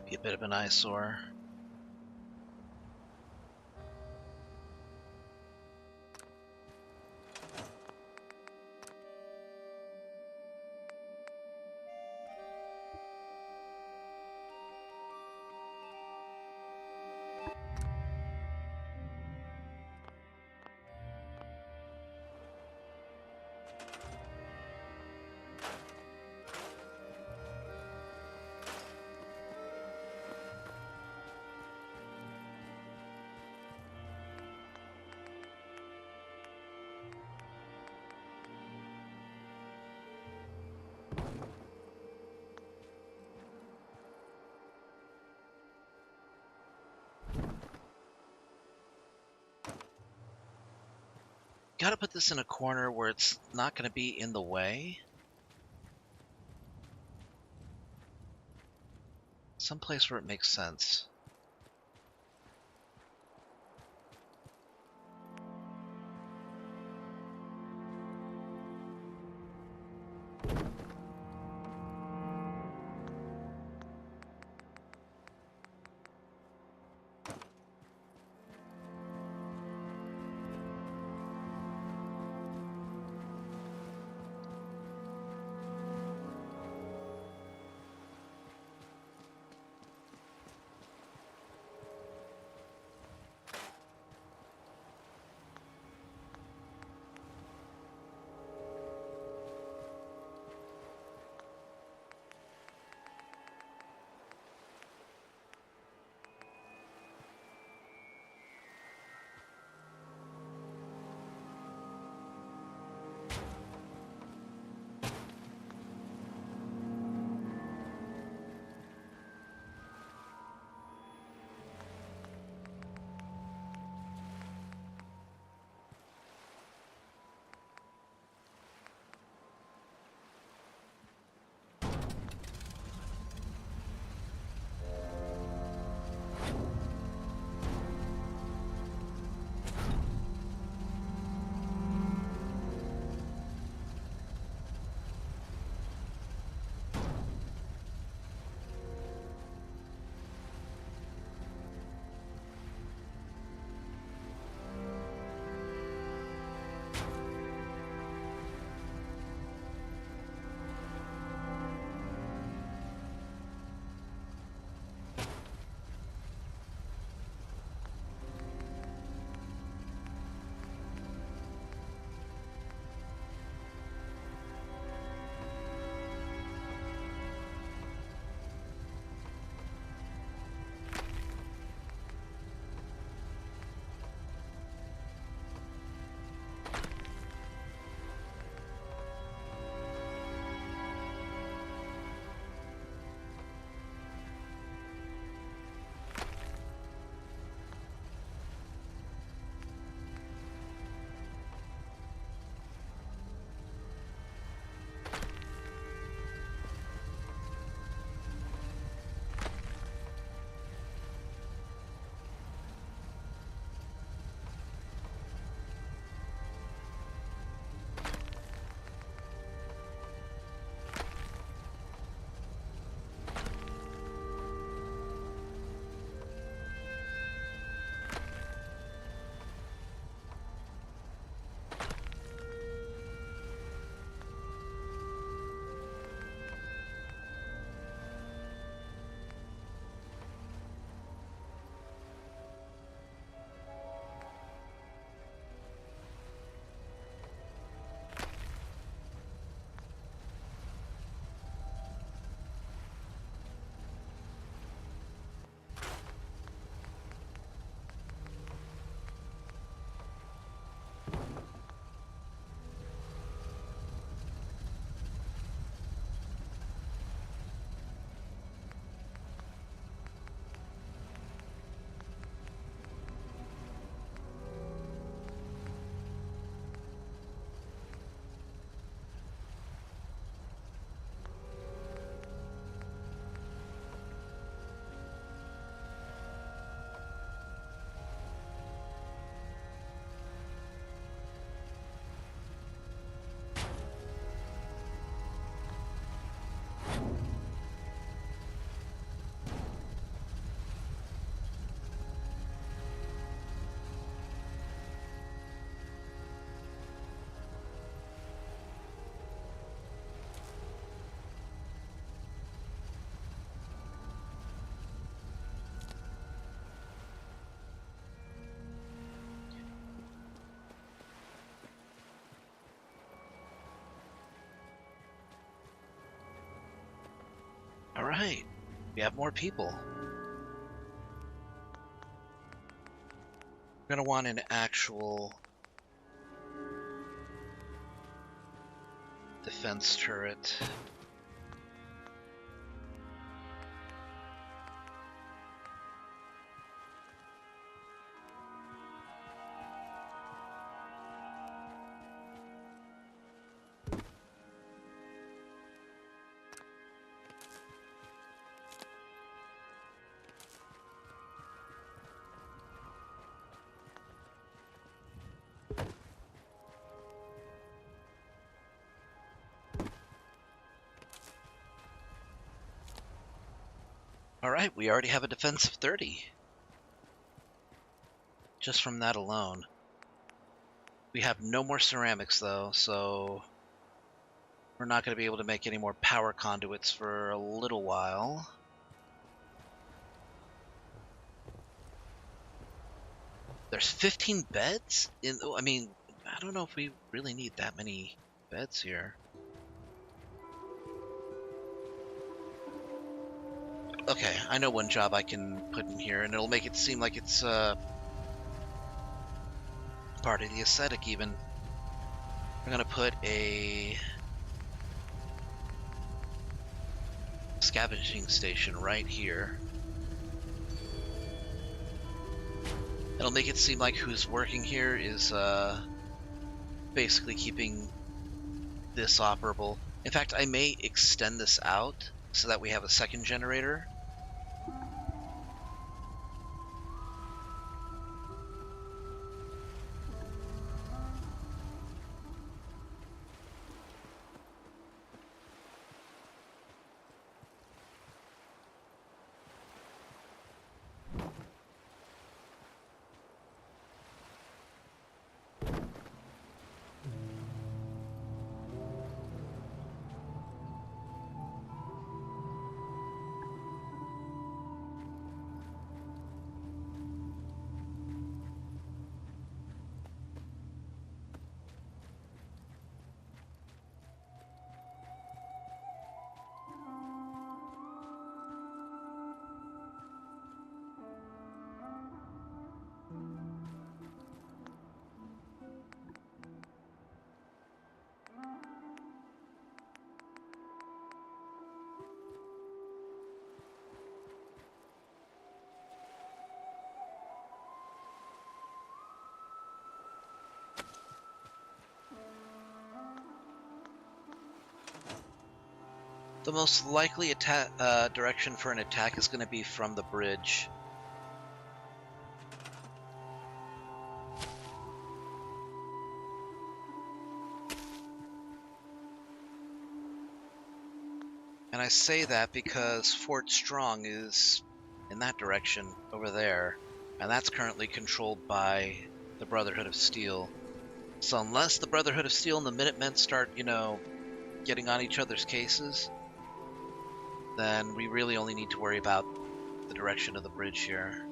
Be a bit of an eyesore. Gotta put this in a corner where it's not gonna be in the way. Someplace where it makes sense. Alright, we have more people. We're gonna want an actual defense turret. Alright, we already have a defense of 30. Just from that alone. We have no more ceramics though, so we're not going to be able to make any more power conduits for a little while. There's 15 beds? I mean, I don't know if we really need that many beds here. Okay, I know one job I can put in here, and it'll make it seem like it's part of the aesthetic even. We're gonna put a scavenging station right here. It'll make it seem like who's working here is basically keeping this operable. In fact, I may extend this out so that we have a second generator. The most likely direction for an attack is going to be from the bridge. And I say that because Fort Strong is in that direction over there, and that's currently controlled by the Brotherhood of Steel. So unless the Brotherhood of Steel and the Minutemen start, you know, getting on each other's cases, then we really only need to worry about the direction of the bridge here.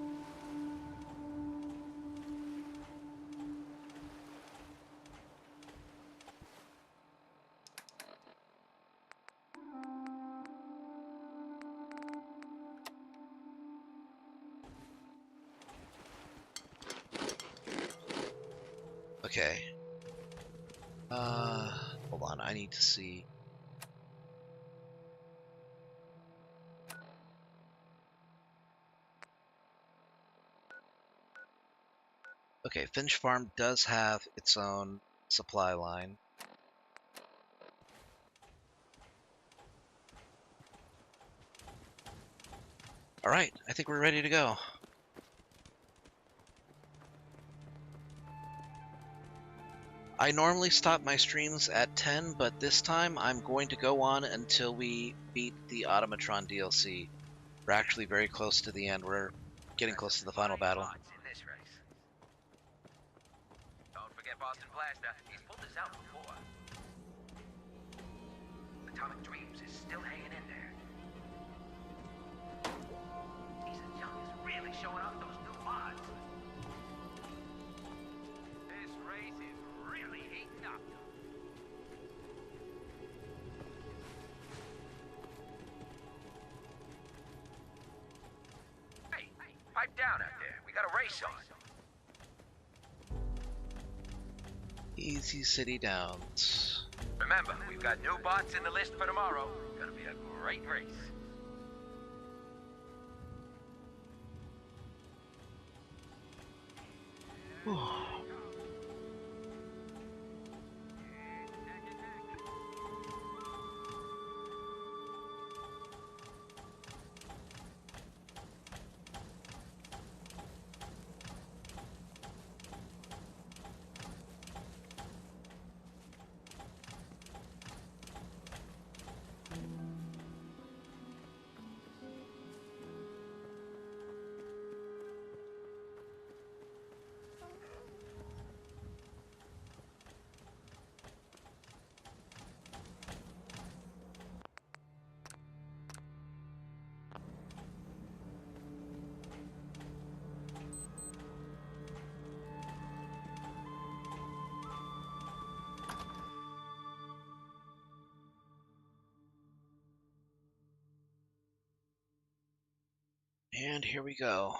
Okay. Hold on, I need to see. Okay, Finch Farm does have its own supply line. Alright, I think we're ready to go. I normally stop my streams at 10, but this time I'm going to go on until we beat the Automatron DLC. We're actually very close to the end. We're getting close to the final battle. Don't forget Boston Blaster. He's pulled this out before. Atomic Dreams is still hanging in there. Ethan Young is really showing off those new mods. This race is really heating up. Pipe down out there. We got a race on. Easy City Downs. Remember, we've got new bots in the list for tomorrow. Gonna be a great race. And here we go.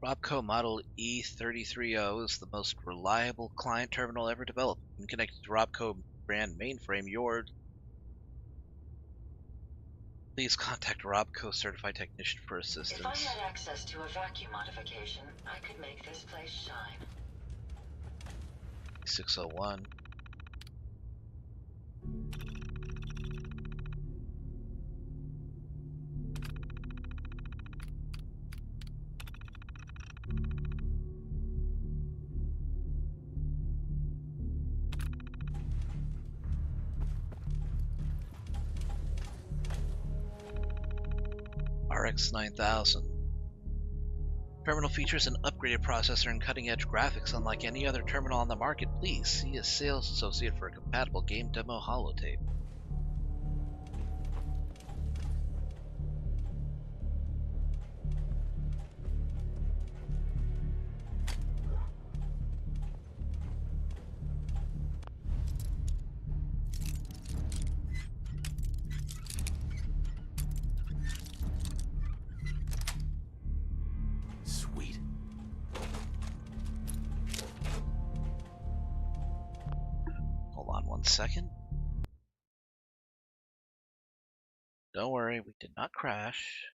Robco Model E330 is the most reliable client terminal ever developed. When connected to Robco brand mainframe, please contact Robco certified technician for assistance. If I had access to a vacuum modification, I could make this place shine. 601. RX 9000. Terminal features an upgraded processor and cutting-edge graphics unlike any other terminal on the market. Please see a sales associate for a compatible game demo holotape. Second. Don't worry, we did not crash.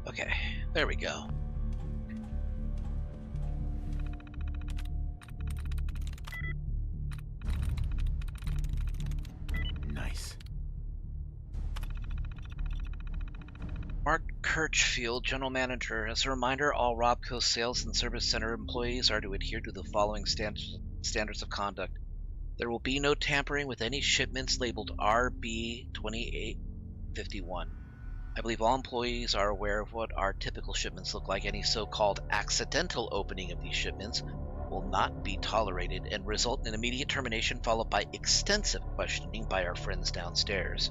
Okay, there we go. Nice. Mark Kirchfield, General Manager. As a reminder, all Robco Sales and Service Center employees are to adhere to the following standards of conduct. There will be no tampering with any shipments labeled RB2851. I believe all employees are aware of what our typical shipments look like. Any so-called accidental opening of these shipments will not be tolerated and result in immediate termination followed by extensive questioning by our friends downstairs.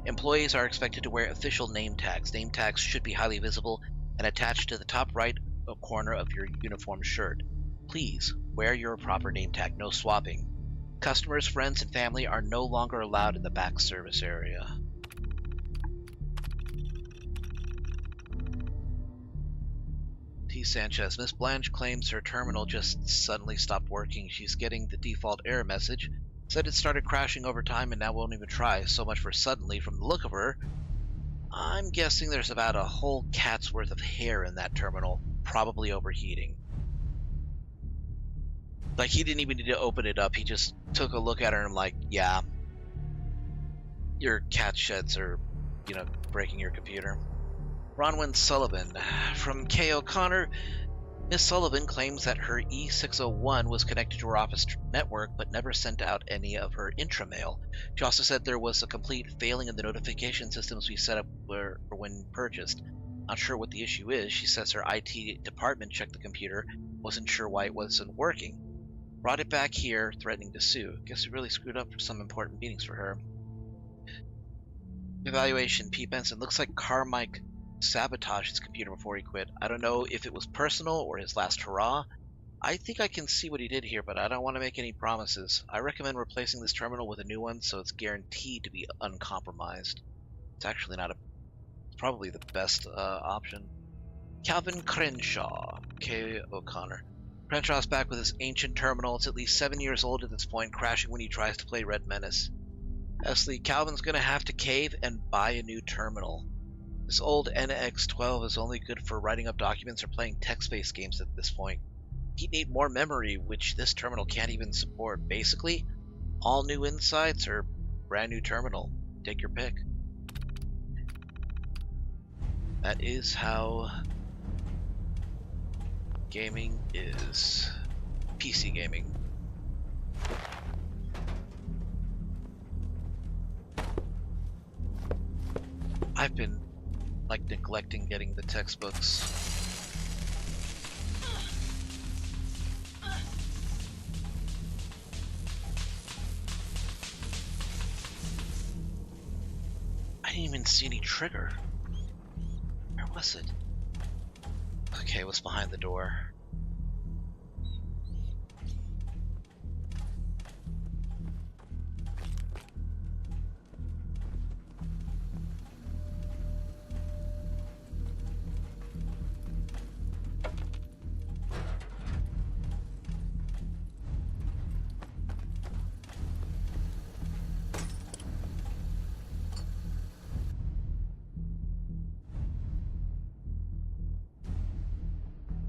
Employees are expected to wear official name tags. Name tags should be highly visible and attached to the top right corner of your uniform shirt. Please wear your proper name tag, no swapping. Customers, friends, and family are no longer allowed in the back service area. P. Sanchez. Miss Blanche claims her terminal just suddenly stopped working. She's getting the default error message. Said it started crashing over time and now won't even try. So much for suddenly. From the look of her, I'm guessing there's about a whole cat's worth of hair in that terminal, probably overheating. Like, he didn't even need to open it up. He just took a look at her and I'm like, yeah, your cat sheds are, you know, breaking your computer. Bronwyn Sullivan. From Kay O'Connor, Miss Sullivan claims that her E601 was connected to her office network but never sent out any of her intramail. She also said there was a complete failing in the notification systems we set up when purchased. Not sure what the issue is. She says her IT department checked the computer, wasn't sure why it wasn't working. Brought it back here, threatening to sue. Guess we really screwed up for some important meetings for her. Evaluation. Pete Benson. Looks like Carmike sabotaged his computer before he quit. I don't know if it was personal or his last hurrah. I think I can see what he did here, but I don't want to make any promises. I recommend replacing this terminal with a new one so it's guaranteed to be uncompromised. It's actually not probably the best option. Calvin Crenshaw. K. O'Connor. Crenshaw's back with his ancient terminal. It's at least 7 years old at this point, crashing when he tries to play Red Menace. Leslie, Calvin's gonna have to cave and buy a new terminal. This old NX-12 is only good for writing up documents or playing text-based games at this point. He'd need more memory, which this terminal can't even support. Basically, all new insides or brand new terminal. Take your pick. That is how gaming is. PC gaming. I've been neglecting getting the textbooks. I didn't even see any trigger. Where was it? Okay, what's behind the door?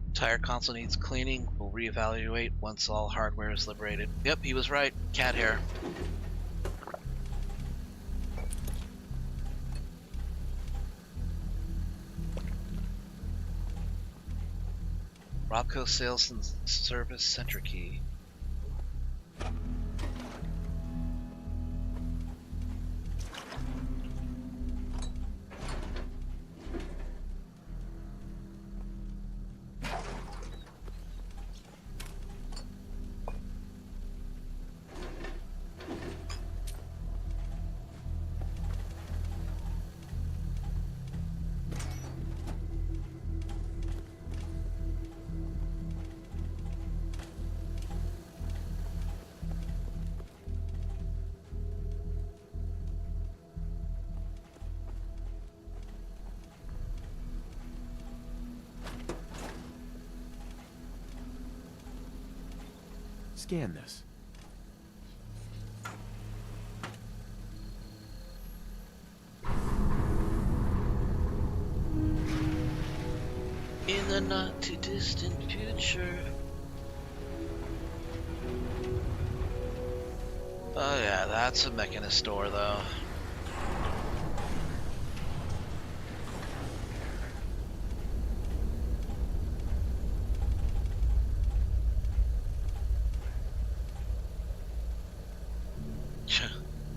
Entire console needs cleaning. We'll reevaluate once all hardware is liberated. Yep, he was right. Cat hair. Robco Sales and Service Center Key. Scan this. In the not too distant future. Oh yeah, that's a Mechanist store though.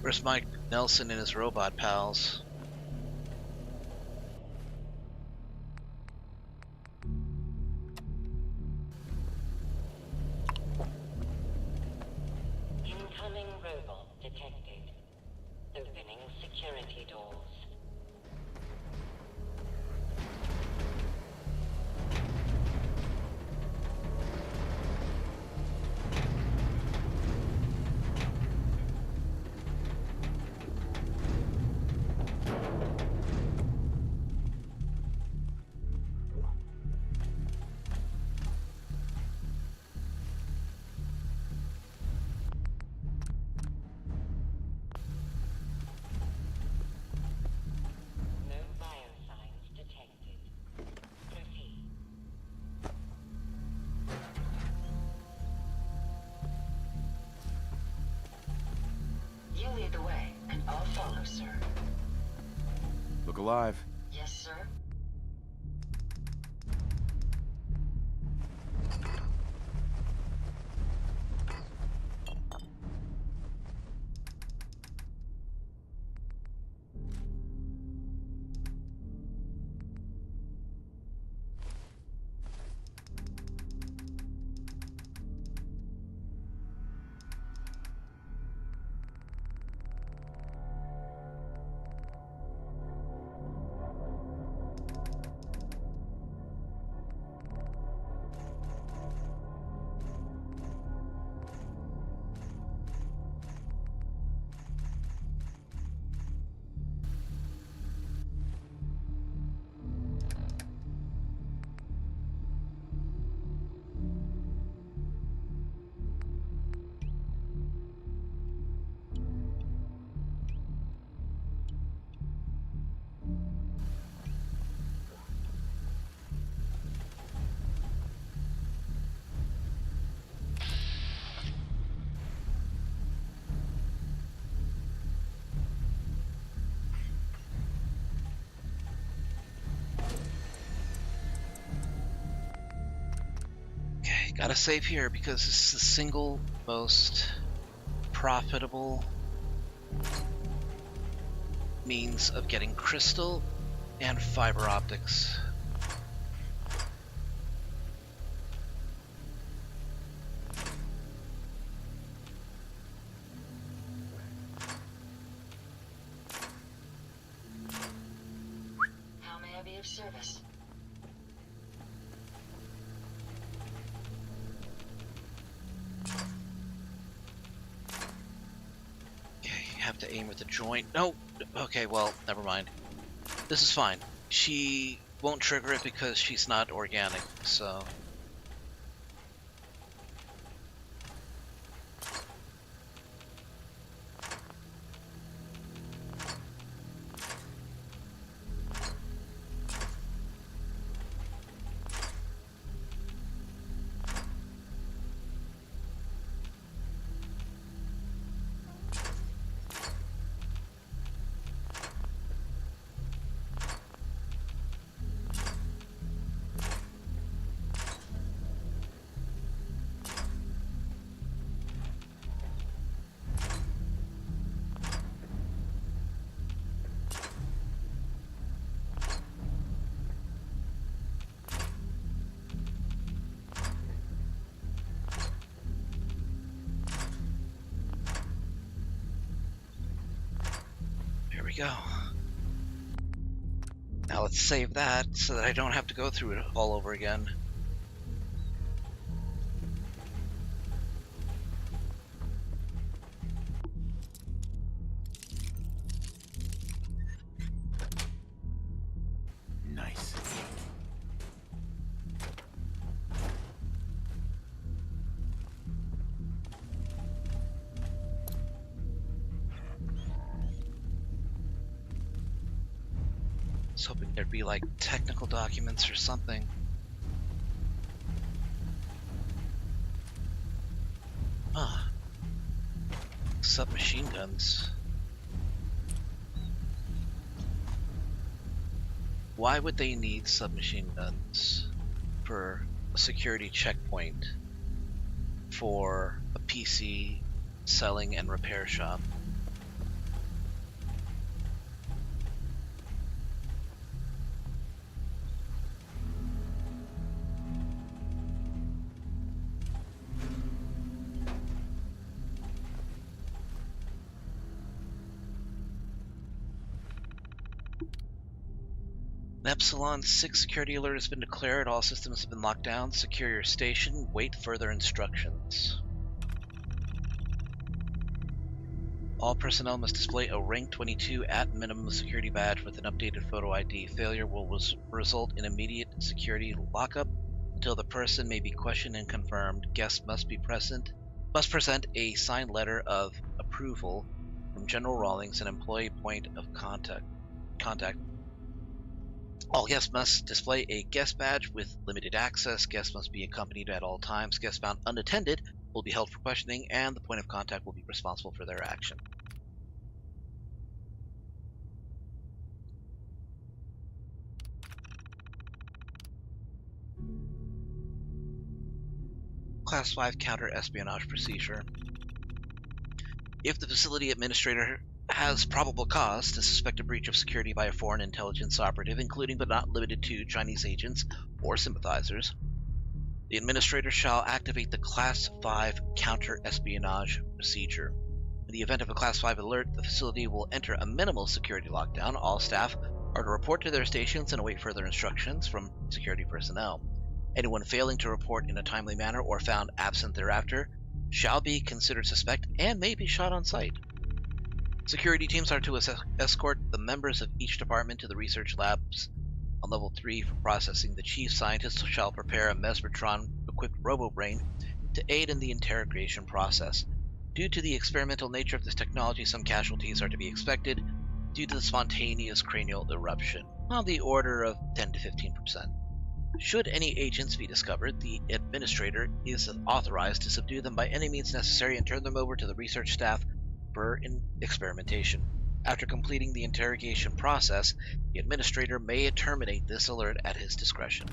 Where's Mike Nelson and his robot pals? Incoming robot detected. Opening security doors. Lead the way, and I'll follow, sir. Look alive. Yes, sir. Gotta save here because this is the single most profitable means of getting crystal and fiber optics. How may I be of service? Have to aim with the joint. No. Okay, well, never mind. This is fine. She won't trigger it because she's not organic, so... Go. Now let's save that so that I don't have to go through it all over again. Nice. I was hoping there'd be like technical documents or something. Ah. Submachine guns. Why would they need submachine guns for a security checkpoint for a PC selling and repair shop? An Epsilon 6 security alert has been declared. All systems have been locked down. Secure your station. Wait further instructions. All personnel must display a rank 22 at minimum security badge with an updated photo ID. Failure will result in immediate security lockup until the person may be questioned and confirmed. Guests must present a signed letter of approval from General Rawlings, an employee point of contact. All guests must display a guest badge with limited access. Guests must be accompanied at all times. Guests found unattended will be held for questioning, and the point of contact will be responsible for their action. Class 5 counter-espionage procedure. If the facility administrator has probable cause to suspect a breach of security by a foreign intelligence operative, including but not limited to Chinese agents or sympathizers, the administrator shall activate the Class 5 counter-espionage procedure. In the event of a Class 5 alert, the facility will enter a minimal security lockdown. All staff are to report to their stations and await further instructions from security personnel. Anyone failing to report in a timely manner or found absent thereafter shall be considered suspect and may be shot on sight. Security teams are to escort the members of each department to the research labs on level 3 for processing. The chief scientist shall prepare a Mesmertron-equipped robo-brain to aid in the interrogation process. Due to the experimental nature of this technology, some casualties are to be expected due to the spontaneous cranial eruption, on the order of 10 to 15%. Should any agents be discovered, the administrator is authorized to subdue them by any means necessary and turn them over to the research staff for experimentation. After completing the interrogation process, the administrator may terminate this alert at his discretion.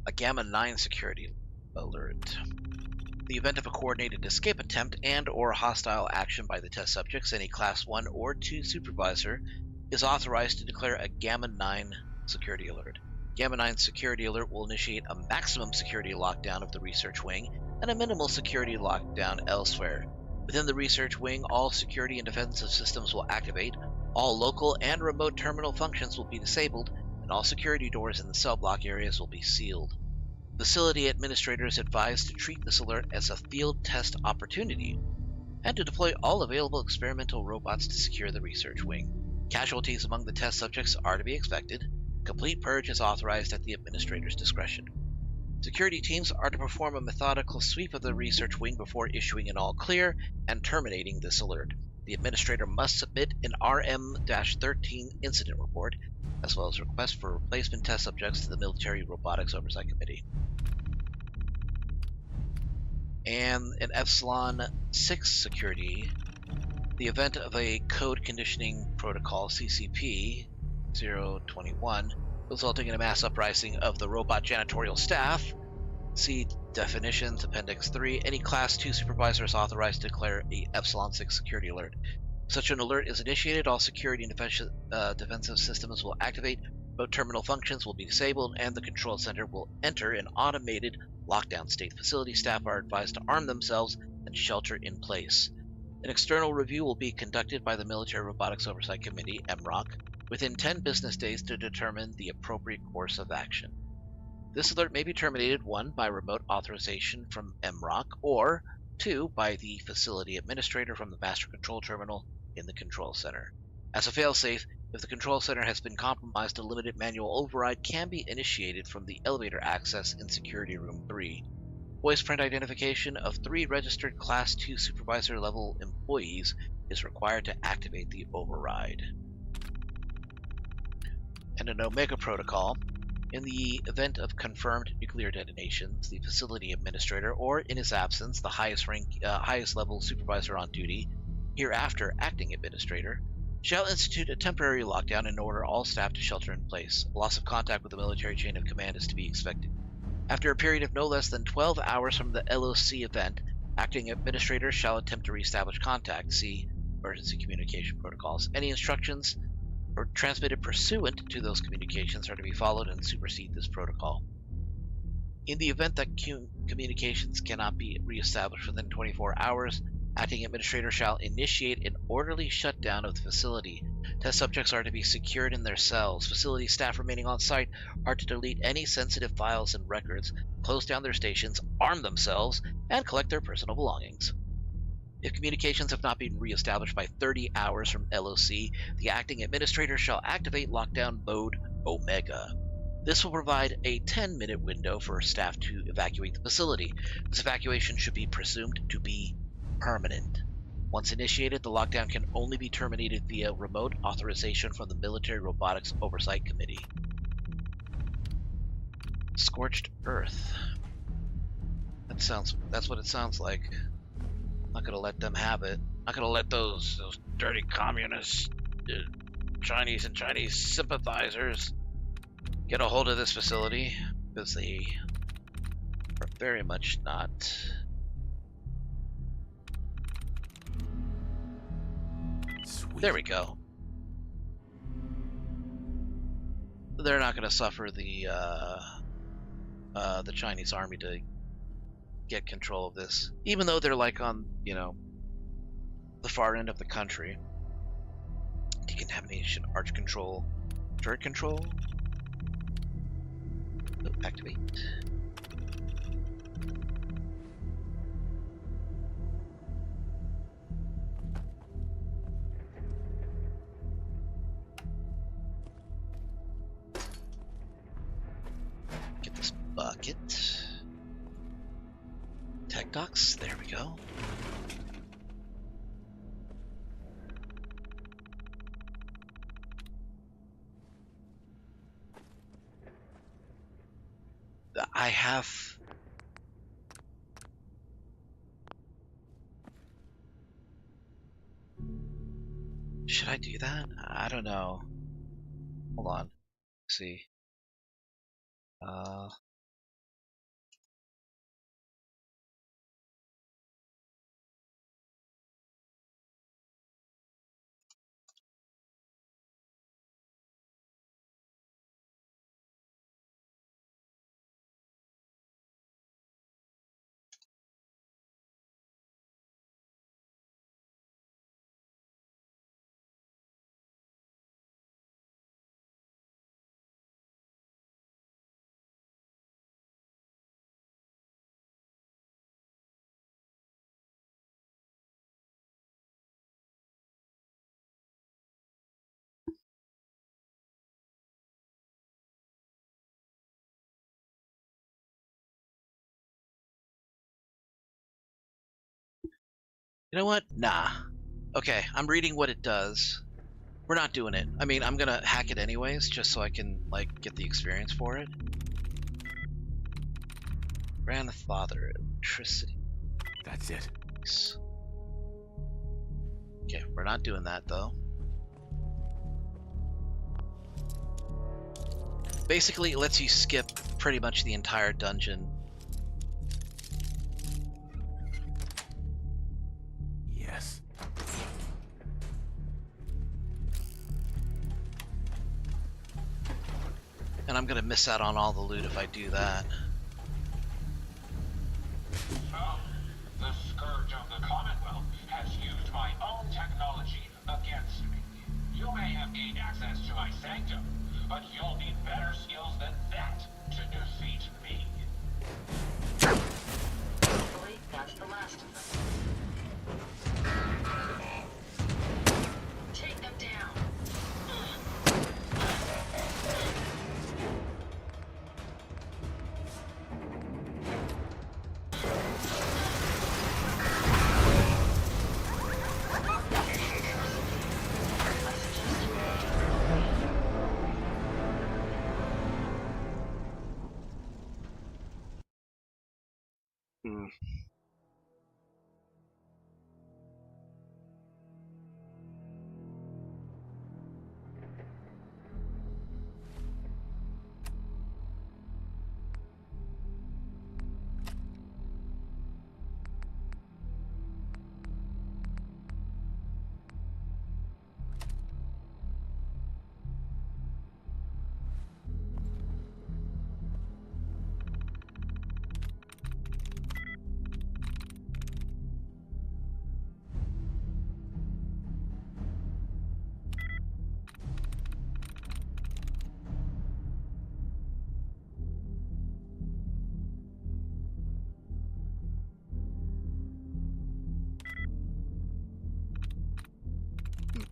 A Gamma 9 security alert. In the event of a coordinated escape attempt and/or hostile action by the test subjects, any Class 1 or 2 supervisor is authorized to declare a Gamma 9 security alert. Gamma 9 security alert will initiate a maximum security lockdown of the research wing and a minimal security lockdown elsewhere. Within the research wing, all security and defensive systems will activate, all local and remote terminal functions will be disabled, and all security doors in the cell block areas will be sealed. Facility administrators advised to treat this alert as a field test opportunity and to deploy all available experimental robots to secure the research wing. Casualties among the test subjects are to be expected. Complete purge is authorized at the administrator's discretion. Security teams are to perform a methodical sweep of the research wing before issuing an all clear and terminating this alert. The administrator must submit an RM-13 incident report, as well as request for replacement test subjects to the Military Robotics Oversight Committee. And an Epsilon 6 security. The event of a Code Conditioning Protocol CCP-021 resulting in a mass uprising of the robot janitorial staff. See definitions, Appendix 3. Any Class 2 supervisor is authorized to declare a Epsilon 6 security alert. Such an alert is initiated, all security and defensive systems will activate, both terminal functions will be disabled, and the control center will enter an automated lockdown state. Facility staff are advised to arm themselves and shelter in place. An external review will be conducted by the Military Robotics Oversight Committee, MROC, within 10 business days to determine the appropriate course of action. This alert may be terminated, 1, by remote authorization from MROC, or 2, by the facility administrator from the master control terminal in the control center. As a failsafe, if the control center has been compromised, a limited manual override can be initiated from the elevator access in Security Room 3. Voice print identification of 3 registered Class 2 supervisor level employees is required to activate the override. And an Omega protocol. In the event of confirmed nuclear detonations, the facility administrator, or in his absence, the highest level supervisor on duty, hereafter acting administrator, shall institute a temporary lockdown and order all staff to shelter in place. Loss of contact with the military chain of command is to be expected. After a period of no less than 12 hours from the LOC event, acting administrator shall attempt to reestablish contact. See emergency communication protocols. Any instructions or transmitted pursuant to those communications are to be followed and supersede this protocol. In the event that communications cannot be reestablished within 24 hours, acting administrator shall initiate an orderly shutdown of the facility. Test subjects are to be secured in their cells. Facility staff remaining on site are to delete any sensitive files and records, close down their stations, arm themselves, and collect their personal belongings. If communications have not been reestablished by 30 hours from LOC, the acting administrator shall activate lockdown mode Omega. This will provide a 10-minute window for staff to evacuate the facility. This evacuation should be presumed to be permanent. Once initiated, the lockdown can only be terminated via remote authorization from the Military Robotics Oversight Committee. Scorched Earth. That's what it sounds like. Not gonna let them have it. Not gonna let those dirty communists, Chinese and Chinese sympathizers, get a hold of this facility, because they are Very much not. Sweet. There we go. They're not going to suffer the Chinese army to get control of this, even though they're like on, you know, the far end of the country. Decontamination, arch control, turret control. Oh, activate. Get this bucket. Tech docks, there we go. I have... Should I do that? I don't know. Hold on. Let's see. You know what? Nah. Okay, I'm reading what it does. We're not doing it. I mean, I'm gonna hack it anyways, just so I can, like, get the experience for it. Grandfather, electricity. That's it. Okay, we're not doing that, though. Basically, it lets you skip pretty much the entire dungeon. Yes. And I'm gonna miss out on all the loot if I do that. So, the Scourge of the Commonwealth has used my own technology against me. You may have gained access to my sanctum, but you'll need better skills than that to defeat me. Hopefully, that's the last of them. Take them down.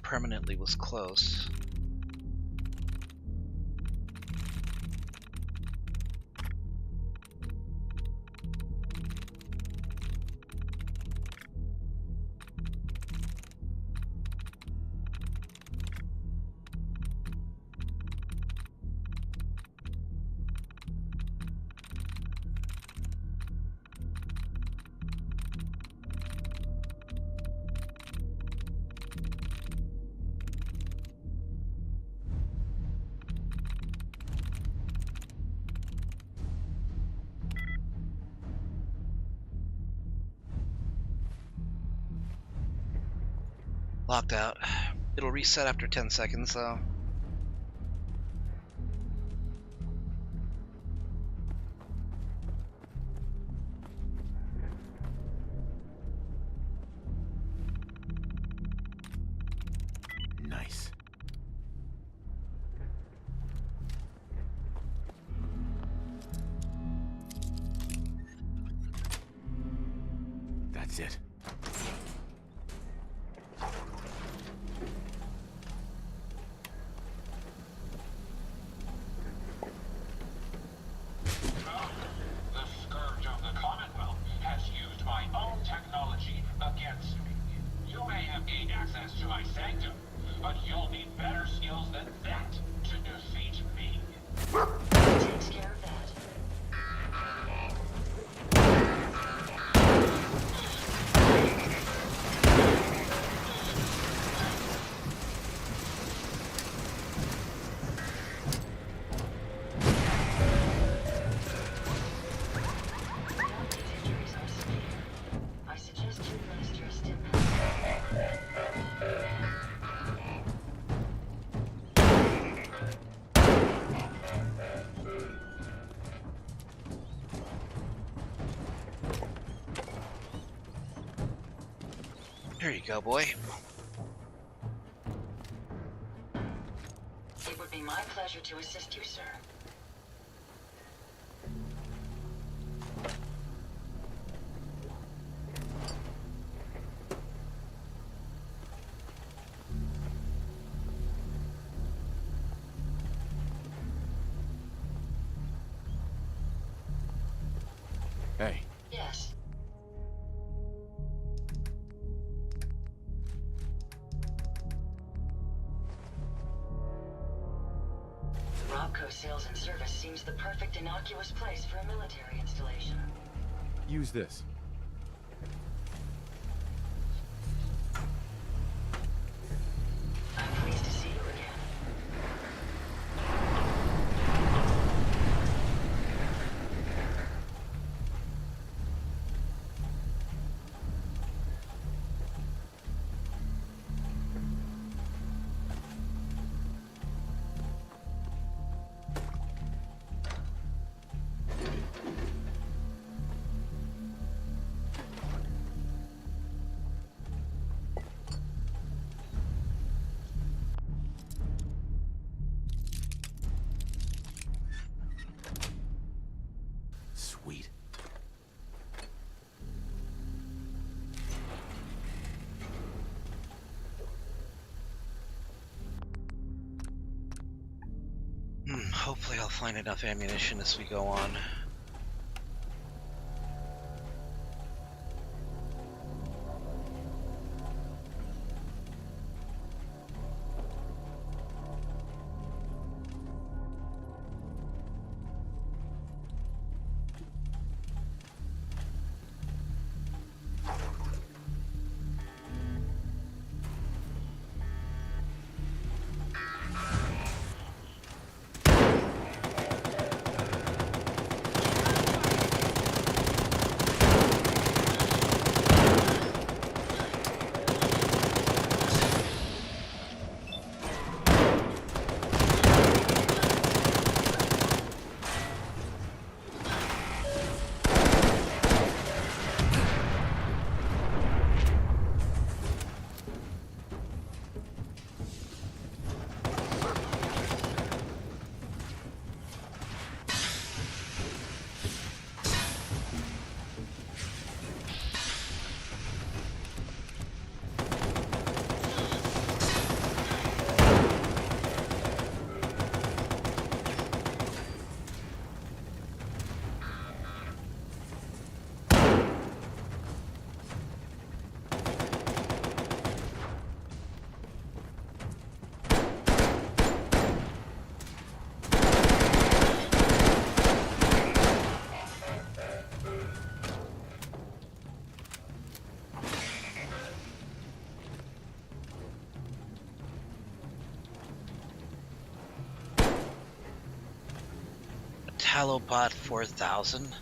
Permanently was close. Locked out. It'll reset after 10 seconds, though. Nice. That's it. The scourge of the Commonwealth has used my own technology against me. You may have gained access to my sanctum, but you'll need better skills than that to defeat me. Takes care of that. I suggest you administer a stim Here you go, boy. It would be my pleasure to assist you, sir. Hey. Yes. The Robco Sales and Service seems the perfect innocuous place for a military installation. Use this. I'm pleased to see you again. Sweet. Hopefully I'll find enough ammunition as we go on. Talobot 4000.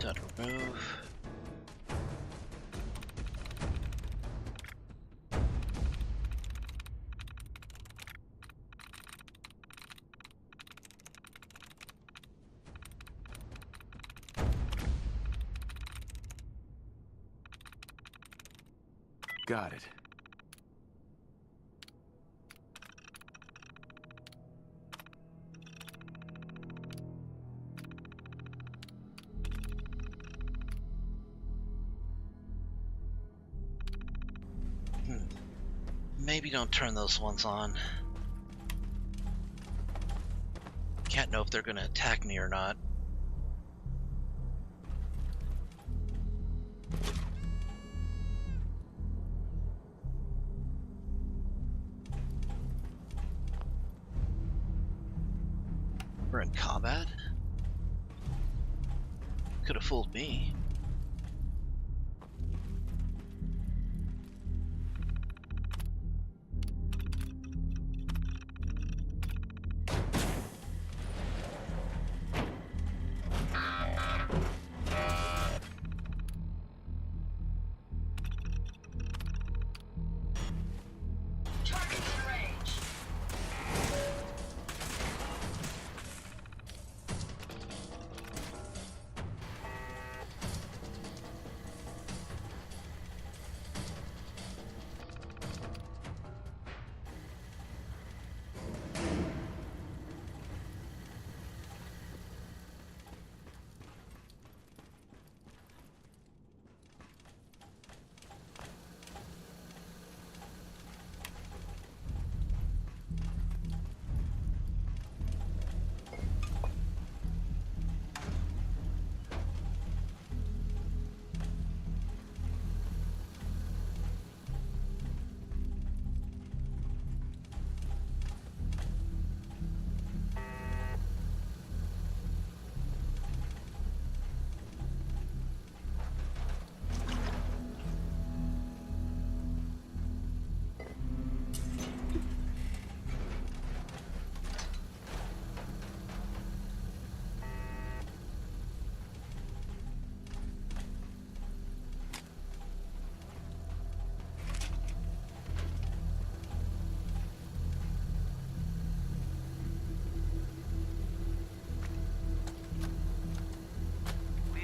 Gun remove. Got it. Maybe don't turn those ones on. Can't know if they're gonna attack me or not. We're in combat? Could have fooled me.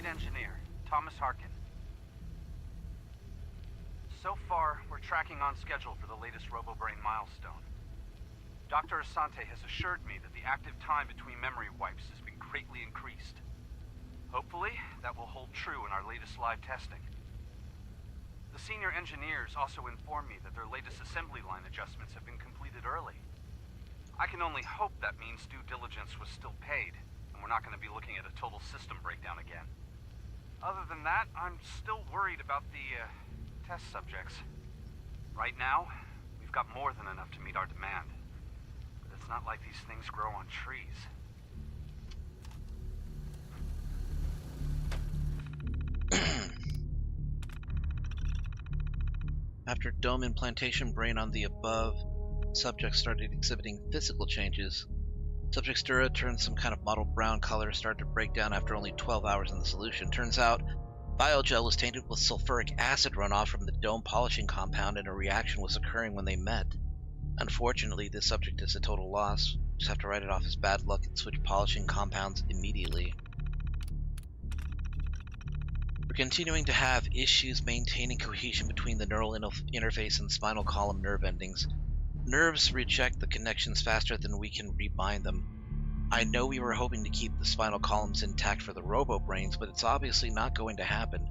Engineer, Thomas Harkin. So far, we're tracking on schedule for the latest RoboBrain milestone. Dr. Asante has assured me that the active time between memory wipes has been greatly increased. Hopefully, that will hold true in our latest live testing. The senior engineers also informed me that their latest assembly line adjustments have been completed early. I can only hope that means due diligence was still paid, and we're not going to be looking at a total system breakdown again. Other than that, I'm still worried about the test subjects. Right now, we've got more than enough to meet our demand. But it's not like these things grow on trees. After dome implantation brain on the above, subject started exhibiting physical changes. Subject's dura turned some kind of mottled brown color, started to break down after only 12 hours in the solution. Turns out, biogel was tainted with sulfuric acid runoff from the dome polishing compound, and a reaction was occurring when they met. Unfortunately, this subject is a total loss. Just have to write it off as bad luck and switch polishing compounds immediately. We're continuing to have issues maintaining cohesion between the neural interface and spinal column nerve endings. Nerves reject the connections faster than we can rebind them. I know we were hoping to keep the spinal columns intact for the robo-brains, but it's obviously not going to happen.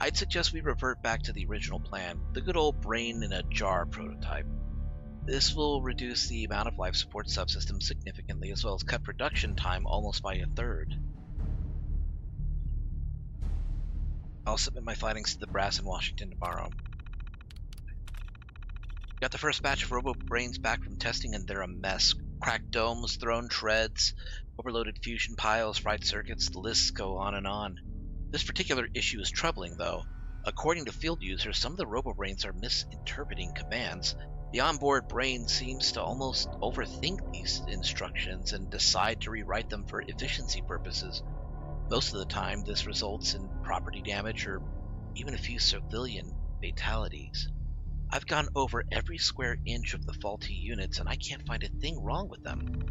I'd suggest we revert back to the original plan, the good old brain in a jar prototype. This will reduce the amount of life support subsystems significantly, as well as cut production time almost by a third. I'll submit my findings to the brass in Washington tomorrow. Got the first batch of robo-brains back from testing, and they're a mess. Cracked domes, thrown treads, overloaded fusion piles, fried circuits, the lists go on and on. This particular issue is troubling, though. According to field users, some of the robo-brains are misinterpreting commands. The onboard brain seems to almost overthink these instructions and decide to rewrite them for efficiency purposes. Most of the time, this results in property damage or even a few civilian fatalities. I've gone over every square inch of the faulty units and I can't find a thing wrong with them.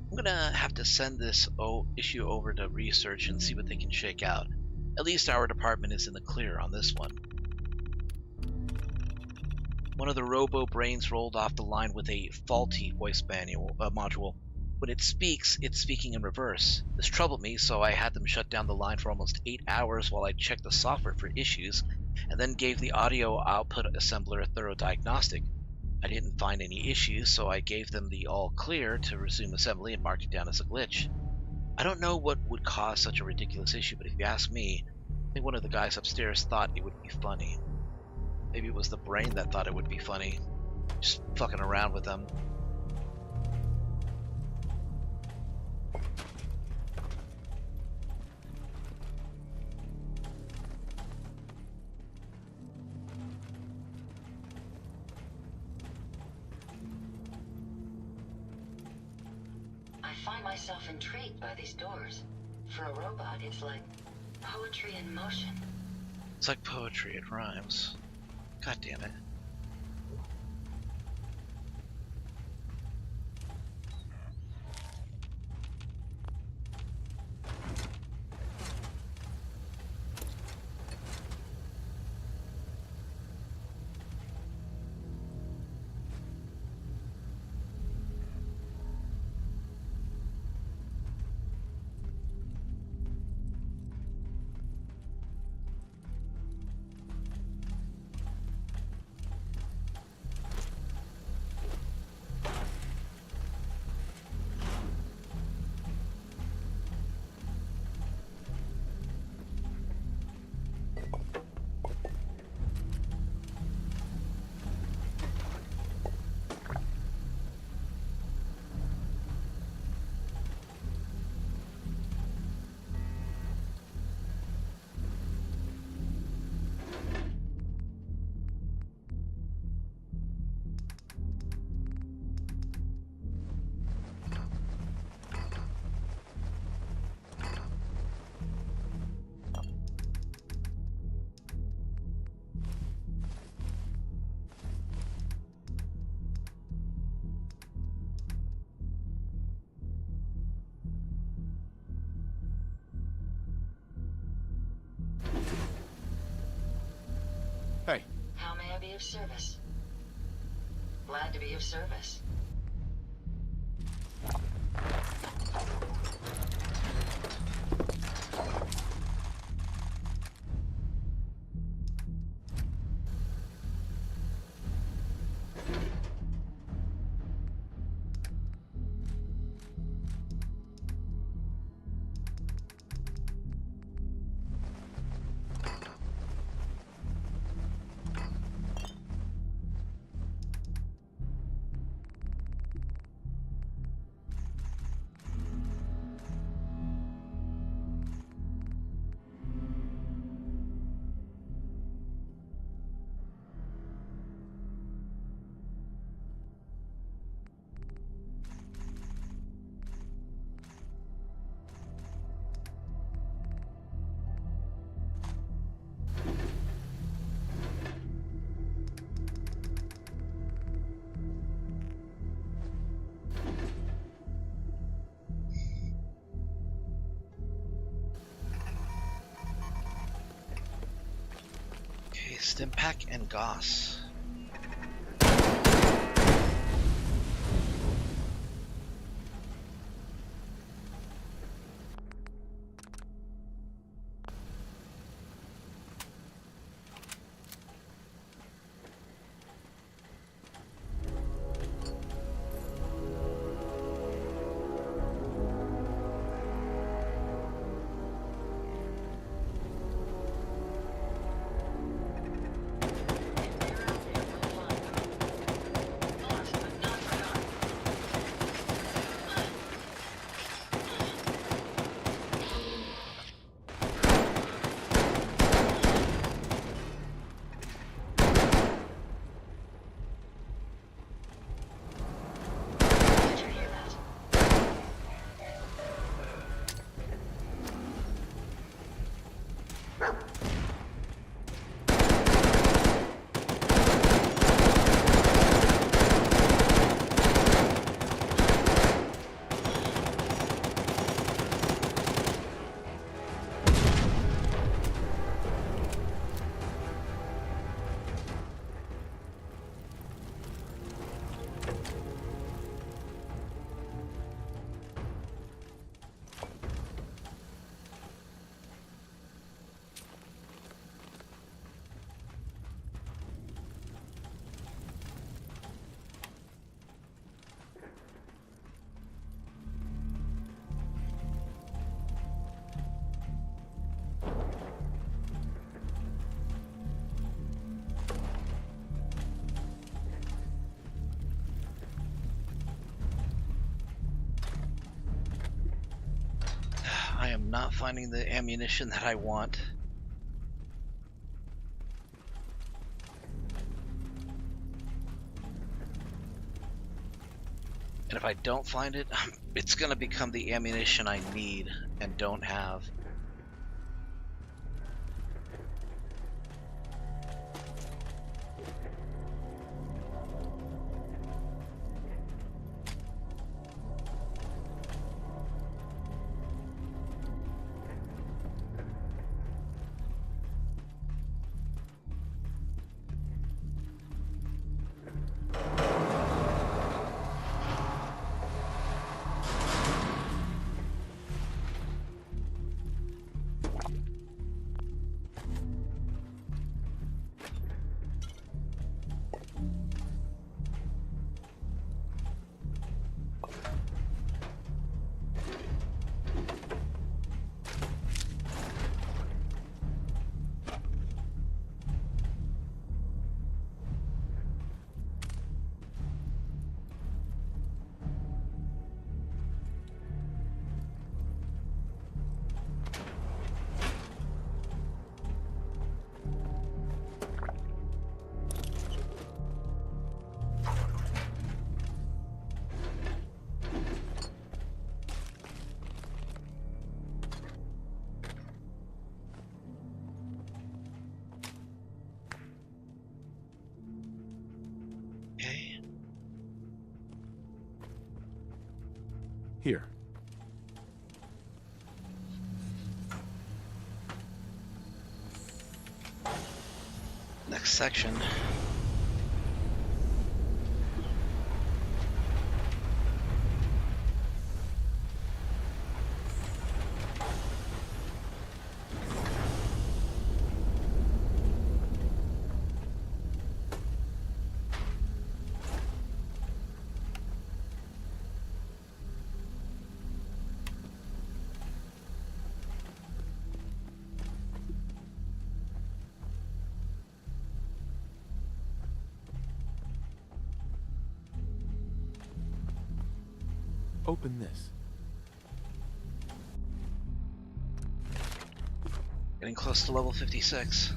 I'm gonna have to send this issue over to research and see what they can shake out. At least our department is in the clear on this one. One of the robo-brains rolled off the line with a faulty voice module. When it speaks, it's speaking in reverse. This troubled me, so I had them shut down the line for almost 8 hours while I checked the software for issues, and then gave the audio output assembler a thorough diagnostic. I didn't find any issues, so I gave them the all clear to resume assembly and marked it down as a glitch. I don't know what would cause such a ridiculous issue, but if you ask me, I think one of the guys upstairs thought it would be funny. Maybe it was the brain that thought it would be funny. Just fucking around with them. I find myself intrigued by these doors. For a robot, it's like poetry in motion. It's like poetry, it rhymes. God damn it. Hey. How may I be of service? Glad to be of service. Okay, Stimpack and Goss. I am not finding the ammunition that I want. And if I don't find it, it's going to become the ammunition I need and don't have. Here. Next section. Open this. Getting close to level 56.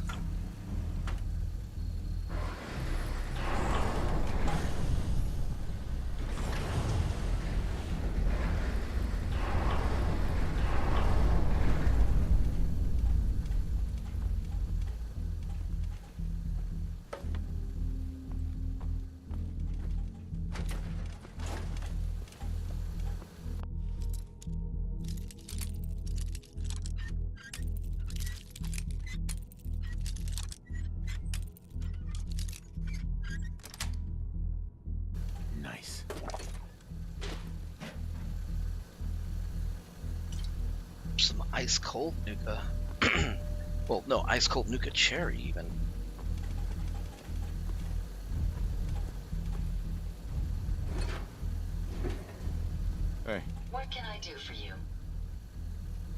Nice. Some ice cold Nuka. Well, no, ice cold Nuka cherry even. Hey. What can I do for you?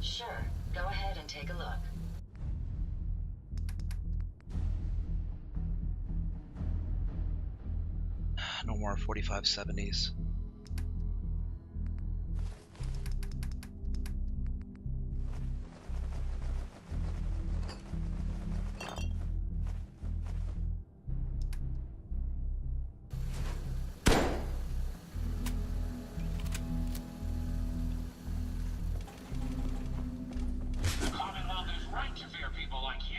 Sure, go ahead and take a look. No more 4570s. The Commonwealth is right to fear people like you.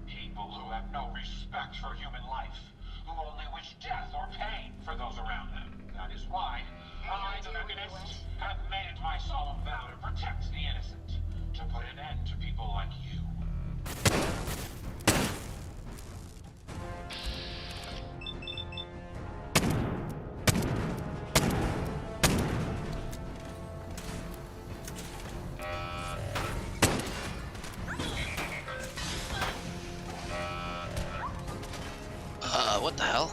People who have no respect for human life. Who only wish death or pain for those around them. That is why I, the Mechanist, have made it my solemn vow to protect the innocent. To put an end to people like you. What the hell?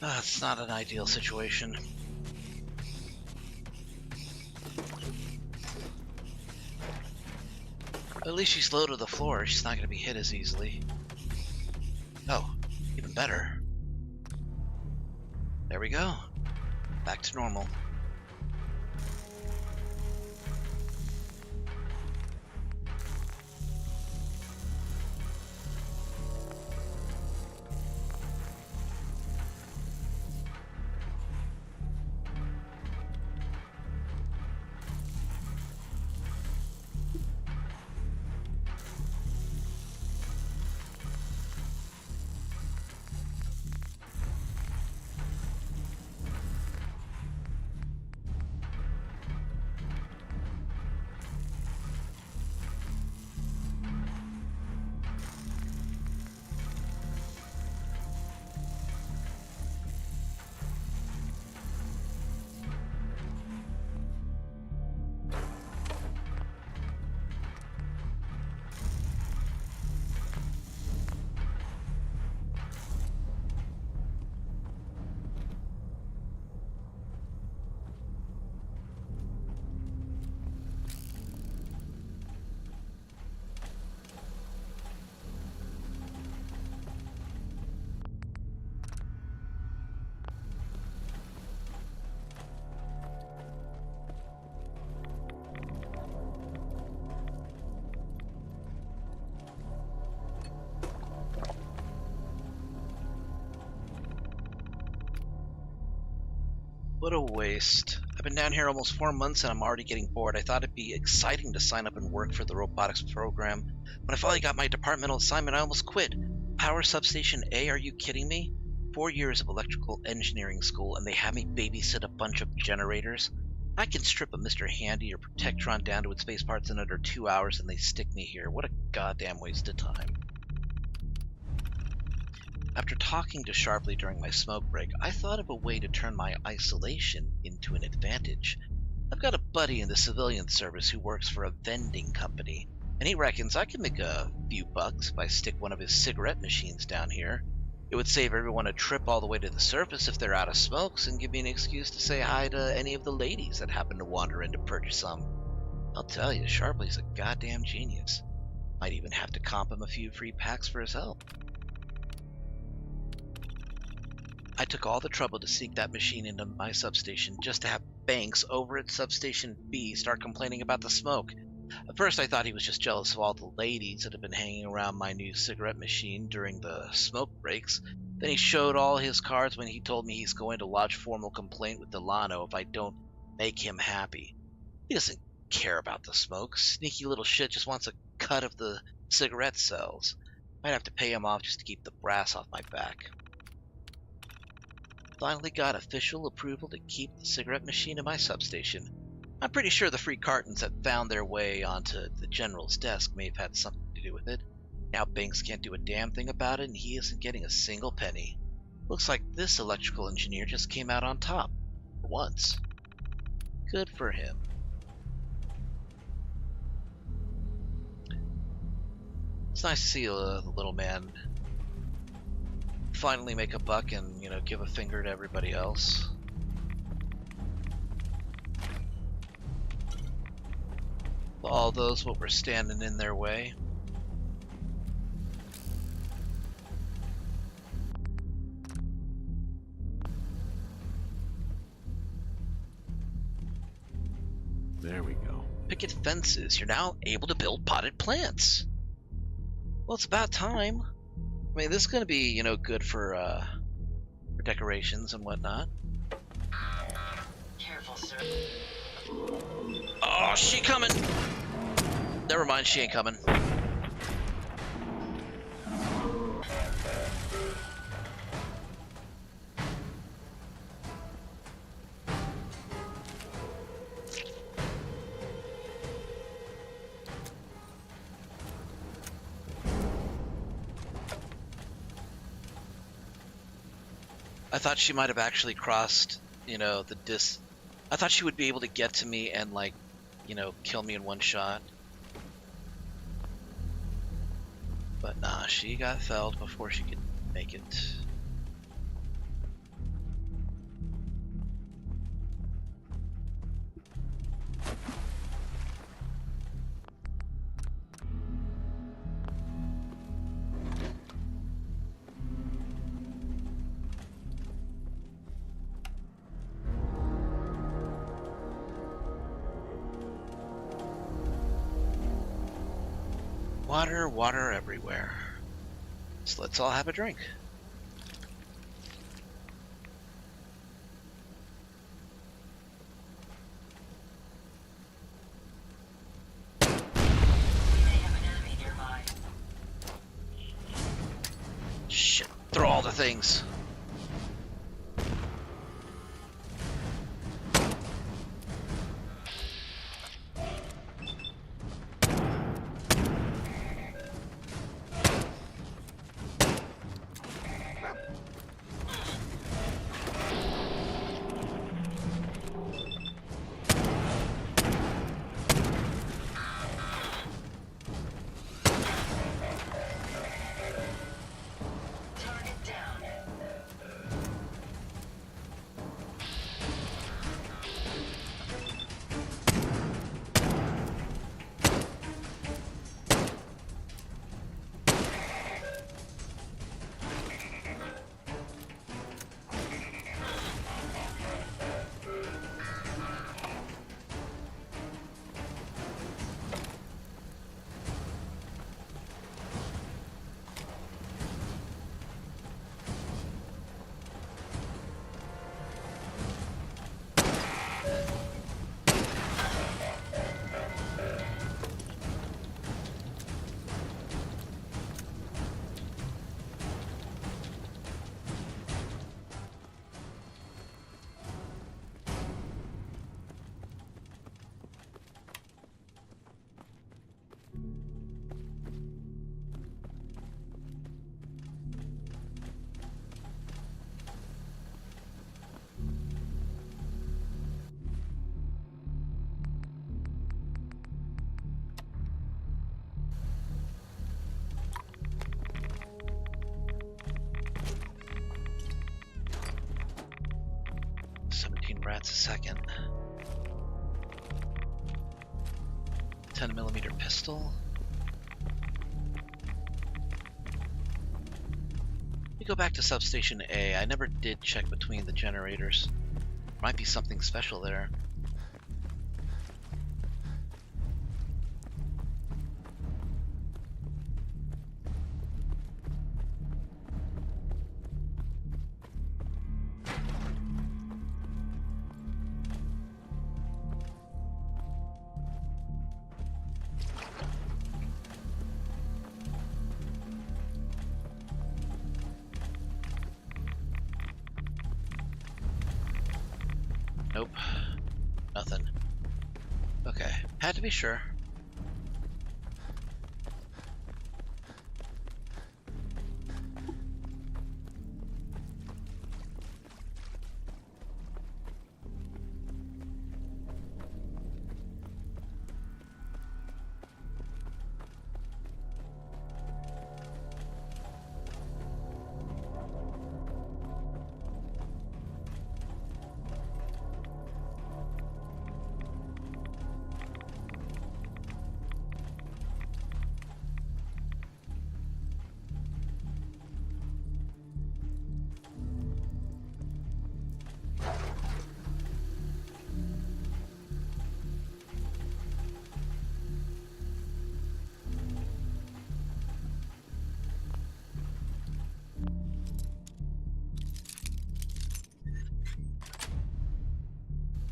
It's not an ideal situation. At least she's low to the floor. She's not going to be hit as easily. Oh, even better. There we go. Back to normal. What a waste. I've been down here almost 4 months and I'm already getting bored. I thought it'd be exciting to sign up and work for the robotics program. When I finally got my departmental assignment, I almost quit. Power Substation A, are you kidding me? 4 years of electrical engineering school and they have me babysit a bunch of generators? I can strip a Mr. Handy or Protectron down to its base parts in under 2 hours and they stick me here. What a goddamn waste of time. After talking to Sharpley during my smoke break, I thought of a way to turn my isolation into an advantage. I've got a buddy in the civilian service who works for a vending company, and he reckons I can make a few bucks if I stick one of his cigarette machines down here. It would save everyone a trip all the way to the surface if they're out of smokes and give me an excuse to say hi to any of the ladies that happen to wander in to purchase some. I'll tell you, Sharpley's a goddamn genius. Might even have to comp him a few free packs for his help. I took all the trouble to sneak that machine into my substation just to have Banks over at Substation B start complaining about the smoke. At first I thought he was just jealous of all the ladies that had been hanging around my new cigarette machine during the smoke breaks. Then he showed all his cards when he told me he's going to lodge formal complaint with Delano if I don't make him happy. He doesn't care about the smoke. Sneaky little shit just wants a cut of the cigarette cells. Might have to pay him off just to keep the brass off my back. Finally got official approval to keep the cigarette machine in my substation. I'm pretty sure the free cartons that found their way onto the general's desk may have had something to do with it. Now Banks can't do a damn thing about it and he isn't getting a single penny. Looks like this electrical engineer just came out on top. For once. Good for him. It's nice to see the little man finally make a buck and, give a finger to everybody else. All those what were standing in their way. There we go. Picket fences. You're now able to build potted plants. Well, it's about time. I mean, this is going to be, good for decorations and whatnot. Careful, sir. Oh, she coming! Never mind, she ain't coming. I thought she might have actually crossed, the I thought she would be able to get to me and, kill me in one shot. But nah, she got felled before she could make it. Water, water everywhere. So let's all have a drink. Shit, throw all the things. Rats a second. 10mm pistol. We go back to substation A. I never did check between the generators. Might be something special there. Nope. Nothing. Okay. Had to be sure.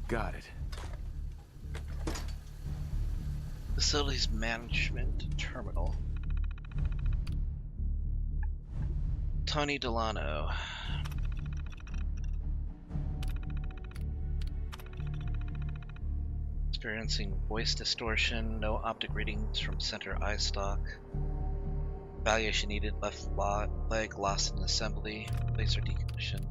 Got it. Facilities Management Terminal. Tony Delano. Experiencing voice distortion, no optic readings from center eye stalk. Evaluation needed, left leg lost in assembly, laser decommission.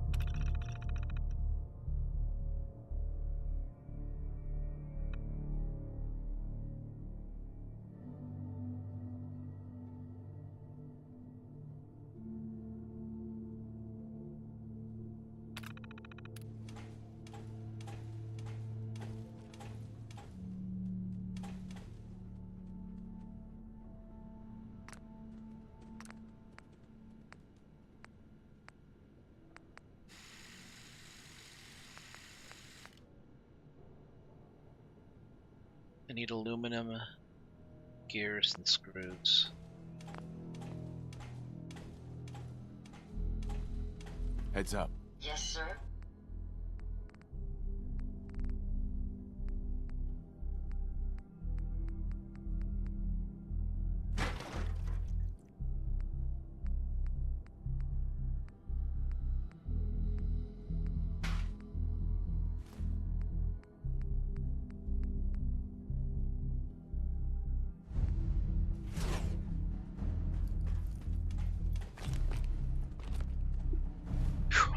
I need aluminum, gears, and screws. Heads up. Yes, sir?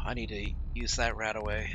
I need to use that right away.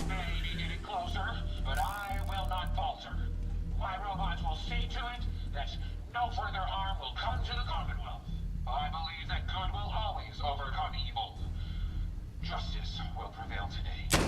Maybe get it closer, but I will not falter. My robots will see to it that no further harm will come to the Commonwealth. I believe that good will always overcome evil. Justice will prevail today.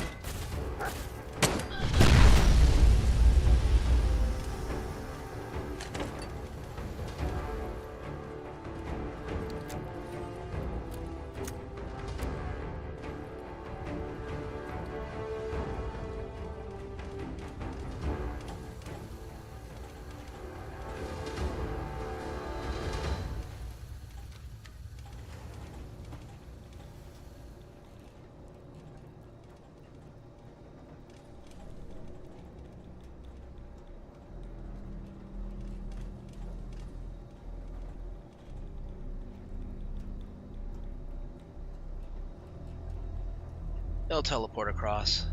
They'll teleport across.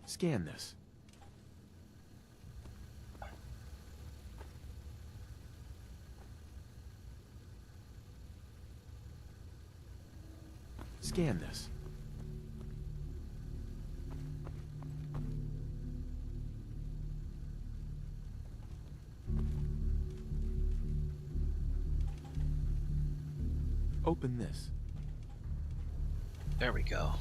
Scan this. Scan this. Open this. There we go.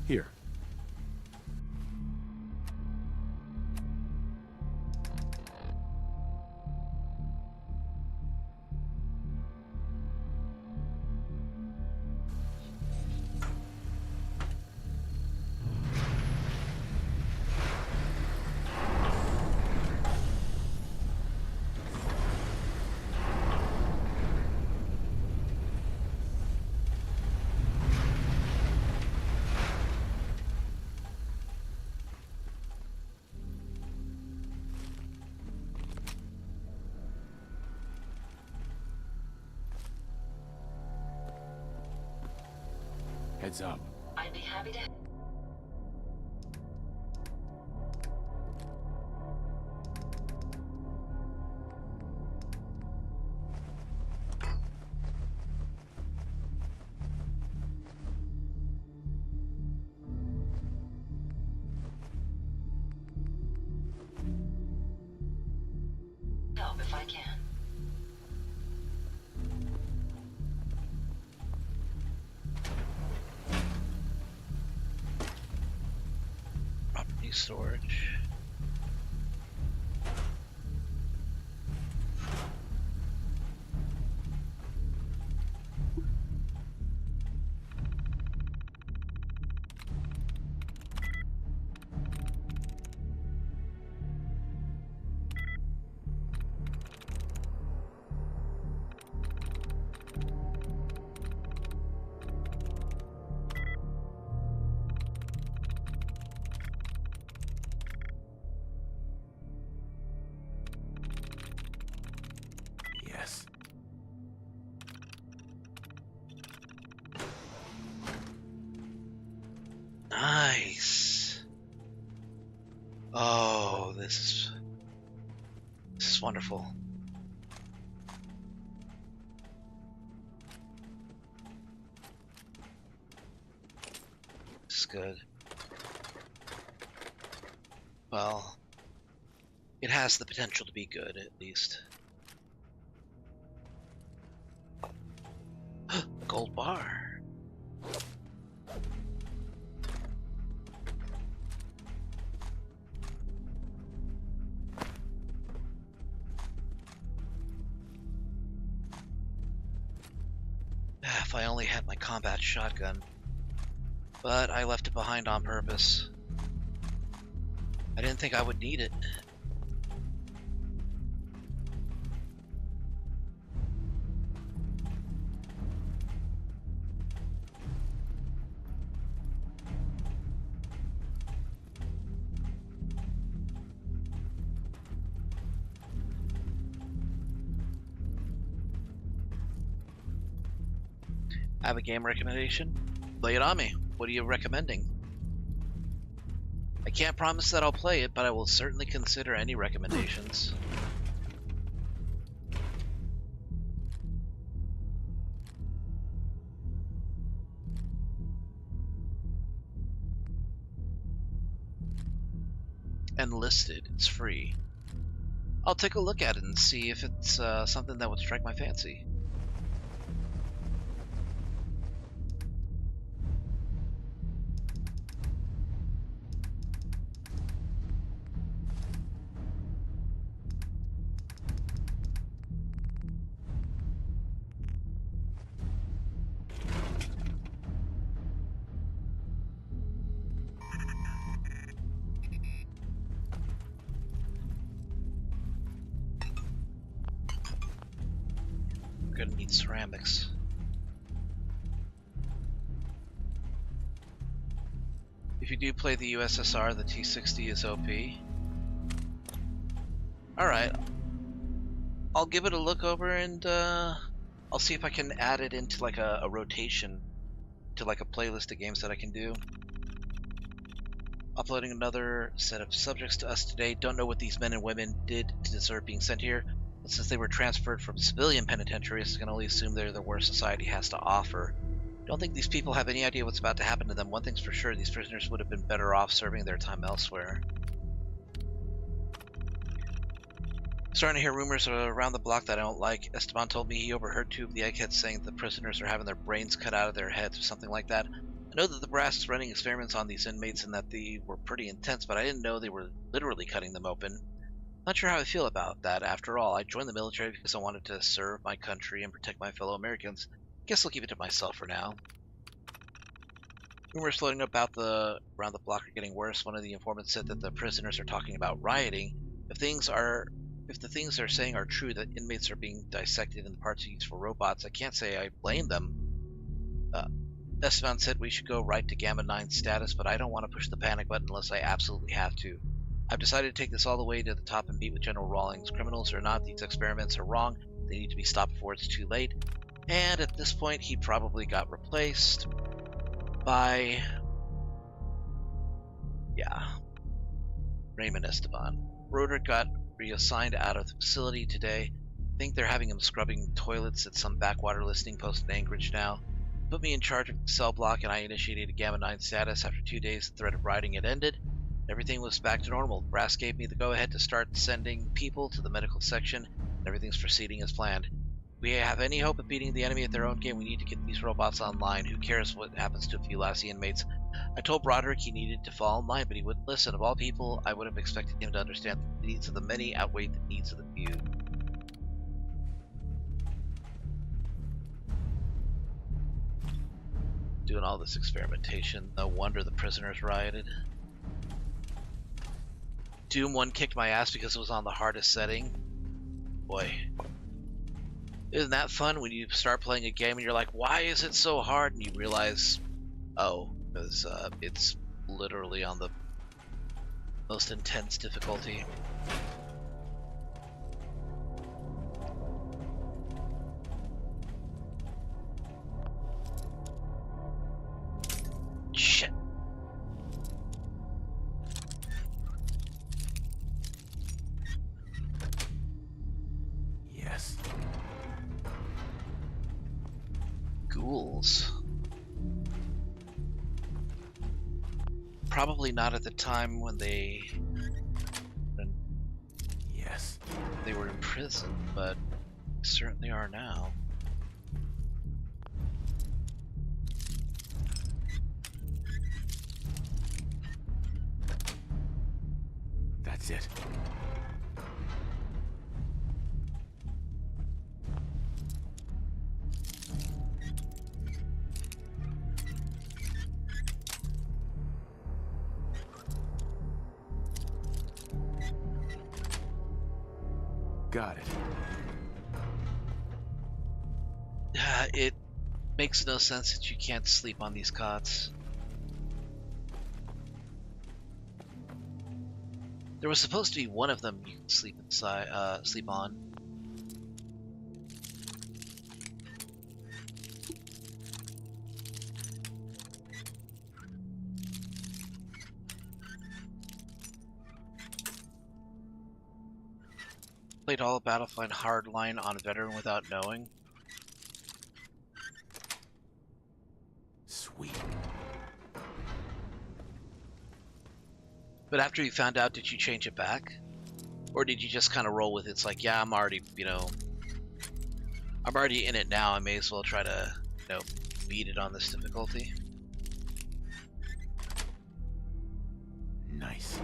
Here. Heads up. I'd be happy to... help if I can. Property storage. Nice. Oh, this is wonderful. This is good. Well, it has the potential to be good, at least. Gold bar. If I only had my combat shotgun. But I left it behind on purpose. I didn't think I would need it. I have a game recommendation. Lay it on me. What are you recommending? I can't promise that I'll play it, but I will certainly consider any recommendations. Enlisted. It's free. I'll take a look at it and see if it's something that would strike my fancy. We're gonna need ceramics. If you do play the USSR, the T-60 is OP. Alright. I'll give it a look over and I'll see if I can add it into like a rotation to like a playlist of games that I can do. Uploading another set of subjects to us today. Don't know what these men and women did to deserve being sent here. But since they were transferred from civilian penitentiaries, I can only assume they're the worst society has to offer. Don't think these people have any idea what's about to happen to them. One thing's for sure, these prisoners would have been better off serving their time elsewhere. Starting to hear rumors around the block that I don't like. Esteban told me he overheard two of the eggheads saying that the prisoners are having their brains cut out of their heads or something like that. I know that the brass is running experiments on these inmates and that they were pretty intense, but I didn't know they were literally cutting them open. Not sure how I feel about that. After all, I joined the military because I wanted to serve my country and protect my fellow Americans. Guess I'll keep it to myself for now. Rumors floating about around the block are getting worse. One of the informants said that the prisoners are talking about rioting. If the things they're saying are true, that inmates are being dissected in parts used for robots, I can't say I blame them. Esteban said we should go right to Gamma 9 status, but I don't want to push the panic button unless I absolutely have to. I've decided to take this all the way to the top and meet with General Rawlings. Criminals or not, these experiments are wrong. They need to be stopped before it's too late. And at this point, he probably got replaced by... yeah. Raymond Esteban. Roderick got reassigned out of the facility today. I think they're having him scrubbing toilets at some backwater listening post in Anchorage now. Put me in charge of the cell block and I initiated a Gamma 9 status. After 2 days, the threat of rioting had ended. Everything was back to normal. Brass gave me the go-ahead to start sending people to the medical section, and everything's proceeding as planned. If we have any hope of beating the enemy at their own game, we need to get these robots online. Who cares what happens to a few lousy inmates? I told Broderick he needed to fall in line, but he wouldn't listen. Of all people, I would have expected him to understand that the needs of the many outweigh the needs of the few. Doing all this experimentation, no wonder the prisoners rioted. Doom 1 kicked my ass because it was on the hardest setting. Boy. Isn't that fun when you start playing a game and you're like, why is it so hard? And you realize, oh, because it's literally on the most intense difficulty. Shit. ghouls. Probably not at the time when they were in prison, but certainly are now. That's it. Got it. It makes no sense that you can't sleep on these cots. There was supposed to be one of them you could sleep inside, sleep on. Played all of Battlefield Hardline on Veteran without knowing. Sweet. But after you found out, did you change it back? Or did you just kind of roll with it? It's like, yeah, I'm already, I'm already in it now. I may as well try to, beat it on this difficulty. Nice.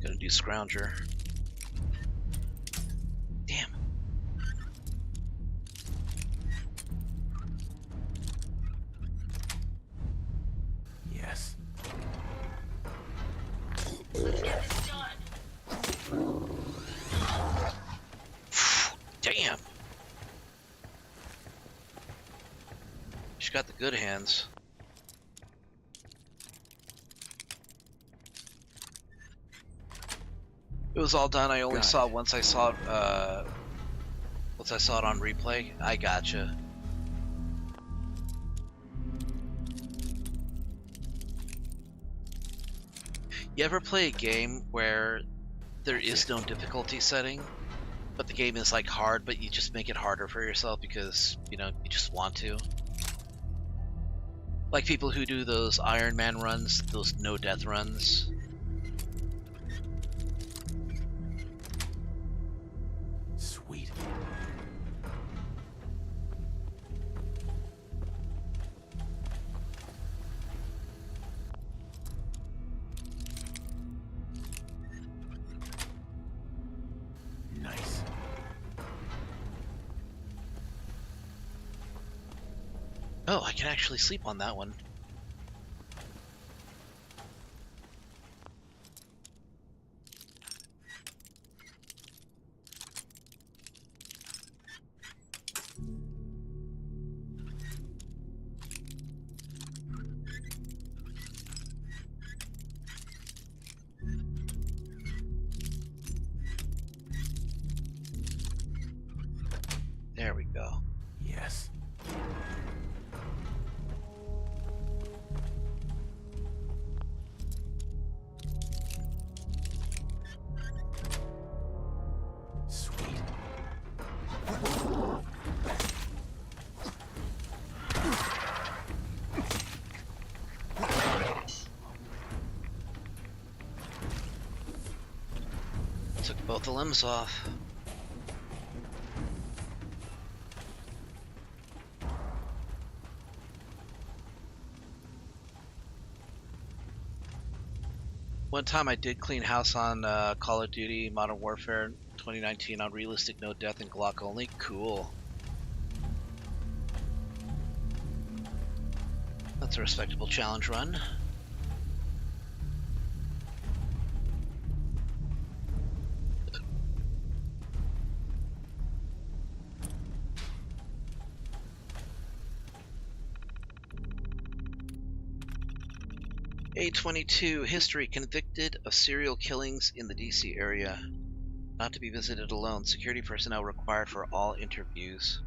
Gonna do Scrounger. Damn. Yes. Damn. She's got the good hands. It was all done. I only saw it once I saw it. Once I saw it on replay. I gotcha. You ever play a game where there is no difficulty setting, but the game is like hard, but you just make it harder for yourself because you just want to? Like people who do those Iron Man runs, those no death runs. Sweet. Nice. Oh, I can actually sleep on that one. There we go. Yes. Sweet. Took both the limbs off. One time I did clean house on Call of Duty Modern Warfare 2019 on realistic, no death, and Glock only. Cool. That's a respectable challenge run. A22, history, convicted of serial killings in the DC area. Not to be visited alone. Security personnel required for all interviews.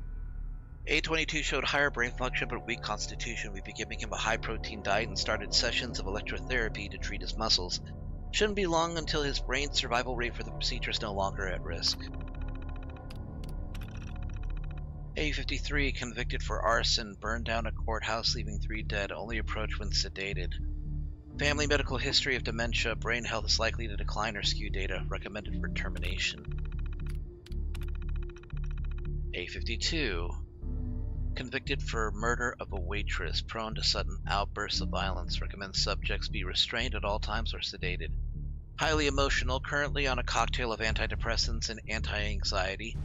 A22 showed higher brain function but weak constitution. We've been giving him a high-protein diet and started sessions of electrotherapy to treat his muscles. Shouldn't be long until his brain survival rate for the procedure is no longer at risk. A53, convicted for arson, burned down a courthouse leaving 3 dead, only approached when sedated. Family medical history of dementia, brain health is likely to decline or skew data, recommended for termination. A52, convicted for murder of a waitress, prone to sudden outbursts of violence, recommends subjects be restrained at all times or sedated. Highly emotional, currently on a cocktail of antidepressants and anti-anxiety.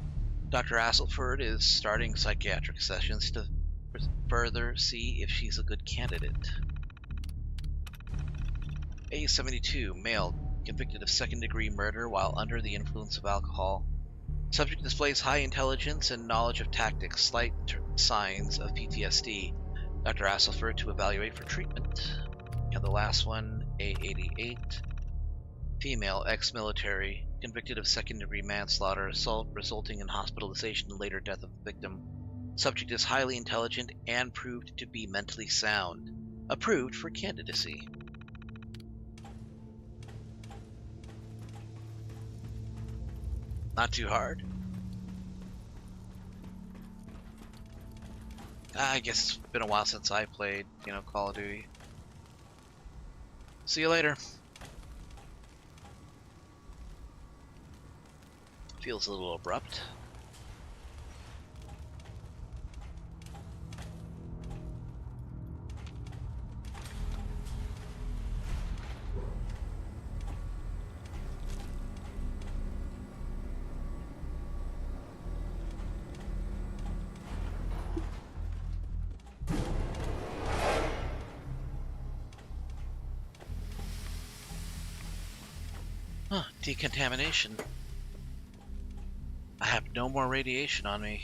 Dr. Asselford is starting psychiatric sessions to further see if she's a good candidate. A72, male, convicted of second-degree murder while under the influence of alcohol. Subject displays high intelligence and knowledge of tactics, slight signs of PTSD. Dr. Asselford to evaluate for treatment. And the last one, A88, female, ex-military, convicted of second-degree manslaughter, assault resulting in hospitalization and later death of the victim. Subject is highly intelligent and proved to be mentally sound. Approved for candidacy. Not too hard. I guess it's been a while since I played, Call of Duty. See you later. Feels a little abrupt. Huh, decontamination. I have no more radiation on me.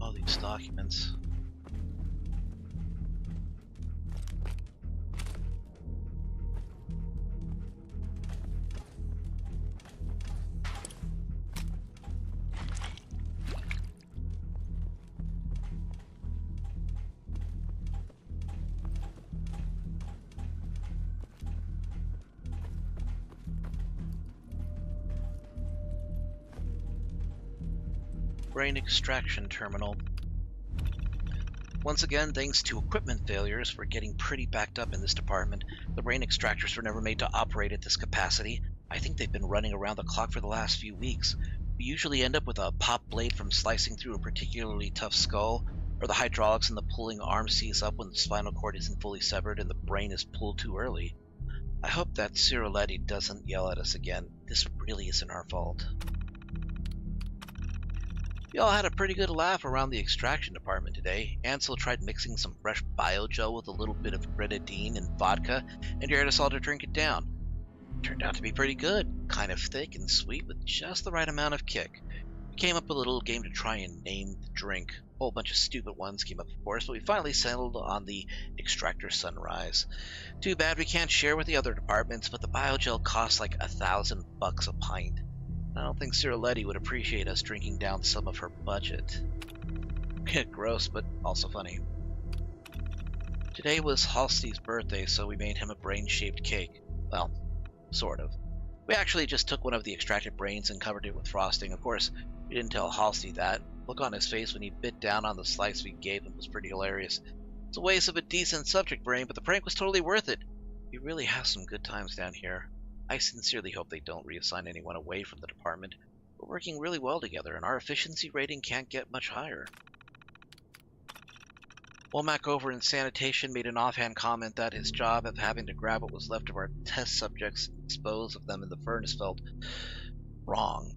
All these documents. Brain extraction terminal. Once again, thanks to equipment failures, we're getting pretty backed up in this department. The brain extractors were never made to operate at this capacity. I think they've been running around the clock for the last few weeks. We usually end up with a pop blade from slicing through a particularly tough skull, or the hydraulics in the pulling arm seize up when the spinal cord isn't fully severed and the brain is pulled too early. I hope that Ciroletti doesn't yell at us again. This really isn't our fault. We all had a pretty good laugh around the extraction department today. Ansel tried mixing some fresh biogel with a little bit of grenadine and vodka and dared us all to drink it down. Turned out to be pretty good, kind of thick and sweet with just the right amount of kick. We came up with a little game to try and name the drink. A whole bunch of stupid ones came up, of course, but we finally settled on the Extractor Sunrise. Too bad we can't share with the other departments, but the biogel costs like $1,000 a pint. I don't think Ciroletti would appreciate us drinking down some of her budget. Gross, but also funny. Today was Halstey's birthday, so we made him a brain-shaped cake. Well, sort of. We actually just took one of the extracted brains and covered it with frosting. Of course, we didn't tell Halstey that. Look on his face when he bit down on the slice we gave him was pretty hilarious. It's a waste of a decent subject brain, but the prank was totally worth it. We really have some good times down here. I sincerely hope they don't reassign anyone away from the department. We're working really well together, and our efficiency rating can't get much higher. Womack over in sanitation made an offhand comment that his job of having to grab what was left of our test subjects and dispose of them in the furnace felt wrong.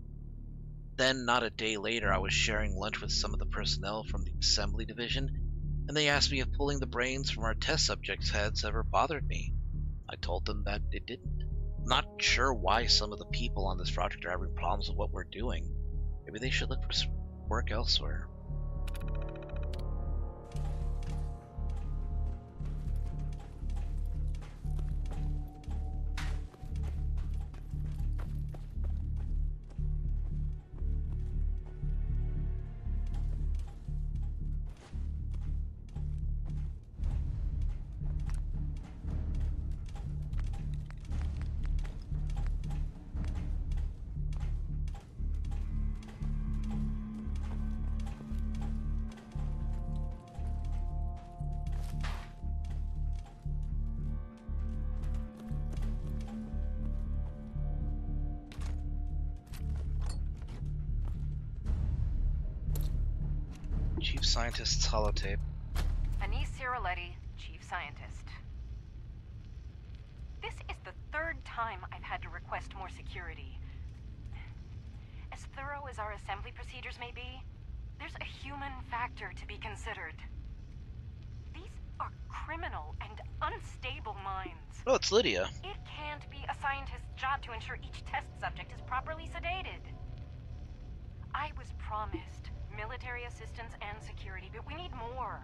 Then, not a day later, I was sharing lunch with some of the personnel from the assembly division, and they asked me if pulling the brains from our test subjects' heads ever bothered me. I told them that it didn't. I'm not sure why some of the people on this project are having problems with what we're doing. Maybe they should look for work elsewhere. Chief Scientist's holotape. Anise Ciroletti, Chief Scientist. This is the third time I've had to request more security. As thorough as our assembly procedures may be, there's a human factor to be considered. These are criminal and unstable minds. Oh, it's Lydia. It can't be a scientist's job to ensure each test subject is properly sedated. I was promised military assistance and security, but we need more.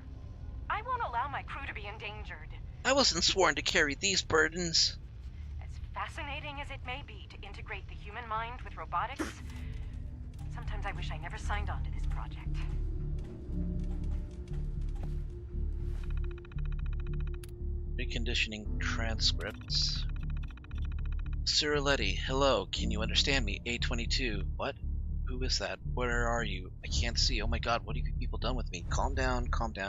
I won't allow my crew to be endangered. I wasn't sworn to carry these burdens. As fascinating as it may be to integrate the human mind with robotics, sometimes I wish I never signed on to this project. Reconditioning transcripts. Ciroletti, hello, can you understand me? A22, what? Who is that? Where are you? I can't see. Oh my god, what have you people done with me? Calm down,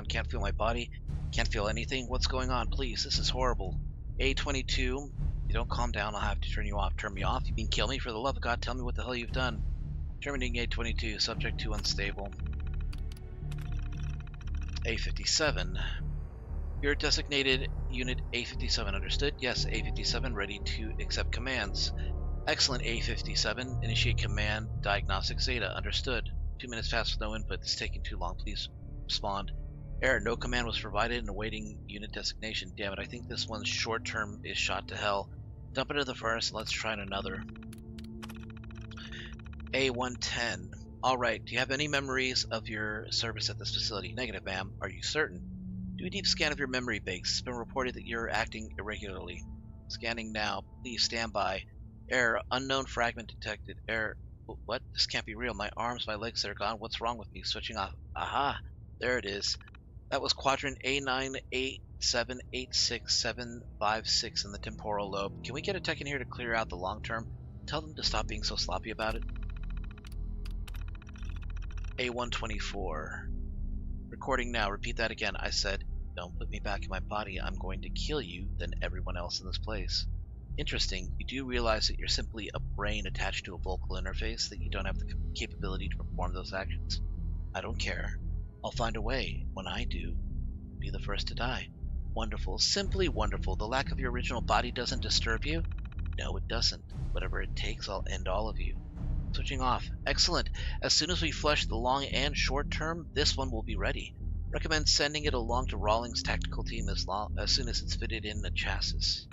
can't feel my body, can't feel anything. What's going on? Please, this is horrible. A22, you don't calm down, I'll have to turn you off. Turn me off? You mean kill me? For the love of God, tell me what the hell you've done. Terminating A22, subject to unstable. A57. You're designated unit A57, understood? Yes, A57, ready to accept commands. Excellent, A57. Initiate command, diagnostic Zeta. Understood. 2 minutes past with no input. This is taking too long. Please respond. Error, no command was provided and awaiting unit designation. Damn it, I think this one's short term is shot to hell. Dump it in the furnace and let's try another. A110. Alright, do you have any memories of your service at this facility? Negative, ma'am. Are you certain? Do a deep scan of your memory banks. It's been reported that you're acting irregularly. Scanning now. Please stand by. Error, unknown fragment detected. Error, what? This can't be real. My arms, my legs, they're gone. What's wrong with me? Switching off. Aha! There it is. That was quadrant A987865756 in the temporal lobe. Can we get a tech in here to clear out the long term? Tell them to stop being so sloppy about it. A124. Recording now. Repeat that again. I said, don't put me back in my body. I'm going to kill you, then everyone else in this place. Interesting. You do realize that you're simply a brain attached to a vocal interface, that you don't have the capability to perform those actions. I don't care. I'll find a way. When I do, be the first to die. Wonderful. Simply wonderful. The lack of your original body doesn't disturb you? No, it doesn't. Whatever it takes, I'll end all of you. Switching off. Excellent. As soon as we flush the long and short term, this one will be ready. Recommend sending it along to Rawlings' tactical team as soon as it's fitted in the chassis.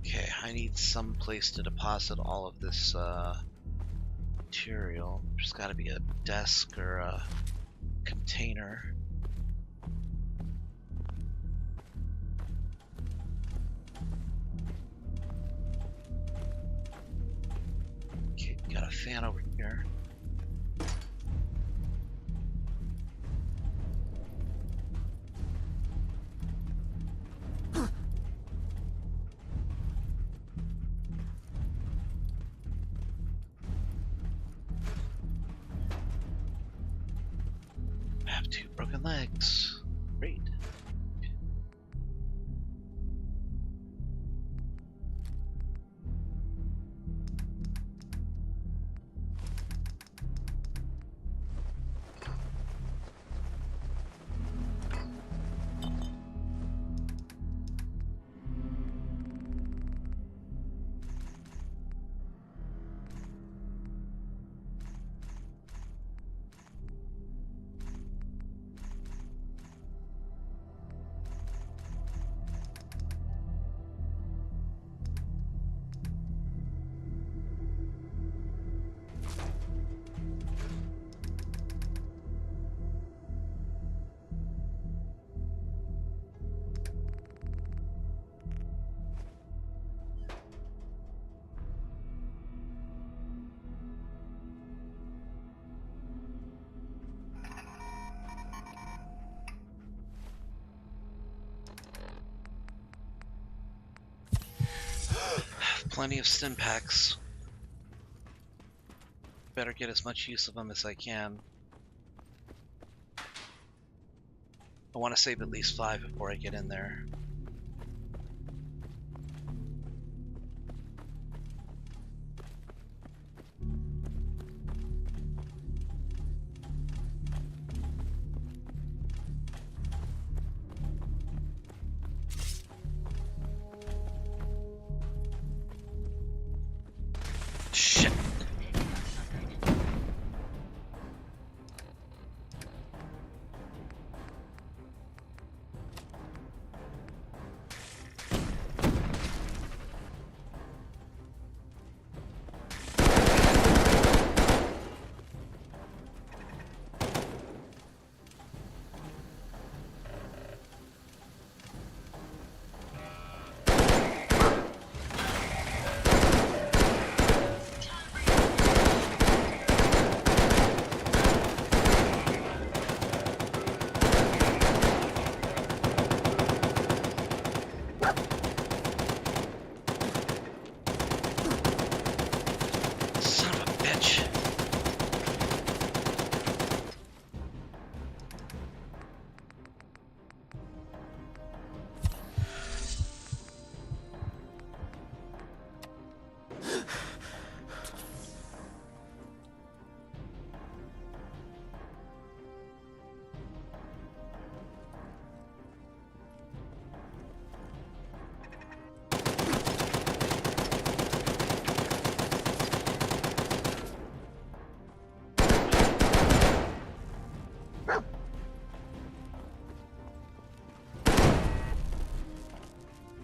Okay, I need some place to deposit all of this material. There's got to be a desk or a container. Okay, got a fan over here. have 2 broken legs. Great. Plenty of stim packs. Better get as much use of them as I can. I want to save at least 5 before I get in there. Shit. Son of a bitch.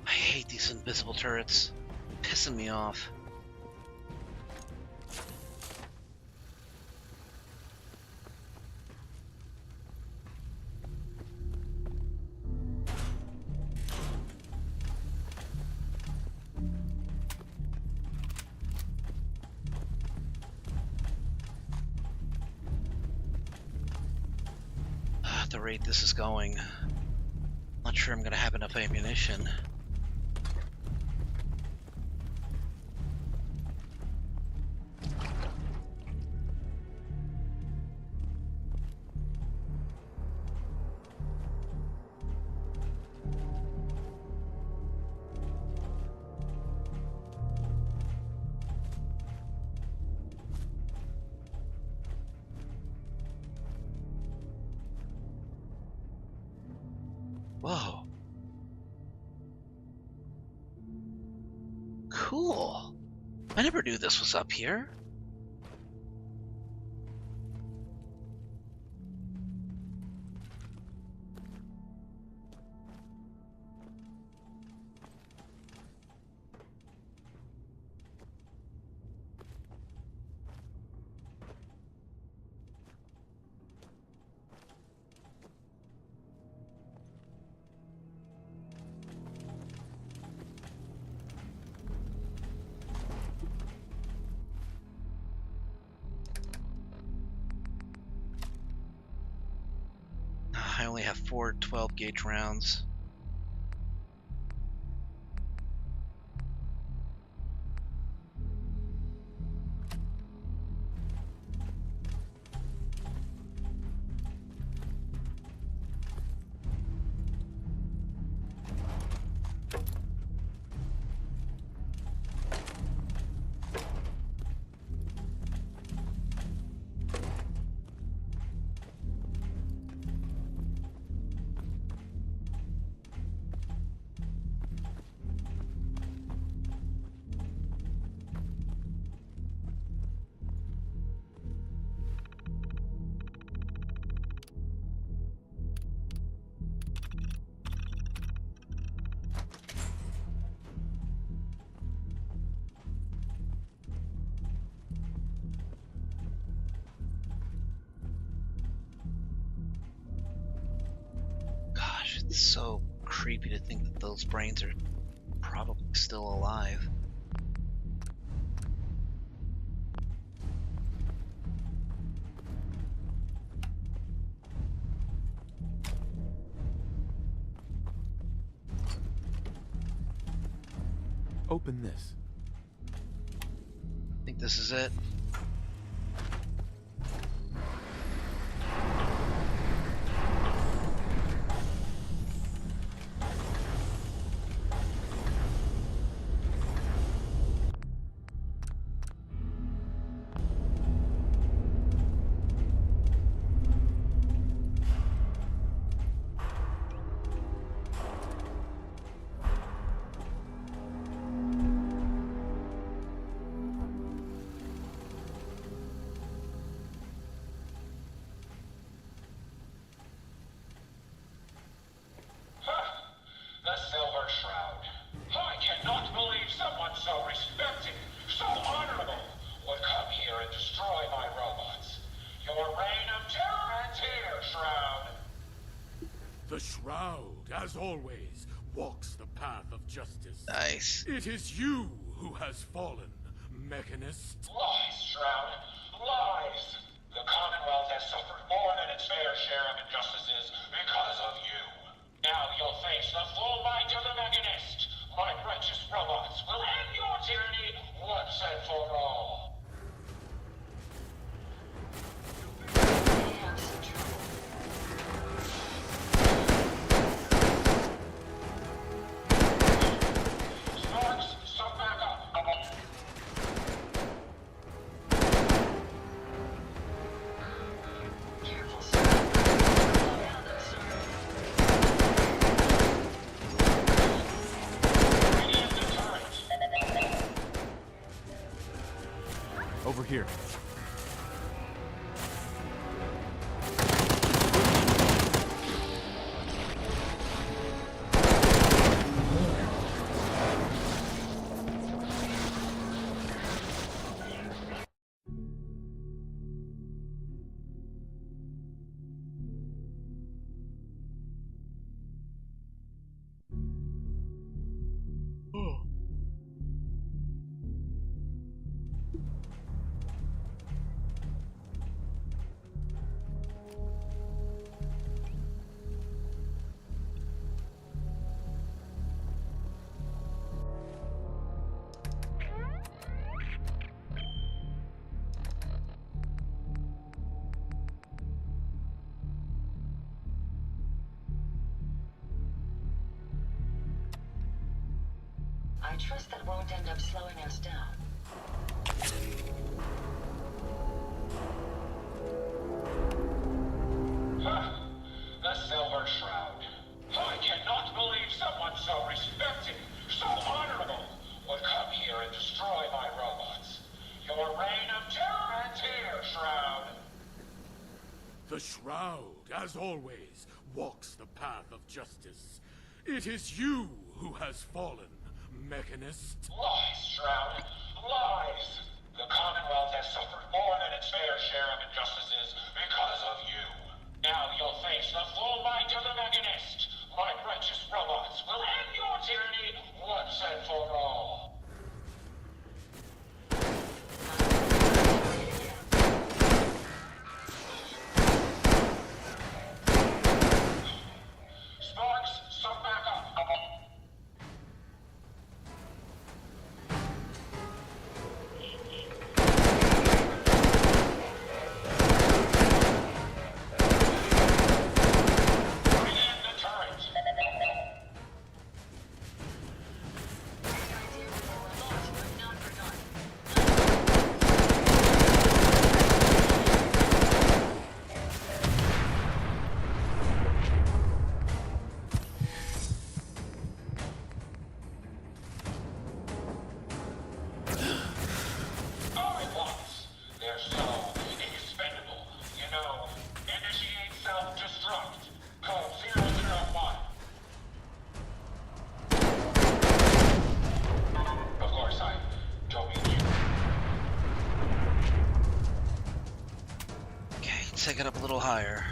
I hate these invisible turrets. Pissing me off. At the rate this is going, not sure I'm gonna have enough ammunition. Whoa. Cool. I never knew this was up here. I only have 4 12-gauge rounds. It's so creepy to think that those brains are probably still alive. Open this. I think this is it. The Silver Shroud. I cannot believe someone so respected, so honorable, would come here and destroy my robots. Your reign of terror ends here, Shroud. The Shroud, as always, walks the path of justice. Nice. It is you who has fallen, Mechanist. Lies, Shroud. Lies. The Commonwealth has suffered more than its fair share of injustices because of you. Now you'll face the full might of the Mechanist. My righteous robots will end your tyranny once and for all. Sparks, some backup. Careful, sir. Around us, sir. Over here. I trust that won't end up slowing us down. The Silver Shroud. I cannot believe someone so respected, so honorable, would come here and destroy my robots. Your reign of terror ends here, Shroud. The Shroud, as always, walks the path of justice. It is you who has fallen, Mechanist. Lies, Shroud. Lies. The Commonwealth has suffered more than its fair share of injustices because of you. Now you'll face the full might of the Mechanist. My righteous robots will end your tyranny once and for all. Sparks, some backup. Take it up a little higher.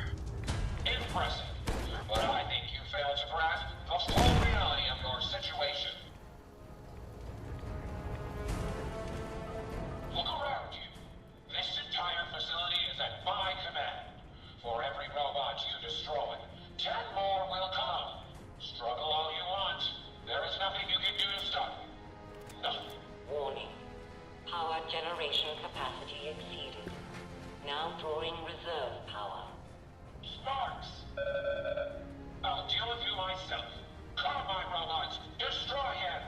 Impressive, but I think you failed to lost all reality of your situation. Look around you. This entire facility is at my command. For every robot you destroy, 10 more will come. Struggle all you want. There is nothing you can do to stop me. Nothing. Warning. Power generation capacity exceeded. Now drawing reserve power. Sparks! I'll deal with you myself. Come, my robots. Destroy him!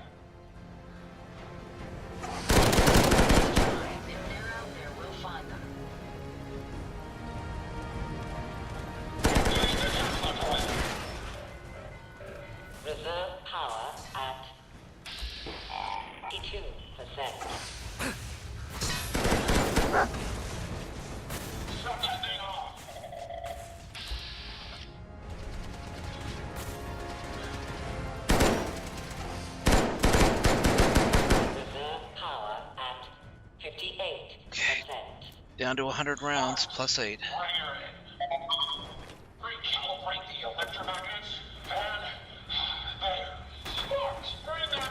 If they're out there, we'll find them. Reserve power at 52%. Shut that thing off! Reserve power at 58%. Down to 100 rounds, plus 8. Bring her in. Recalibrate the electromagnets, and... there. Sparks, bring them in!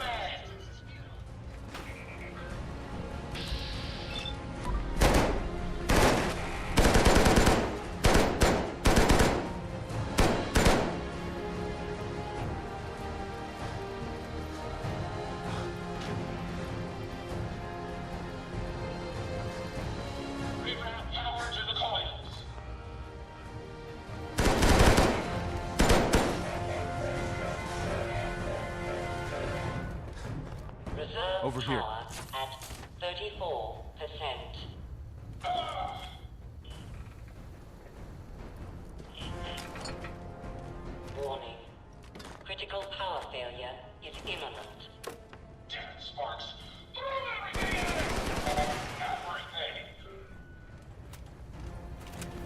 Reroute power to the coils. Reserve Over here. power at 34%. Warning. Critical power failure is imminent. Damn it, Sparks. Throw everything in it! Everything!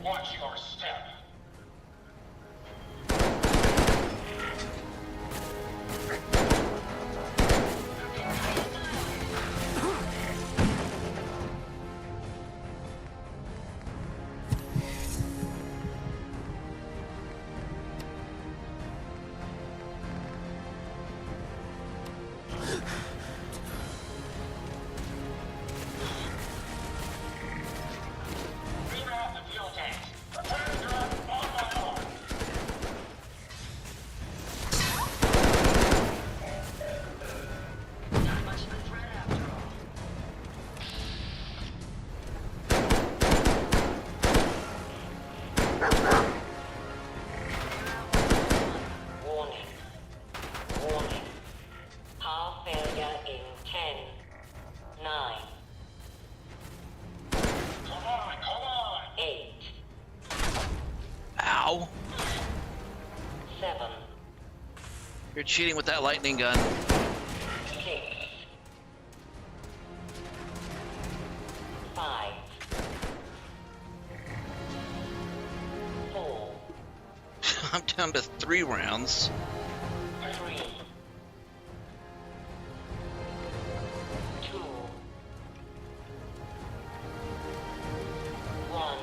Watch your step. Reroute the fuel tank. Prepare to drop on my arm. Not much of a threat after all. Warning. Warning. Power failure in 10, 9, Come on! 8, Ow! 7, You're cheating with that lightning gun. 6, 5, 4, I'm down to 3 rounds. 3, 2, 1.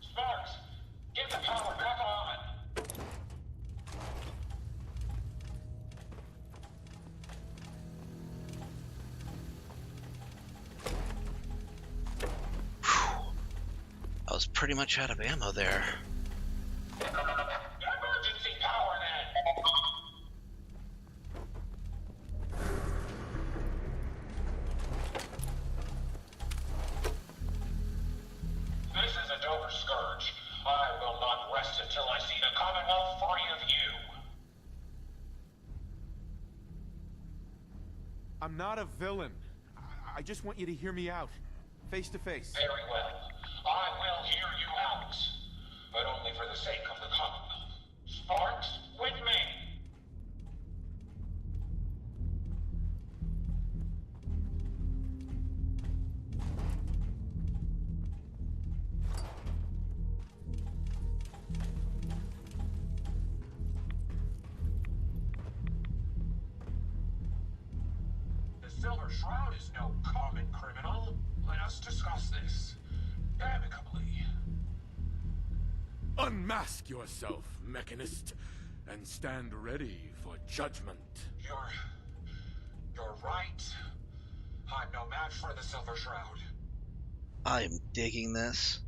Sparks, get the power back on. I was pretty much out of ammo there. Emergency power then. This is a Dover Scourge. I will not rest until I see the Commonwealth free of you. I'm not a villain. I just want you to hear me out. Face to face. Very well. I will hear you out. But only for the sake of the Commonwealth. Sparks, with me. The Silver Silver Shroud is no common criminal. Let us discuss this amicably. Unmask yourself, Mechanist, and stand ready for judgment. You're right. I'm no match for the Silver Shroud. I'm digging this.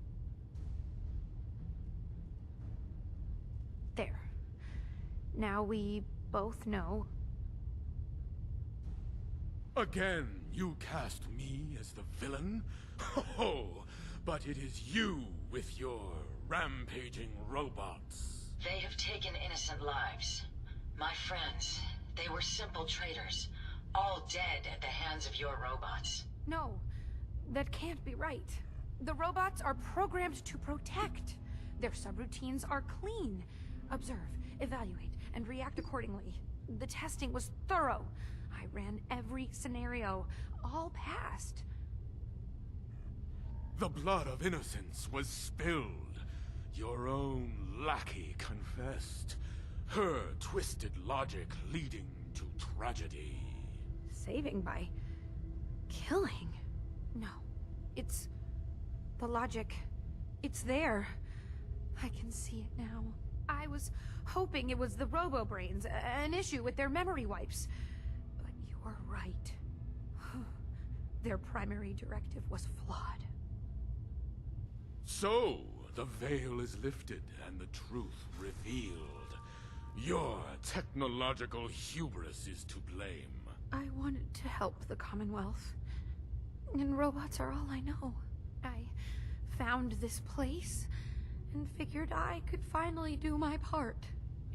There. Now we both know. Again, you cast me as the villain? Oh, but it is you with your rampaging robots. They have taken innocent lives. My friends, they were simple traitors, all dead at the hands of your robots. No, that can't be right. The robots are programmed to protect. Their subroutines are clean. Observe, evaluate, and react accordingly. The testing was thorough. I ran every scenario, all passed. The blood of innocence was spilled. Your own lackey confessed. Her twisted logic leading to tragedy. Saving by killing? No, it's the logic. It's there. I can see it now. I was hoping it was the robo-brains, an issue with their memory wipes. But you're right. Their primary directive was flawed. So, the veil is lifted and the truth revealed. Your technological hubris is to blame. I wanted to help the Commonwealth. And robots are all I know. I found this place and figured I could finally do my part.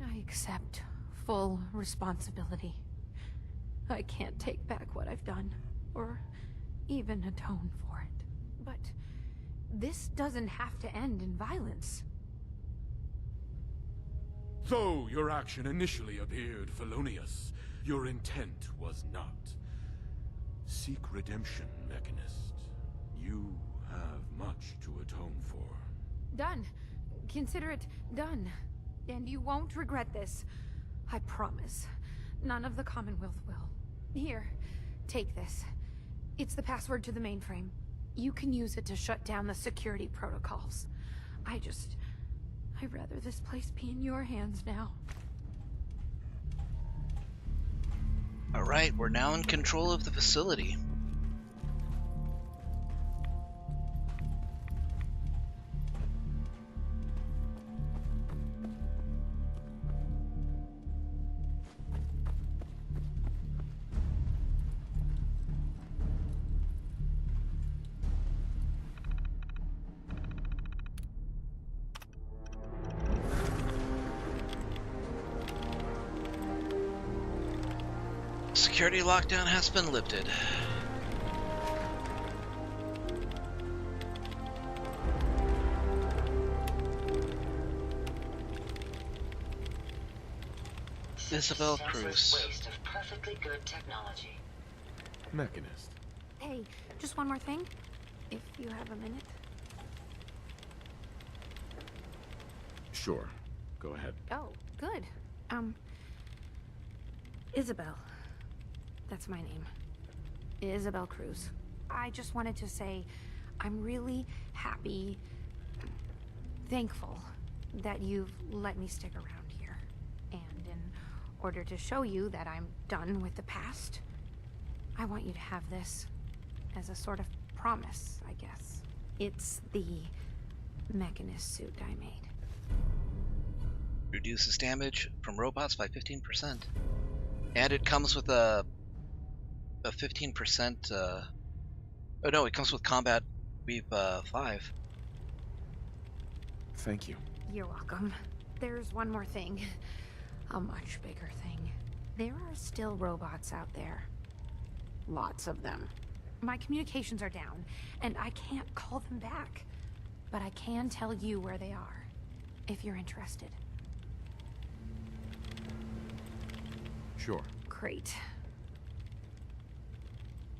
I accept full responsibility. I can't take back what I've done, or even atone for it. But this doesn't have to end in violence. Though your action initially appeared felonious, your intent was not. Seek redemption, Mechanist. You have much to atone for. Done. Consider it done. And you won't regret this. I promise. None of the Commonwealth will. Here, take this. It's the password to the mainframe. You can use it to shut down the security protocols. I'd rather this place be in your hands now. Alright, we're now in control of the facility. Security lockdown has been lifted. Isabel Cruz. Waste of perfectly good technology. Mechanist. Hey, just one more thing, if you have a minute. Sure. Go ahead. Oh, good. Isabel. That's my name. Isabel Cruz. I just wanted to say I'm really happy, thankful that you've let me stick around here. And in order to show you that I'm done with the past, I want you to have this as a sort of promise, I guess. It's the Mechanist suit I made. Reduces damage from robots by 15%. And it comes with a 15%, oh no, it comes with Combat Weep 5. Thank you. You're welcome. There's one more thing. A much bigger thing. There are still robots out there. Lots of them. My communications are down, and I can't call them back. But I can tell you where they are, if you're interested. Sure. Great.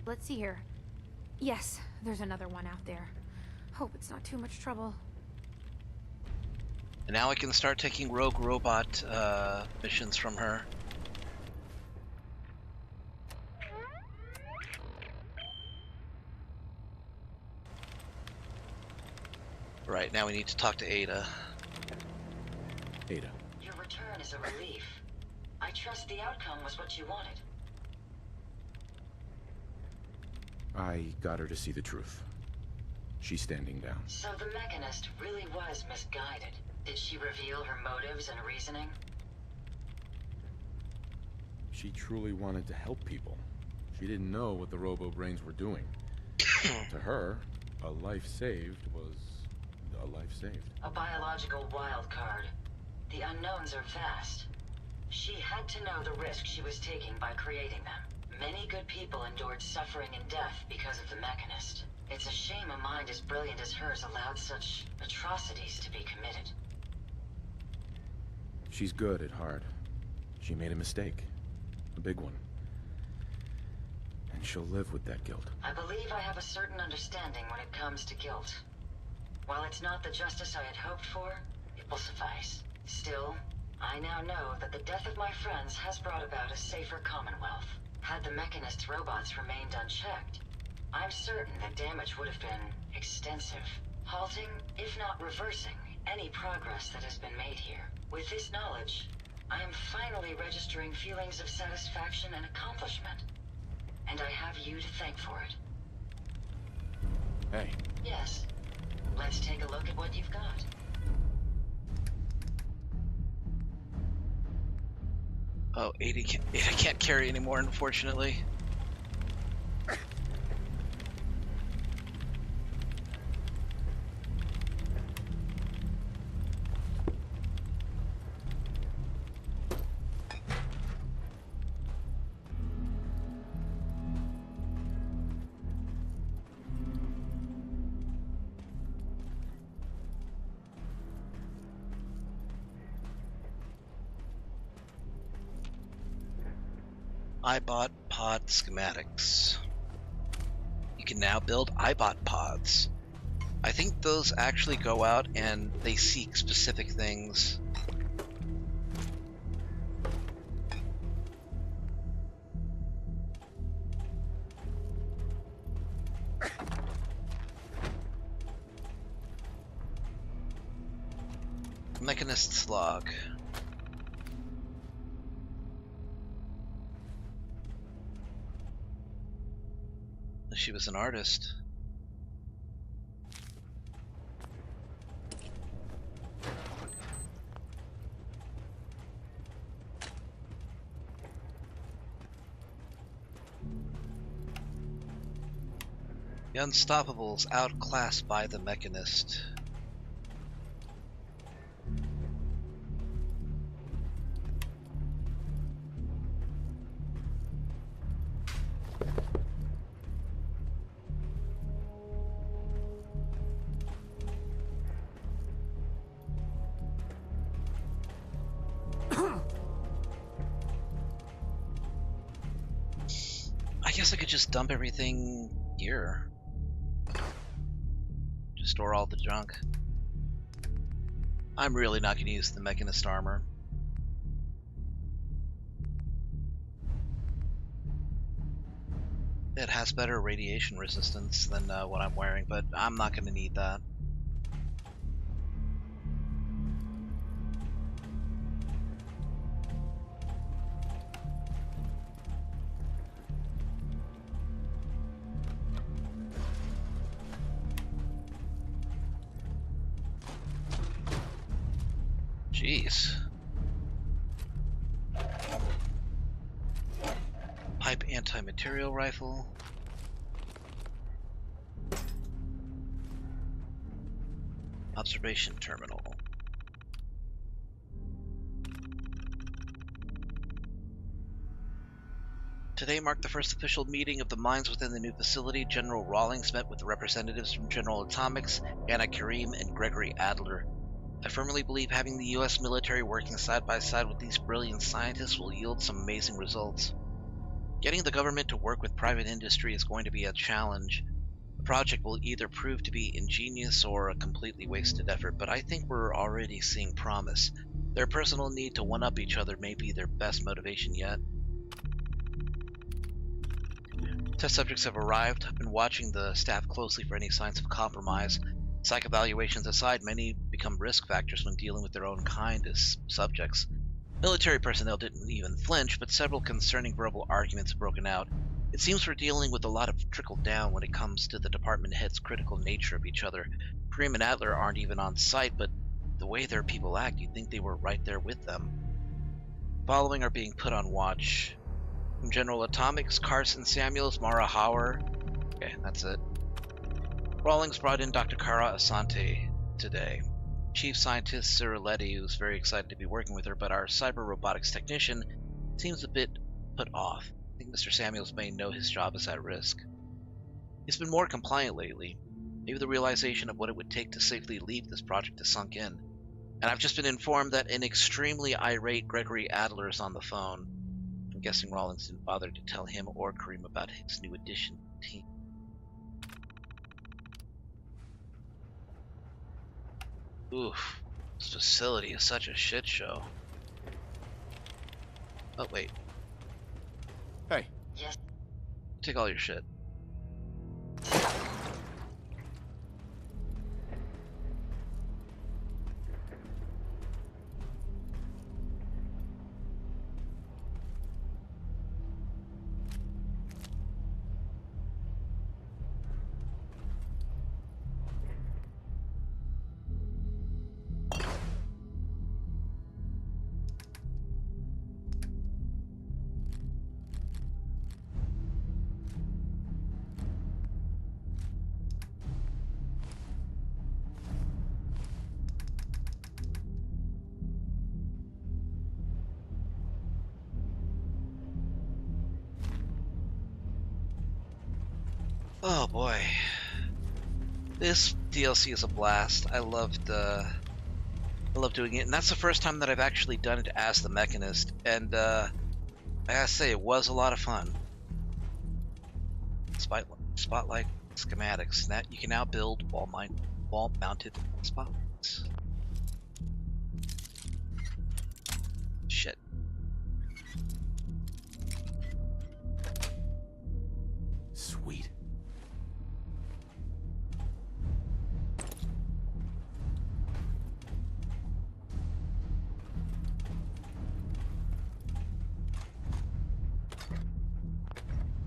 Let's see here. Yes, there's another one out there. Hope it's not too much trouble. And now I can start taking rogue robot missions from her. Right, now we need to talk to Ada. Ada. Your return is a relief. I trust the outcome was what you wanted. I got her to see the truth. She's standing down. So the Mechanist really was misguided. Did she reveal her motives and reasoning? She truly wanted to help people. She didn't know what the robo-brains were doing. To her, a life saved was a life saved. A biological wild card. The unknowns are vast. She had to know the risk she was taking by creating them. Many good people endured suffering and death because of the Mechanist. It's a shame a mind as brilliant as hers allowed such atrocities to be committed. She's good at heart. She made a mistake. A big one. And she'll live with that guilt. I believe I have a certain understanding when it comes to guilt. While it's not the justice I had hoped for, it will suffice. Still, I now know that the death of my friends has brought about a safer Commonwealth. Had the Mechanist's robots remained unchecked, I'm certain that damage would have been extensive, halting, if not reversing, any progress that has been made here. With this knowledge, I am finally registering feelings of satisfaction and accomplishment. And I have you to thank for it. Hey. Yes. Let's take a look at what you've got. Oh, Ada can't carry anymore, unfortunately. iBot pod schematics. You can now build iBot pods. I think those actually go out and they seek specific things. Mechanist's log. She was an artist. The Unstoppables outclassed by the Mechanist. I guess I could just dump everything here. Just store all the junk. I'm really not going to use the Mechanist armor. It has better radiation resistance than what I'm wearing, but I'm not going to need that. Jeez. Pipe anti-material rifle. Observation terminal. Today marked the first official meeting of the minds within the new facility. General Rawlings met with representatives from General Atomics, Anna Karim, and Gregory Adler. I firmly believe having the US military working side by side with these brilliant scientists will yield some amazing results. Getting the government to work with private industry is going to be a challenge. The project will either prove to be ingenious or a completely wasted effort, but I think we're already seeing promise. Their personal need to one-up each other may be their best motivation yet. Test subjects have arrived. I've been watching the staff closely for any signs of compromise. Psych evaluations aside, many become risk factors when dealing with their own kind as subjects. Military personnel didn't even flinch, but several concerning verbal arguments have broken out. It seems we're dealing with a lot of trickle down when it comes to the department heads' critical nature of each other. Kareem and Adler aren't even on site, but the way their people act, you'd think they were right there with them. Following are being put on watch. From General Atomics, Carson Samuels, Mara Hauer. Okay, that's it. Rawlings brought in Dr. Kara Asante today. Chief Scientist Ciriletti, who's very excited to be working with her, but our cyber robotics technician seems a bit put off. I think Mr. Samuels may know his job is at risk. He's been more compliant lately. Maybe the realization of what it would take to safely leave this project has sunk in. And I've just been informed that an extremely irate Gregory Adler is on the phone. I'm guessing Rawlings didn't bother to tell him or Kareem about his new addition to the team. Oof, this facility is such a shit show. Oh, wait. Hey. Yes. Take all your shit. Oh boy, this DLC is a blast. I love doing it, and that's the first time that I've actually done it as the Mechanist, and I gotta say, it was a lot of fun. Spotlight schematics. You can now build wall-mounted spotlights. Shit. Sweet.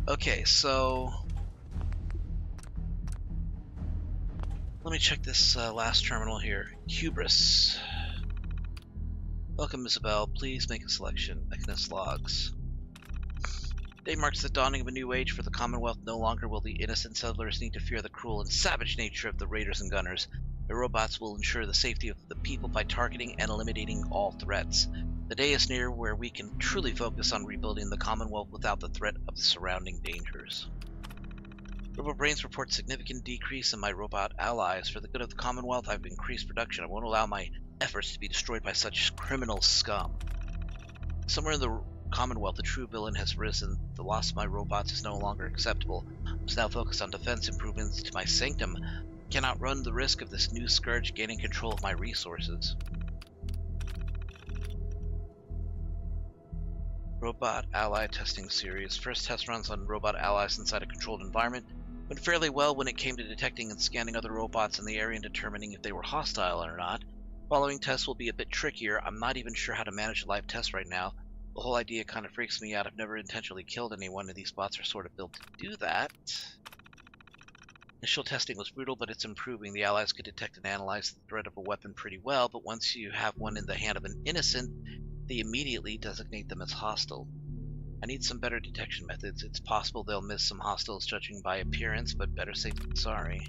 Okay, so let me check this last terminal here. Hubris. Welcome, Isabel. Please make a selection. Mechanist logs. Today marks the dawning of a new age for the Commonwealth. No longer will the innocent settlers need to fear the cruel and savage nature of the raiders and gunners. The robots will ensure the safety of the people by targeting and eliminating all threats. The day is near where we can truly focus on rebuilding the Commonwealth without the threat of the surrounding dangers. RoboBrains report significant decrease in my robot allies. For the good of the Commonwealth, I've increased production. I won't allow my efforts to be destroyed by such criminal scum. Somewhere in the Commonwealth, the true villain has risen. The loss of my robots is no longer acceptable. I must now focus on defense improvements to my sanctum. I cannot run the risk of this new scourge gaining control of my resources. Robot Ally Testing Series. First test runs on robot allies inside a controlled environment went fairly well when it came to detecting and scanning other robots in the area and determining if they were hostile or not. Following tests will be a bit trickier. I'm not even sure how to manage live tests right now. The whole idea kind of freaks me out. I've never intentionally killed anyone, and these bots are sort of built to do that. Initial testing was brutal, but it's improving. The allies could detect and analyze the threat of a weapon pretty well, but once you have one in the hand of an innocent, they immediately designate them as hostile. I need some better detection methods. It's possible they'll miss some hostiles judging by appearance, but better safe than sorry.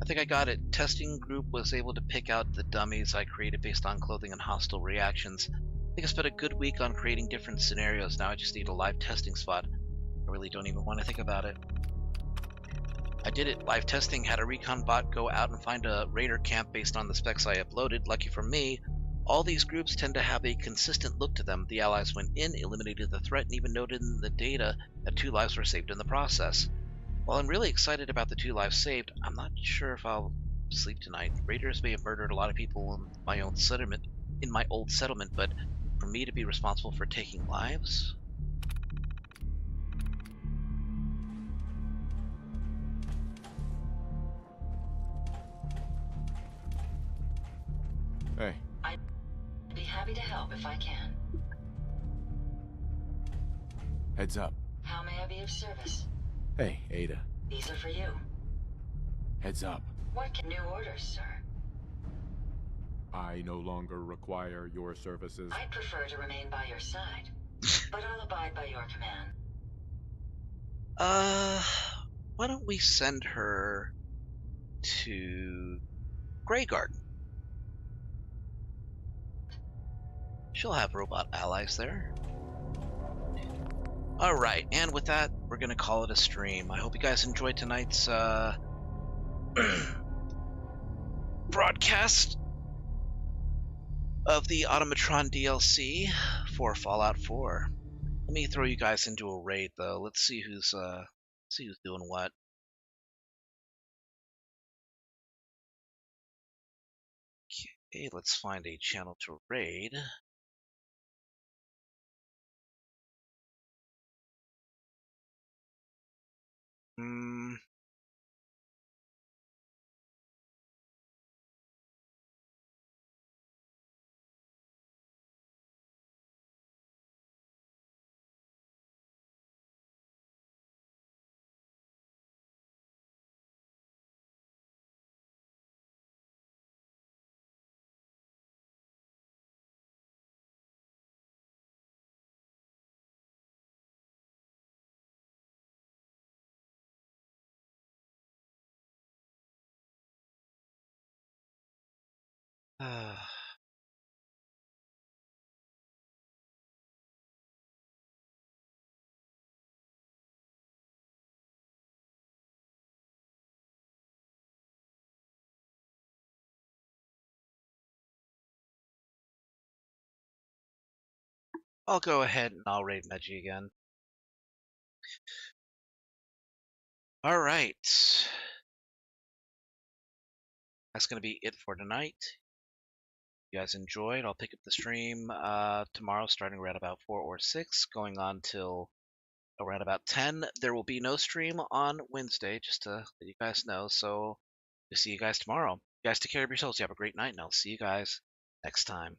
I think I got it. Testing group was able to pick out the dummies I created based on clothing and hostile reactions. I think I spent a good week on creating different scenarios. Now I just need a live testing spot. I really don't even want to think about it. I did it. Live testing had a recon bot go out and find a raider camp based on the specs I uploaded. Lucky for me, all these groups tend to have a consistent look to them. The allies went in, eliminated the threat, and even noted in the data that 2 lives were saved in the process. While I'm really excited about the 2 lives saved, I'm not sure if I'll sleep tonight. Raiders may have murdered a lot of people in my old settlement, but for me to be responsible for taking lives? happy to help if I can. Heads up. How may I be of service? Hey, Ada. These are for you. Heads up. New orders, sir? I no longer require your services. I'd prefer to remain by your side, but I'll abide by your command. Why don't we send her to Grey Garden? She'll have robot allies there. Alright, and with that, we're gonna call it a stream. I hope you guys enjoyed tonight's broadcast of the Automatron DLC for Fallout 4. Let me throw you guys into a raid though. Let's see who's doing what. Okay, let's find a channel to raid. I'll go ahead and I'll raid Meji again. Alright. That's going to be it for tonight. You guys enjoyed. I'll pick up the stream tomorrow starting around about 4 or 6, going on till around about 10. There will be no stream on Wednesday, just to let you guys know. So we'll see you guys tomorrow. You guys take care of yourselves. You have a great night, and I'll see you guys next time.